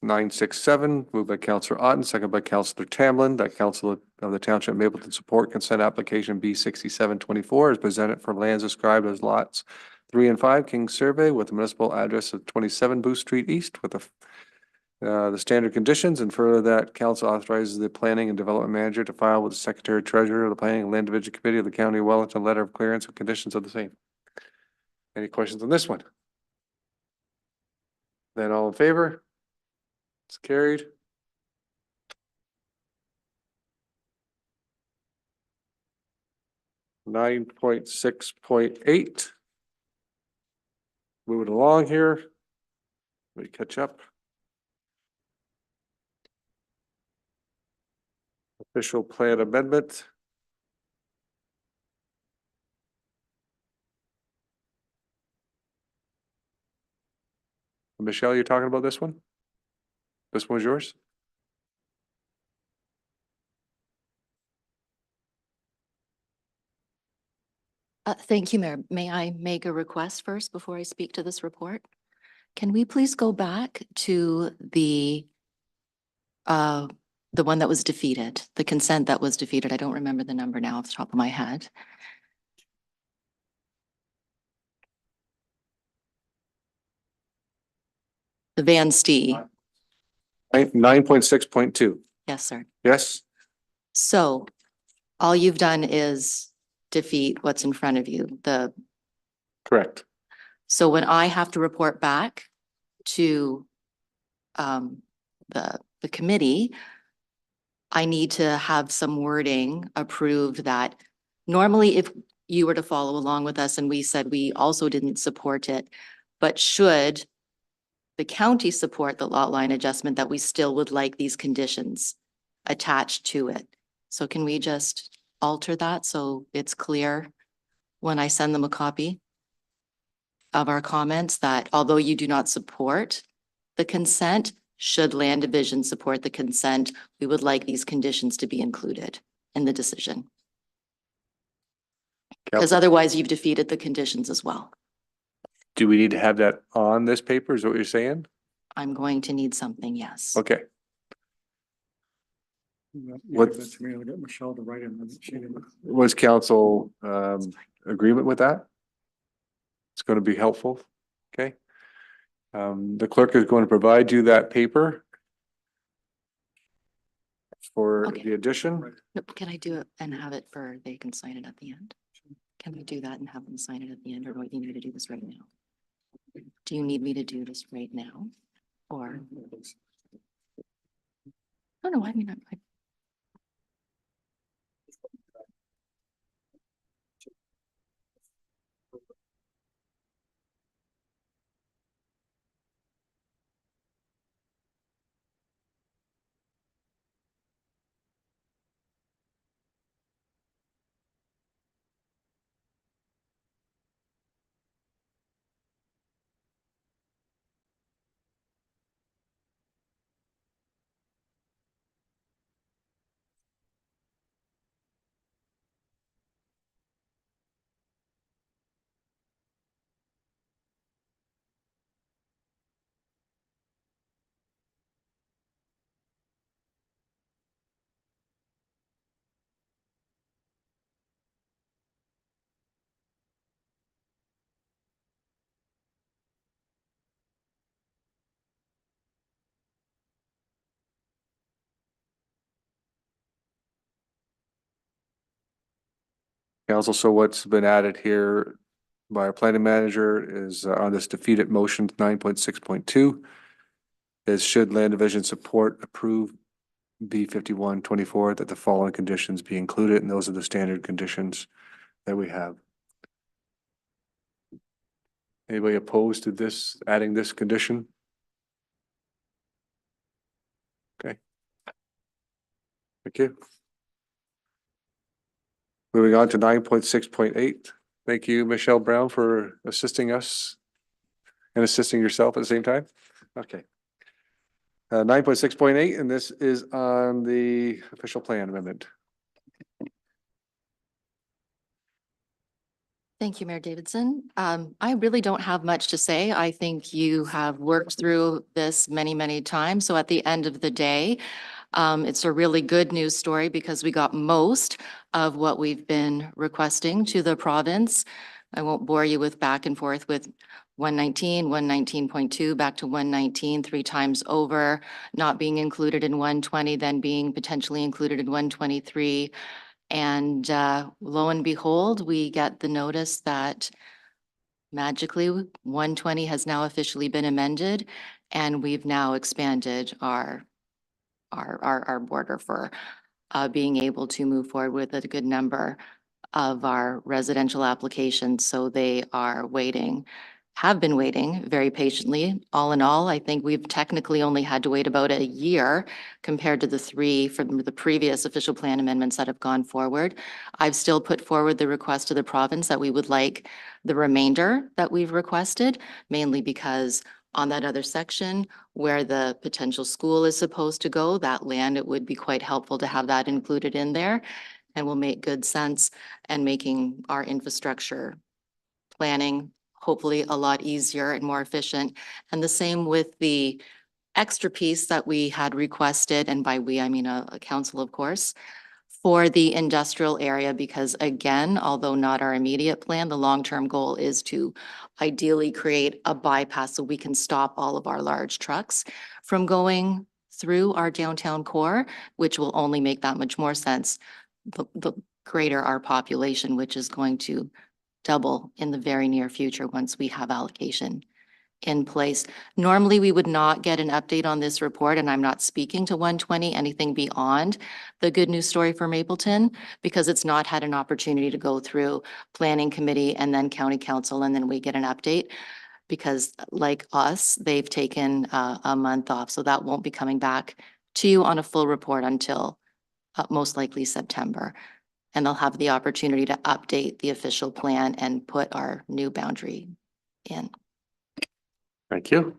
[SPEAKER 1] 967, moved by Councillor Otten, second by Councillor Tamlin, that Council of the Township of Mapleton support consent application B 6724 is presented for lands described as lots 3 and 5 King Survey with a municipal address of 27 Booth Street East with the standard conditions, and further that council authorizes the planning and development manager to file with the secretary treasurer of the planning and land division committee of the county of Wellington letter of clearance and conditions of the same. Any questions on this one? Then all in favor? It's carried. Nine 9.6.8. Moving along here. Let me catch up. Official plan amendment. Michelle, you're talking about this one? This one's yours?
[SPEAKER 20] Thank you, Mayor. May I make a request first before I speak to this report? Can we please go back to the the one that was defeated, the consent that was defeated. I don't remember the number now off the top of my head. The Van Stee.
[SPEAKER 1] 9.6.2.
[SPEAKER 20] Yes, sir.
[SPEAKER 1] Yes?
[SPEAKER 20] So all you've done is defeat what's in front of you,
[SPEAKER 1] Correct.
[SPEAKER 20] so when I have to report back to the committee, I need to have some wording approved that normally if you were to follow along with us and we said we also didn't support it, but should the county support the lot line adjustment, that we still would like these conditions attached to it. So can we just alter that so it's clear when I send them a copy of our comments that although you do not support the consent, should land division support the consent, we would like these conditions to be included in the decision. Because otherwise you've defeated the conditions as well.
[SPEAKER 1] Do we need to have that on this paper? Is that what you're saying?
[SPEAKER 20] I'm going to need something, yes.
[SPEAKER 1] Okay.
[SPEAKER 4] What? I'll get Michelle to write in.
[SPEAKER 1] Was council agreement with that? It's going to be helpful. Okay. The clerk is going to provide you that paper for
[SPEAKER 20] Okay.
[SPEAKER 1] the addition.
[SPEAKER 20] Nope, can I do it and have it for, they can sign it at the end? Can we do that and have them sign it at the end, or do you need me to do this right now? Do you need me to do this right now? Or? Oh, no, I mean, I
[SPEAKER 1] Council, so what's been added here by our planning manager is on this defeated motion 9.6.2 is should land division support approve B5124 that the following conditions be included, and those are the standard conditions that we have. Anybody opposed to this, adding this condition? Okay. Thank you. Moving on to 9.6.8. Thank you, Michelle Brown, for assisting us and assisting yourself at the same time. Okay. 9.6.8, and this is on the official plan amendment.
[SPEAKER 20] Thank you, Mayor Davidson. I really don't have much to say. I think you have worked through this many, many times. So at the end of the day, it's a really good news story because we got most of what we've been requesting to the province. I won't bore you with back and forth with 119, 119.2, back to 119, 3 times over, not being included in 120, then being potentially included in 123. And lo and behold, we get the notice that magically 120 has now officially been amended, and we've now expanded our border for being able to move forward with a good number of our residential applications. So they are waiting, have been waiting very patiently. All in all, I think we've technically only had to wait about a year compared to the 3 from the previous official plan amendments that have gone forward. I've still put forward the request to the province that we would like the remainder that we've requested, mainly because on that other section where the potential school is supposed to go, that land, it would be quite helpful to have that included in there, and will make good sense and making our infrastructure planning hopefully a lot easier and more efficient. And the same with the extra piece that we had requested, and by we, I mean a council, of course, for the industrial area, because again, although not our immediate plan, the long-term goal is to ideally create a bypass so we can stop all of our large trucks from going through our downtown core, which will only make that much more sense the greater our population, which is going to double in the very near future once we have allocation in place. Normally, we would not get an update on this report, and I'm not speaking to 120, anything beyond the good news story for Mapleton, because it's not had an opportunity to go through planning committee and then county council, and then we get an update. Because like us, they've taken a month off, so that won't be coming back to you on a full report until most likely September. And they'll have the opportunity to update the official plan and put our new boundary in.
[SPEAKER 1] Thank you.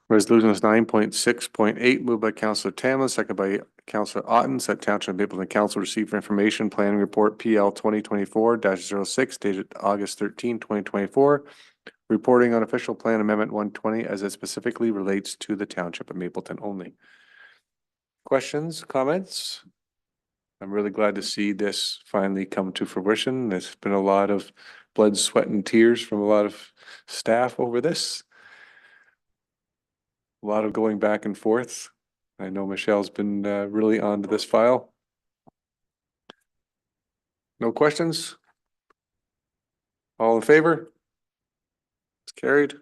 [SPEAKER 1] Resolution is 9.6.8, moved by Councillor Tamlin, second by Councillor Otten, that Township of Mapleton Council receive for information planning report PL 2024-06 dated August 13, 2024, reporting on official plan amendment 120 as it specifically relates to the Township of Mapleton only. Questions, comments? I'm really glad to see this finally come to fruition. There's been a lot of blood, sweat, and tears from a lot of staff over this. A lot of going back and forth. I know Michelle's been really onto this file. No questions? All in favor? It's carried.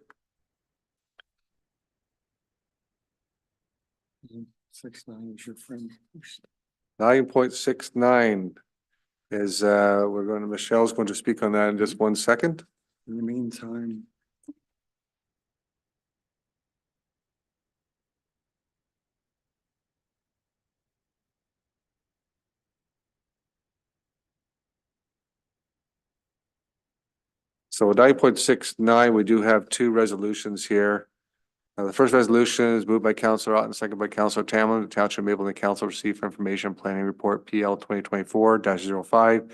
[SPEAKER 4] 6-9 is your friend.
[SPEAKER 1] 9.69 is Michelle's going to speak on that in just 1 second.
[SPEAKER 4] In the meantime,
[SPEAKER 1] So 9.69, we do have two resolutions here. The first resolution is moved by Councillor Otten, second by Councillor Tamlin. The Township of Mapleton Council received for information planning report PL 2024-05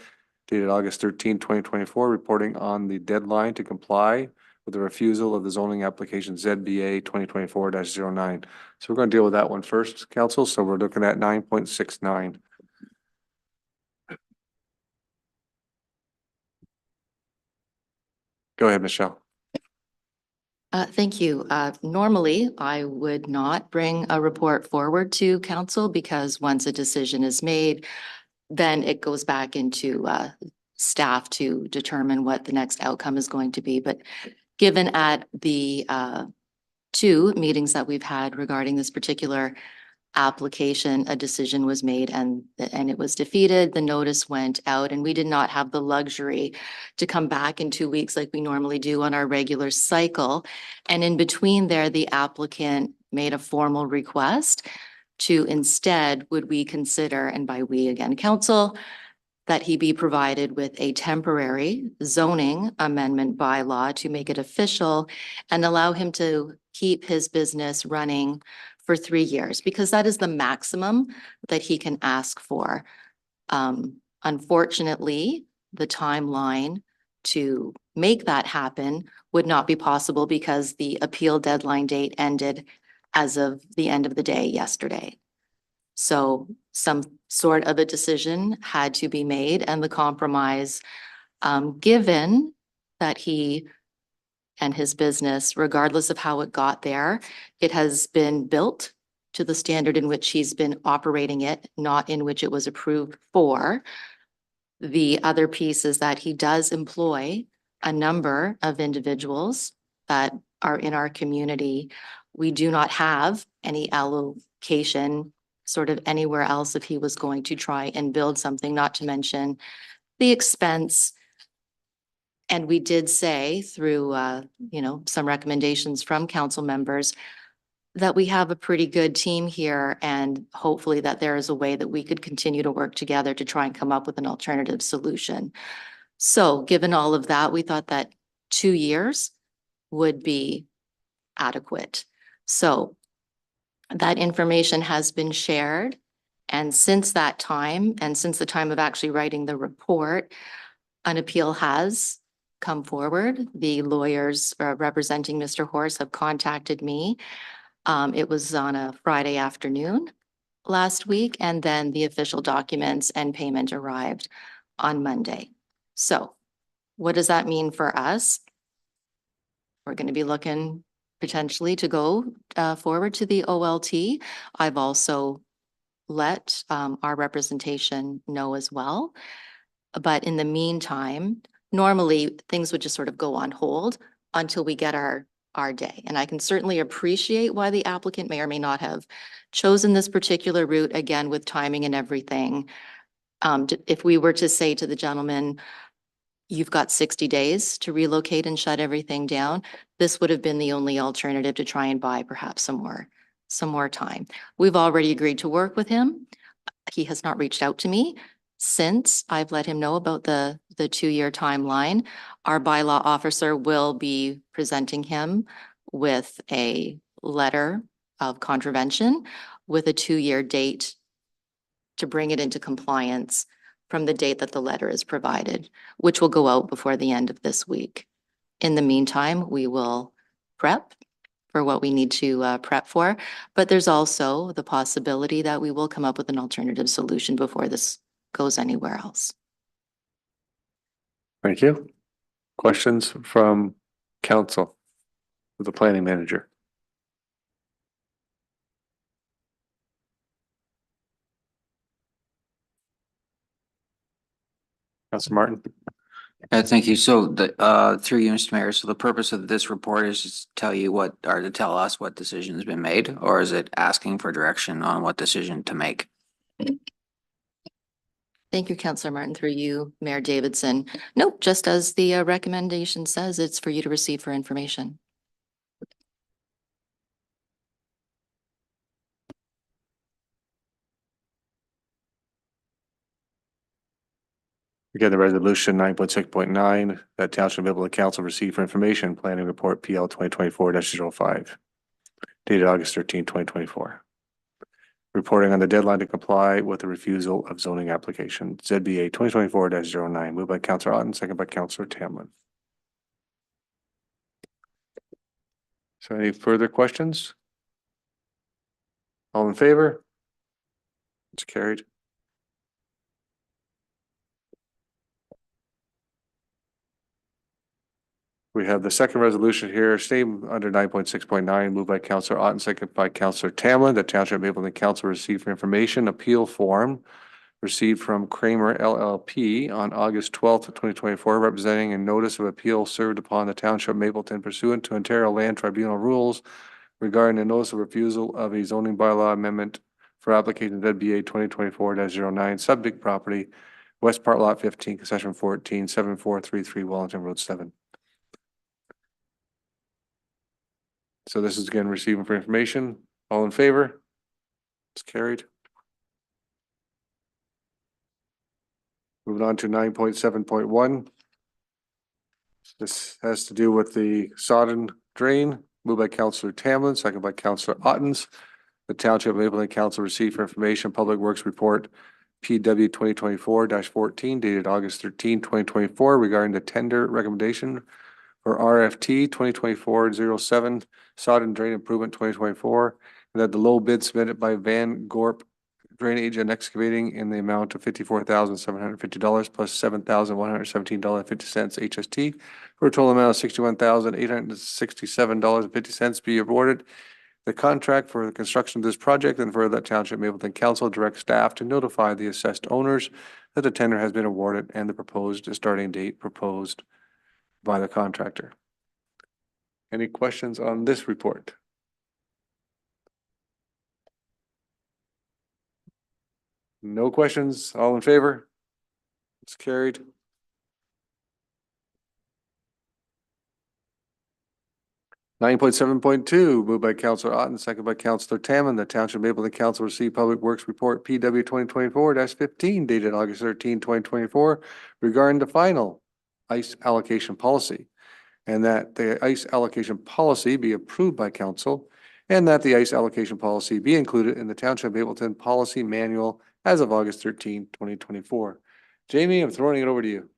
[SPEAKER 1] dated August 13, 2024, reporting on the deadline to comply with the refusal of the zoning application ZBA 2024-09. So we're going to deal with that one first, Council. So we're looking at 9.69. Go ahead, Michelle.
[SPEAKER 20] Thank you. Normally, I would not bring a report forward to council because once a decision is made, then it goes back into staff to determine what the next outcome is going to be. But given at the 2 meetings that we've had regarding this particular application, a decision was made and it was defeated. The notice went out and we did not have the luxury to come back in 2 weeks like we normally do on our regular cycle. And in between there, the applicant made a formal request to instead, would we consider, and by we again, council, that he be provided with a temporary zoning amendment bylaw to make it official and allow him to keep his business running for 3 years, because that is the maximum that he can ask for. Unfortunately, the timeline to make that happen would not be possible because the appeal deadline date ended as of the end of the day yesterday. So some sort of a decision had to be made, and the compromise, given that he and his business, regardless of how it got there, it has been built to the standard in which he's been operating it, not in which it was approved for. The other piece is that he does employ a number of individuals that are in our community. We do not have any allocation sort of anywhere else if he was going to try and build something, not to mention the expense. And we did say through, some recommendations from council members that we have a pretty good team here, and hopefully that there is a way that we could continue to work together to try and come up with an alternative solution. So given all of that, we thought that 2 years would be adequate. So that information has been shared. And since that time, and since the time of actually writing the report, an appeal has come forward. The lawyers representing Mr. Horse have contacted me. It was on a Friday afternoon last week, and then the official documents and payment arrived on Monday. So what does that mean for us? We're going to be looking potentially to go forward to the OLT. I've also let our representation know as well. But in the meantime, normally things would just sort of go on hold until we get our day. And I can certainly appreciate why the applicant may or may not have chosen this particular route, again, with timing and everything. If we were to say to the gentleman, you've got 60 days to relocate and shut everything down, this would have been the only alternative to try and buy perhaps some more time. We've already agreed to work with him. He has not reached out to me since I've let him know about the 2-year timeline. Our bylaw officer will be presenting him with a letter of contravention with a 2-year date to bring it into compliance from the date that the letter is provided, which will go out before the end of this week. In the meantime, we will prep for what we need to prep for, but there's also the possibility that we will come up with an alternative solution before this goes anywhere else.
[SPEAKER 1] Thank you. Questions from council, the planning manager? Councilor Martin?
[SPEAKER 16] Thank you. So through you, Mr. Mayor, so the purpose of this report is just to tell us what decision has been made, or is it asking for direction on what decision to make?
[SPEAKER 20] Thank you, Councillor Martin, through you, Mayor Davidson. Nope, just as the recommendation says, it's for you to receive for information.
[SPEAKER 1] Again, the resolution 9.6.9 that Township of Mapleton Council received for information, planning report PL 2024-05, dated August 13, 2024. Reporting on the deadline to comply with the refusal of zoning application, ZBA 2024-09, moved by Councillor Otten, second by Councillor Tamlin. So any further questions? All in favor? It's carried. We have the second resolution here, same under 9.6.9, moved by Councillor Otten, second by Councillor Tamlin, that Township of Mapleton Council received for information appeal form received from Kramer LLP on August 12th, 2024, representing a notice of appeal served upon the Township of Mapleton pursuant to Ontario Land Tribunal rules regarding a notice of refusal of a zoning bylaw amendment for application ZBA 2024-09, subject property, West Part Lot 15, concession 14, 7433 Wellington Road 7. So this is again receiving for information. All in favor? It's carried. Moving on to 9.7.1. This has to do with the sodden drain, moved by Councillor Tamlin, second by Councillor Ottens. The Township of Mapleton Council received for information Public Works Report PW 2024-14 dated August 13, 2024 regarding the tender recommendation for RFT 2024-07 sodden drain improvement 2024, and that the low bid submitted by Van Gorp Drainage and Excavating in the amount of $54,750 plus $7,117.50 HST for a total amount of $61,867.50 be awarded the contract for the construction of this project, and further that Township Mapleton Council direct staff to notify the assessed owners that the tender has been awarded and the proposed starting date proposed by the contractor. Any questions on this report? No questions. All in favor? It's carried. Nine point 7.2, moved by Councillor Otten, second by Councillor Tamlin. The Township of Mapleton Council received Public Works Report PW 2024-15 dated August 13, 2024 regarding the final ice allocation policy, and that the ice allocation policy be approved by council, and that the ice allocation policy be included in the Township of Mapleton Policy Manual as of August 13, 2024. Jamie, I'm throwing it over to you.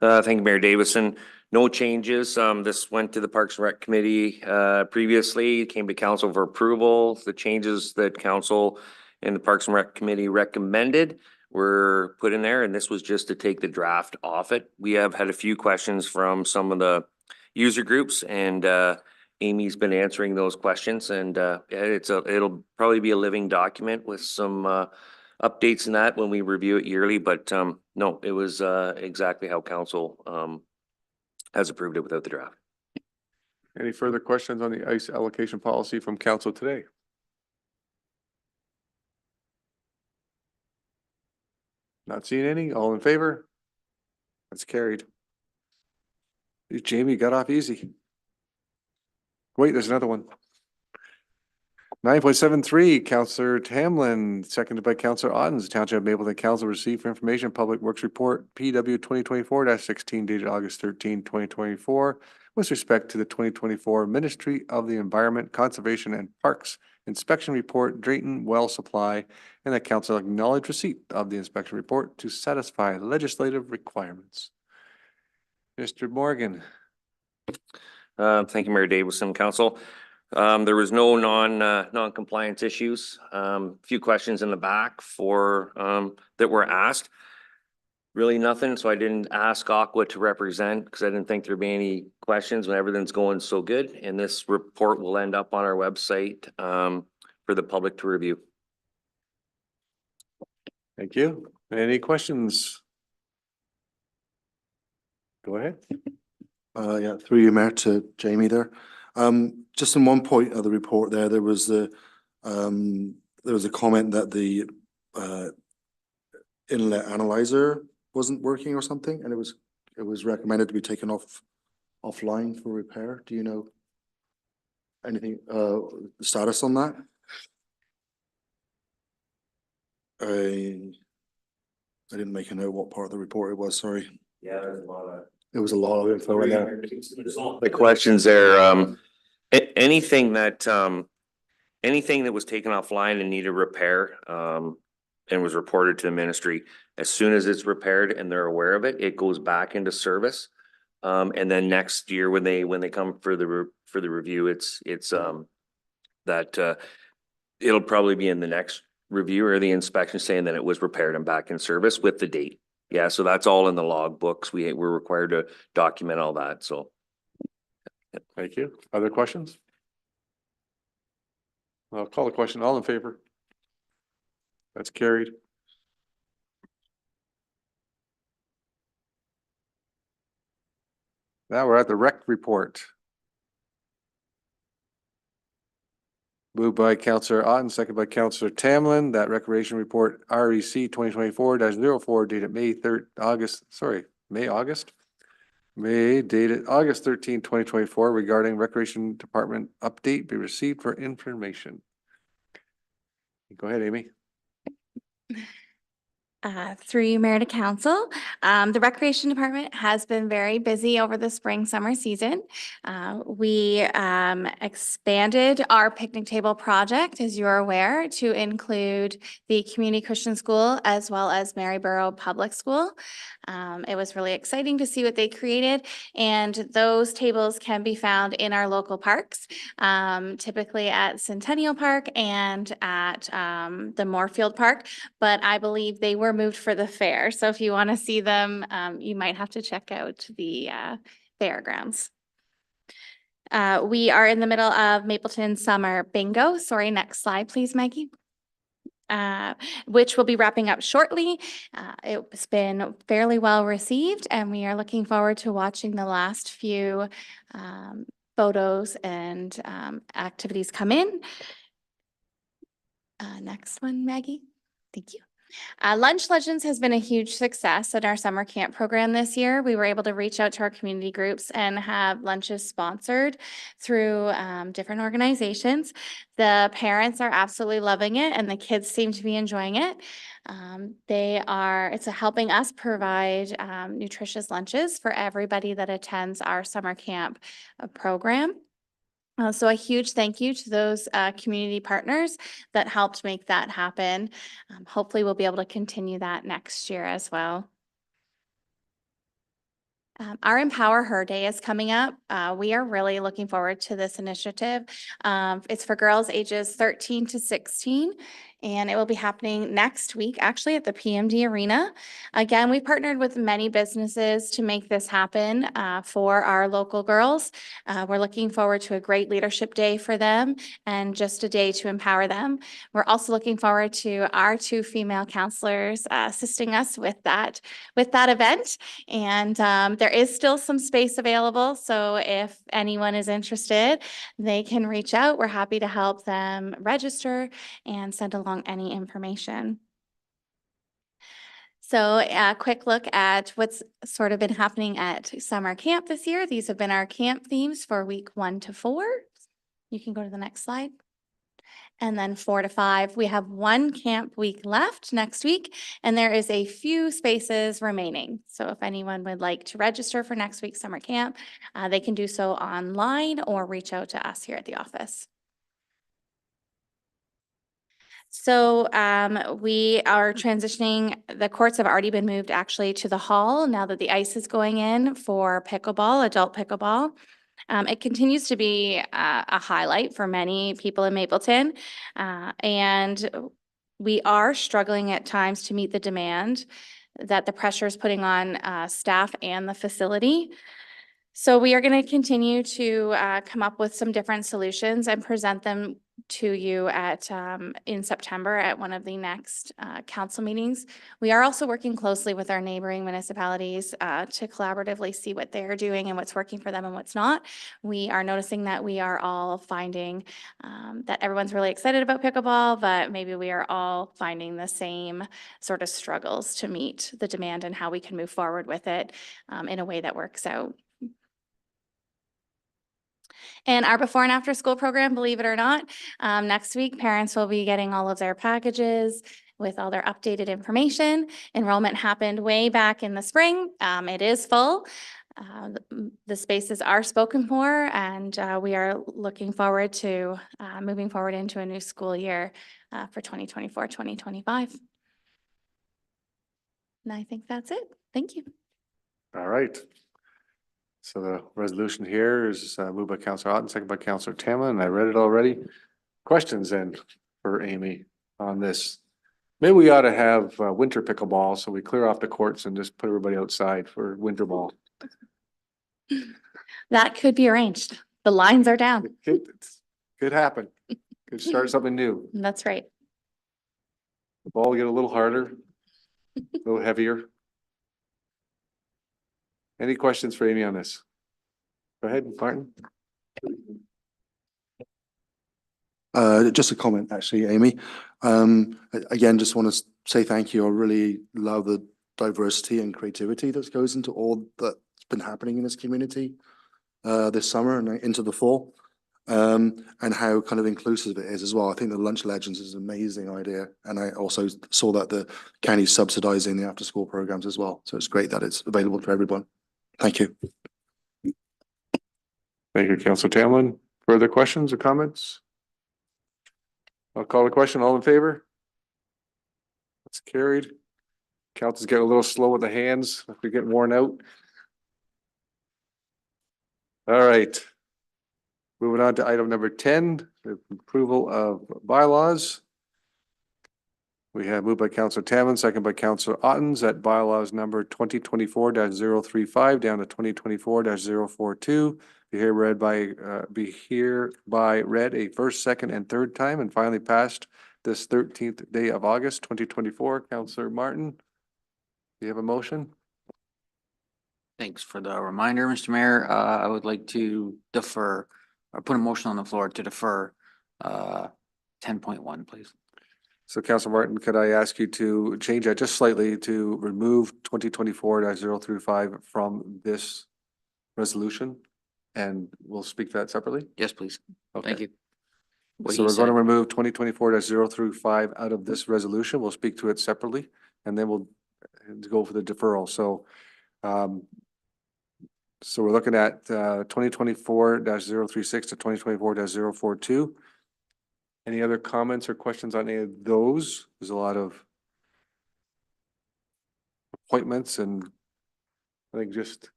[SPEAKER 19] Thank you, Mayor Davison. No changes. This went to the Parks and Rec Committee, previously, came to council for approval. The changes that council and the Parks and Rec Committee recommended were put in there, and this was just to take the draft off it. We have had a few questions from some of the user groups, and Amy's been answering those questions, and it'll probably be a living document with some updates in that when we review it yearly, but no, it was exactly how council has approved it without the draft.
[SPEAKER 1] Any further questions on the ice allocation policy from council today? Not seeing any. All in favor? That's carried. Jamie got off easy. Wait, there's another one. 9.73, Councillor Tamlin, seconded by Councillor Ottens. Township of Mapleton Council received for information Public Works Report PW 2024-16 dated August 13, 2024, with respect to the 2024 Ministry of the Environment, Conservation and Parks Inspection Report, Drayton Well Supply, and that council acknowledged receipt of the inspection report to satisfy legislative requirements. Mr. Morgan.
[SPEAKER 19] Thank you, Mayor Davison, council. There was no non-compliance issues. Few questions in the back for that were asked. Really nothing, so I didn't ask Aqua to represent because I didn't think there'd be any questions when everything's going so good. And this report will end up on our website for the public to review.
[SPEAKER 1] Thank you. Any questions? Go ahead.
[SPEAKER 15] Yeah, through you, Mayor, to Jamie there. Just in one point of the report there was a comment that the inlet analyzer wasn't working or something, and it was recommended to be taken offline for repair. Do you know anything, the status on that? I didn't make a note what part of the report it was, sorry.
[SPEAKER 19] Yeah, there's a lot of.
[SPEAKER 15] It was a lot of info in there.
[SPEAKER 19] The questions there, anything that was taken offline and needed repair, and was reported to the ministry, as soon as it's repaired and they're aware of it, it goes back into service. And then next year when they come for the review, it's that it'll probably be in the next review or the inspection saying that it was repaired and back in service with the date. Yeah, so that's all in the log books. We're required to document all that, so.
[SPEAKER 1] Thank you. Other questions? I'll call the question. All in favor? That's carried. Now we're at the rec report. Moved by Councillor Otten, second by Councillor Tamlin, that recreation report REC 2024-04 dated May dated August 13, 2024 regarding Recreation Department update be received for information. Go ahead, Amy.
[SPEAKER 10] Through you, Mayor to Council. The Recreation Department has been very busy over the spring, summer season. We expanded our picnic table project, as you're aware, to include the Community Christian School as well as Maryborough Public School. It was really exciting to see what they created, and those tables can be found in our local parks, typically at Centennial Park and at the Moorfield Park, but I believe they were moved for the fair. So if you want to see them, you might have to check out the fairgrounds. We are in the middle of Mapleton Summer Bingo. Sorry, next slide, please, Maggie. Which will be wrapping up shortly. It's been fairly well received, and we are looking forward to watching the last few photos and activities come in. Next one, Maggie. Thank you. Lunch Legends has been a huge success at our summer camp program this year. We were able to reach out to our community groups and have lunches sponsored through different organizations. The parents are absolutely loving it, and the kids seem to be enjoying it. It's helping us provide nutritious lunches for everybody that attends our summer camp program. So a huge thank you to those community partners that helped make that happen. Hopefully we'll be able to continue that next year as well. Our Empower Her Day is coming up. We are really looking forward to this initiative. It's for girls ages 13 to 16, and it will be happening next week, actually at the PMD Arena. Again, we partnered with many businesses to make this happen for our local girls. We're looking forward to a great leadership day for them and just a day to empower them. We're also looking forward to our 2 female counselors assisting us with that event. And there is still some space available. So if anyone is interested, they can reach out. We're happy to help them register and send along any information. So a quick look at what's sort of been happening at summer camp this year. These have been our camp themes for week 1 to 4. You can go to the next slide. And then 4 to 5, we have 1 camp week left next week, and there is a few spaces remaining. So if anyone would like to register for next week's summer camp, they can do so online or reach out to us here at the office. So we are transitioning, the courts have already been moved actually to the hall now that the ice is going in for pickleball, adult pickleball. It continues to be a highlight for many people in Mapleton, and we are struggling at times to meet the demand that the pressure is putting on staff and the facility. So we are going to continue to come up with some different solutions and present them to you at in September at one of the next council meetings. We are also working closely with our neighboring municipalities to collaboratively see what they're doing and what's working for them and what's not. We are noticing that we are all finding that everyone's really excited about pickleball, but maybe we are all finding the same sort of struggles to meet the demand and how we can move forward with it in a way that works out. And our before and after school program, believe it or not, next week, parents will be getting all of their packages with all their updated information. Enrollment happened way back in the spring. It is full. The spaces are spoken for, and we are looking forward to moving forward into a new school year for 2024-2025. And I think that's it. Thank you.
[SPEAKER 1] All right. So the resolution here is moved by Councillor Otten, second by Councillor Tamlin, and I read it already. Questions then for Amy on this? Maybe we ought to have winter pickleball, so we clear off the courts and just put everybody outside for winter ball.
[SPEAKER 10] That could be arranged. The lines are down.
[SPEAKER 1] Could happen. Could start something new.
[SPEAKER 10] That's right.
[SPEAKER 1] The ball will get a little harder, a little heavier. Any questions for Amy on this? Go ahead, Martin.
[SPEAKER 15] Just a comment, actually, Amy. Again, just want to say thank you. I really love the diversity and creativity that goes into all that's been happening in this community this summer and into the fall, and how kind of inclusive it is as well. I think the Lunch Legends is an amazing idea, and I also saw that the county's subsidizing the after-school programs as well. So it's great that it's available for everyone. Thank you.
[SPEAKER 1] Thank you, Councillor Tamlin. Further questions or comments? I'll call the question. All in favor? That's carried. Council's getting a little slow with the hands. If we get worn out. All right. Moving on to item number 10, the approval of bylaws. We have moved by Councillor Tamlin, second by Councillor Ottens that bylaws number 2024-035 down to 2024-042 be hereby read a first, second, and third time and finally passed this 13th day of August 2024. Councillor Martin, do you have a motion?
[SPEAKER 16] Thanks for the reminder, Mr. Mayor. I would like to defer or put a motion on the floor to defer 10.1, please.
[SPEAKER 1] So Councillor Martin, could I ask you to change that just slightly to remove 2024-035 from this resolution? And we'll speak to that separately?
[SPEAKER 16] Yes, please.
[SPEAKER 1] Okay.
[SPEAKER 16] Thank you. What
[SPEAKER 1] So
[SPEAKER 16] he
[SPEAKER 1] we're going to
[SPEAKER 16] said.
[SPEAKER 1] remove 2024-035 out of this resolution. We'll speak to it separately and then we'll go for the deferral. So we're looking at 2024-036 to 2024-042. Any other comments or questions on any of those? There's a lot of appointments and I think just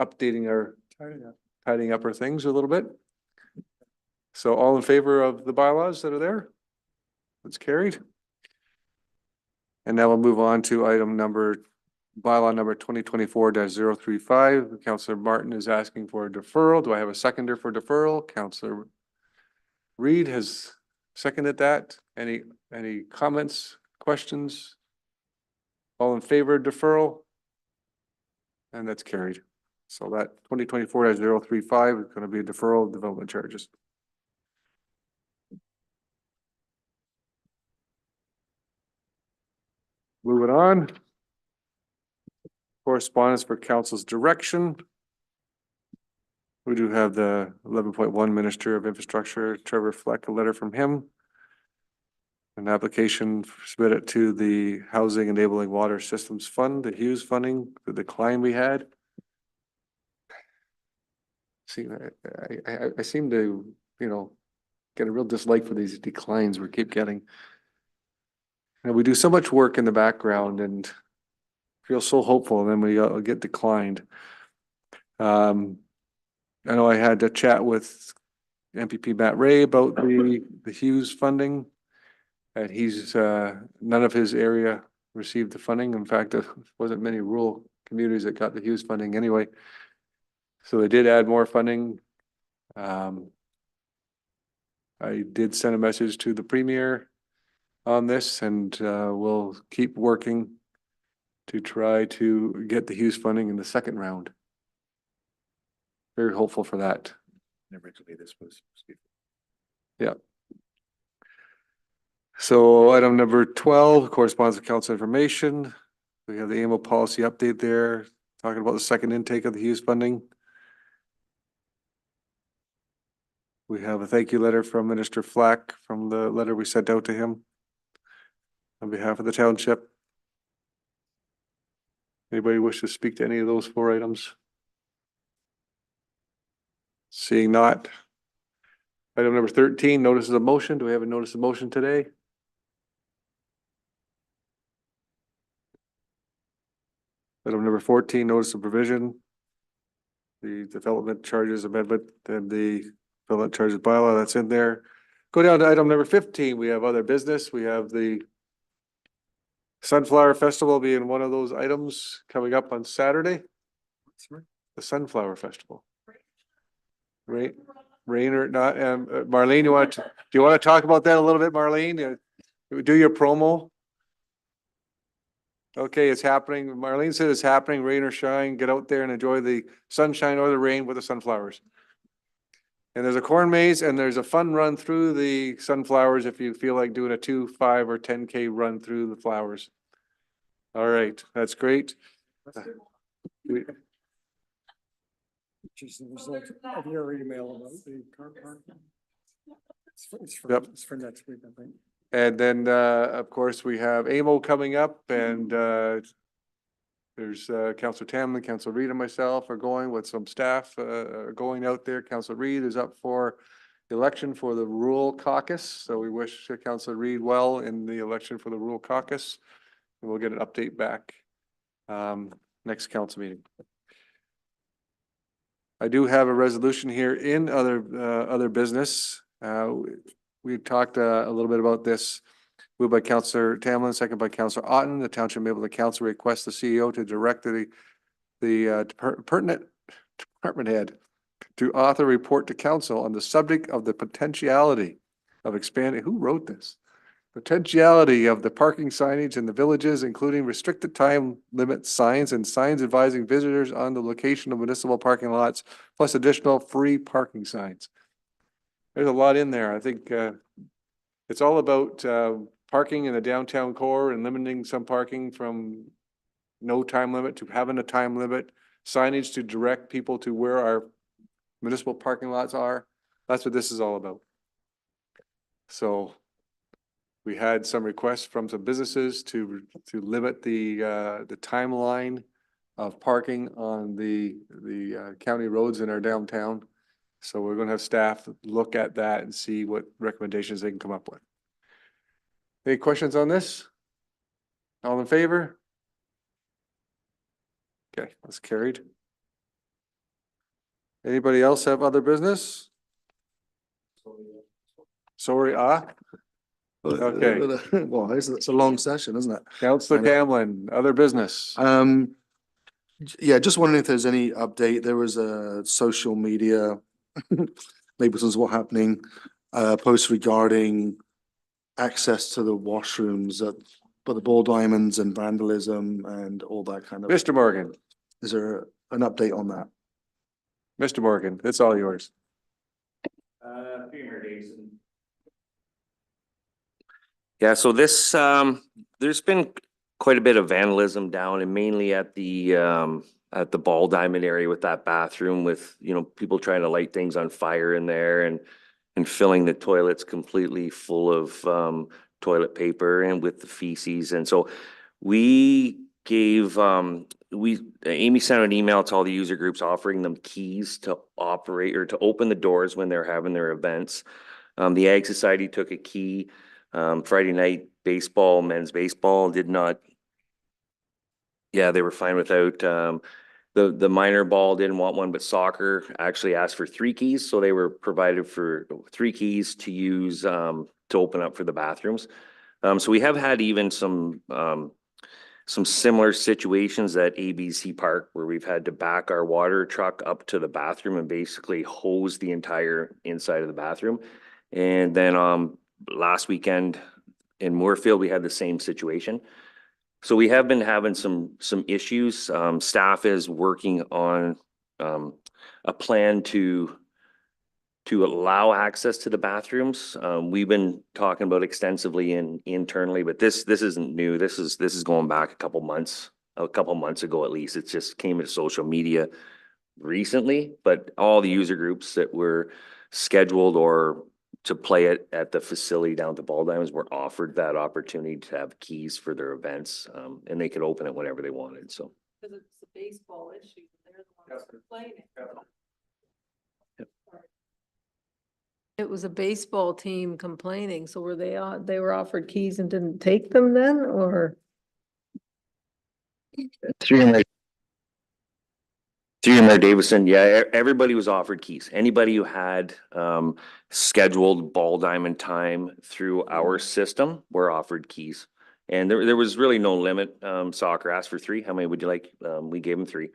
[SPEAKER 1] updating our, tidying up our things a little bit. So all in favor of the bylaws that are there? It's carried. And now we'll move on to bylaw number 2024-035. Councillor Martin is asking for a deferral. Do I have a seconder for deferral? Councillor Reed has seconded that. Any comments, questions? All in favor of deferral? And that's carried. So that 2024-035 is going to be a deferral of development charges. Moving on. Correspondence for council's direction. We do have the 11.1 Minister of Infrastructure, Trevor Fleck, a letter from him. An application submitted to the Housing Enabling Water Systems Fund, the Hughes funding, the decline we had. See, I seem to, get a real dislike for these declines we keep getting. And we do so much work in the background and feel so hopeful, and then we get declined. I know I had a chat with MPP Matt Ray about the Hughes funding. And he's, none of his area received the funding. In fact, there wasn't many rural communities that got the Hughes funding anyway. So they did add more funding. I did send a message to the Premier on this, and we'll keep working to try to get the Hughes funding in the second round. Very hopeful for that.
[SPEAKER 8] Originally, this was.
[SPEAKER 1] Yeah. So item number 12, correspondence with council information. We have the annual policy update there, talking about the second intake of the Hughes funding. We have a thank you letter from Minister Flack from the letter we sent out to him on behalf of the township. Anybody wish to speak to any of those 4 items? Seeing not. Item number 13, notices of motion. Do we have a notice of motion today? Item number 14, notice of provision. The development charges amendment and the development charges bylaw that's in there. Go down to item number 15. We have other business. We have the Sunflower Festival being one of those items coming up on Saturday. The Sunflower Festival. Rain or not, Marlene, do you want to talk about that a little bit, Marlene? Do your promo. Okay, it's happening. Marlene said it's happening, rain or shine. Get out there and enjoy the sunshine or the rain with the sunflowers. And there's a corn maze and there's a fun run through the sunflowers if you feel like doing a 2, 5, or 10K run through the flowers. All right, that's great.
[SPEAKER 4] Which is the result of your email about the car park. It's for next week, I think.
[SPEAKER 1] And then, of course, we have AMO coming up and there's Councillor Tamlin, Councillor Reed and myself are going with some staff going out there. Councillor Reed is up for election for the rural caucus. So we wish Councillor Reed well in the election for the rural caucus. And we'll get an update back next council meeting. I do have a resolution here in other business. We talked a little bit about this. Moved by Councillor Tamlin, second by Councillor Otten. The township able to council request the CEO to direct the pertinent department head to author a report to council on the subject of the potentiality of expanding. Who wrote this? Potentiality of the parking signage in the villages, including restricted time limit signs and signs advising visitors on the location of municipal parking lots, plus additional free parking signs. There's a lot in there. I think it's all about parking in the downtown core and limiting some parking from no time limit to having a time limit, signage to direct people to where our municipal parking lots are. That's what this is all about. So we had some requests from some businesses to limit the timeline of parking on the county roads in our downtown. So we're going to have staff look at that and see what recommendations they can come up with. Any questions on this? All in favor? Okay, that's carried. Anybody else have other business? Sorry, Okay.
[SPEAKER 15] Well, it's a long session, isn't it?
[SPEAKER 1] Councillor Camlin, other business.
[SPEAKER 15] Yeah, just wondering if there's any update. There was a social media, Mapleton's What Happening, post regarding access to the washrooms at, for the ball diamonds and vandalism and all that kind of.
[SPEAKER 1] Mr. Morgan.
[SPEAKER 15] Is there an update on that?
[SPEAKER 1] Mr. Morgan, it's all yours.
[SPEAKER 19] Yeah, so this, there's been quite a bit of vandalism down and mainly at the ball diamond area with that bathroom with, you know, people trying to light things on fire in there and filling the toilets completely full of toilet paper and with the feces. And so we gave, Amy sent an email to all the user groups offering them keys to operate or to open the doors when they're having their events. The Ag Society took a key. Friday night baseball, men's baseball did not. Yeah, they were fine without. The minor ball didn't want one, but soccer actually asked for 3 keys. So they were provided for 3 keys to use to open up for the bathrooms. So we have had even some similar situations at ABC Park where we've had to back our water truck up to the bathroom and basically hose the entire inside of the bathroom. And then last weekend in Moorfield, we had the same situation. So we have been having some issues. Staff is working on a plan to allow access to the bathrooms. We've been talking about extensively internally, but this isn't new. This is going back a couple months ago at least. It just came into social media recently, but all the user groups that were scheduled or to play it at the facility down at the Ball Diamonds were offered that opportunity to have keys for their events, and they could open it whenever they wanted, so.
[SPEAKER 3] Because it's a baseball issue, they're the ones complaining. It was a baseball team complaining, so were they were offered keys and didn't take them then, or?
[SPEAKER 19] Through Mayor Davison, yeah, everybody was offered keys. Anybody who had scheduled ball diamond time through our system were offered keys. And there was really no limit. Soccer asked for 3. How many would you like? We gave them 3,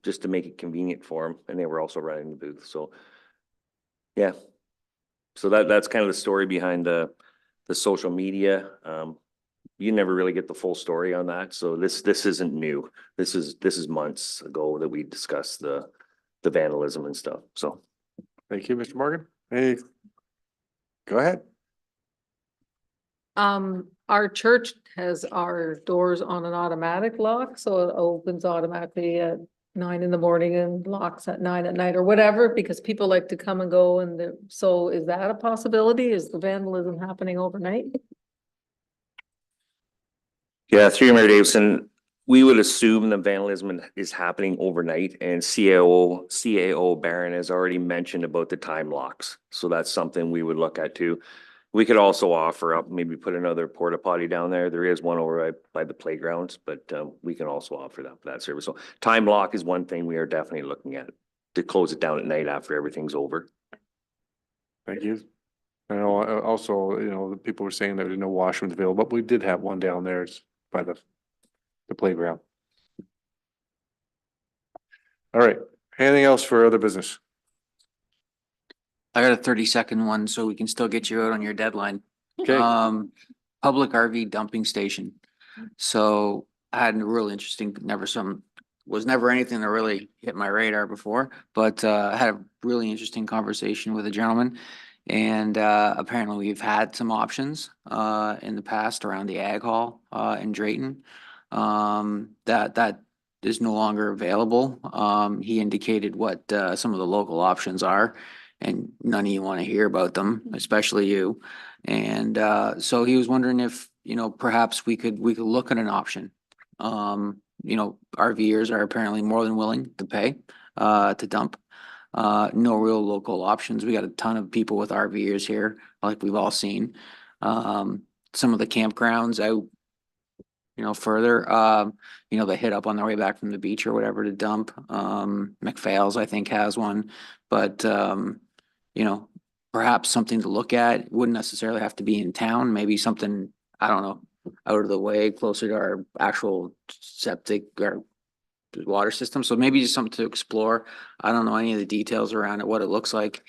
[SPEAKER 19] just to make it convenient for them. And they were also running the booth. So, yeah. So that's kind of the story behind the social media. You never really get the full story on that. So this isn't new. This is months ago that we discussed the vandalism and stuff. So.
[SPEAKER 1] Thank you, Mr. Morgan. Hey, go ahead.
[SPEAKER 3] Our church has our doors on an automatic lock, so it opens automatically at 9 in the morning and locks at 9 at night or whatever, because people like to come and go. And so is that a possibility? Is the vandalism happening overnight?
[SPEAKER 19] Yeah, through Mayor Davison, we would assume the vandalism is happening overnight, and CAO Barron has already mentioned about the time locks. So that's something we would look at too. We could also offer up, maybe put another porta potty down there. There is one over by the playgrounds, but we can also offer that service. So time lock is one thing we are definitely looking at to close it down at night after everything's over.
[SPEAKER 1] Thank you. I know also, you know, the people were saying there was no washrooms available, but we did have one down there. It's by the playground. All right. Anything else for other business?
[SPEAKER 16] I got a 30-second one, so we can still get you out on your deadline.
[SPEAKER 1] Okay.
[SPEAKER 16] Public RV dumping station. So I had a real interesting, was never anything that really hit my radar before, but I had a really interesting conversation with a gentleman. And apparently we've had some options in the past around the Ag Hall in Drayton that is no longer available. He indicated what some of the local options are, and none of you want to hear about them, especially you. And so he was wondering if, you know, perhaps we could look at an option. You know, RVers are apparently more than willing to pay to dump. No real local options. We got a ton of people with RVers here, like we've all seen. Some of the campgrounds out further. They hit up on their way back from the beach or whatever to dump. McPhail's, I think, has one, but, perhaps something to look at. Wouldn't necessarily have to be in town, maybe something, I don't know, out of the way, closer to our actual septic or water system. So maybe just something to explore. I don't know any of the details around it, what it looks like.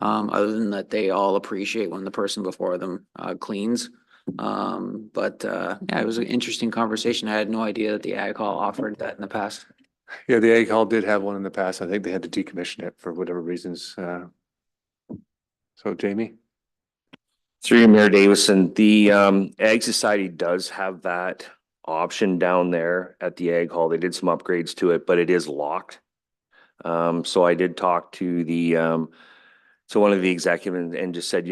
[SPEAKER 16] Other than that, they all appreciate when the person before them cleans. Yeah, it was an interesting conversation. I had no idea that the Ag Hall offered that in the past.
[SPEAKER 1] Yeah, the Ag Hall did have one in the past. I think they had to decommission it for whatever reasons. So Jamie?
[SPEAKER 19] Through you, Mayor Davison, the Ag Society does have that option down there at the Ag Hall. They did some upgrades to it, but it is locked. So I did talk to one of the executives and just said,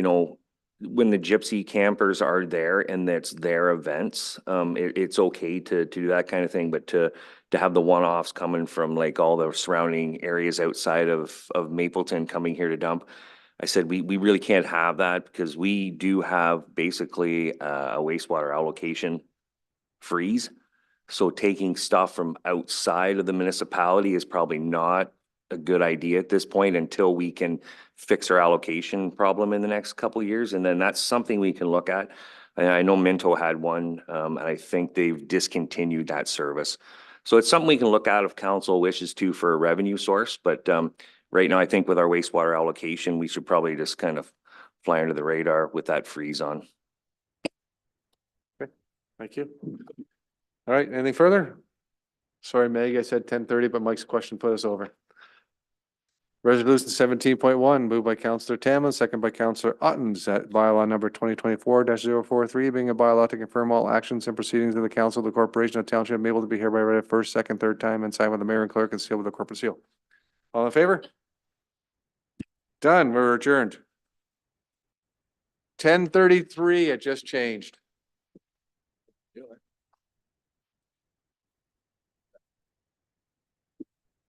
[SPEAKER 19] when the gypsy campers are there and that's their events, it's okay to do that kind of thing, but to have the one-offs coming from like all the surrounding areas outside of Mapleton coming here to dump, I said, we really can't have that because we do have basically a wastewater allocation freeze. So taking stuff from outside of the municipality is probably not a good idea at this point until we can fix our allocation problem in the next couple of years. And then that's something we can look at. I know Minto had one, and I think they've discontinued that service. So it's something we can look at if council wishes to for a revenue source. But right now, I think with our wastewater allocation, we should probably just kind of fly under the radar with that freeze on.
[SPEAKER 1] Okay, thank you. All right, anything further? Sorry, Meg, I said 10:30, but Mike's question put us over. Resolution 17.1, moved by Councillor Tamlin, second by Councillor Ottens, that bylaw number 2024-043, being a bylaw to confirm all actions and proceedings of the council of the corporation of Township of Maple to be hereby read a first, second, third time and signed by the mayor and clerk and sealed with the corporate seal. All in favor? Done, we're adjourned. 10:33, it just changed.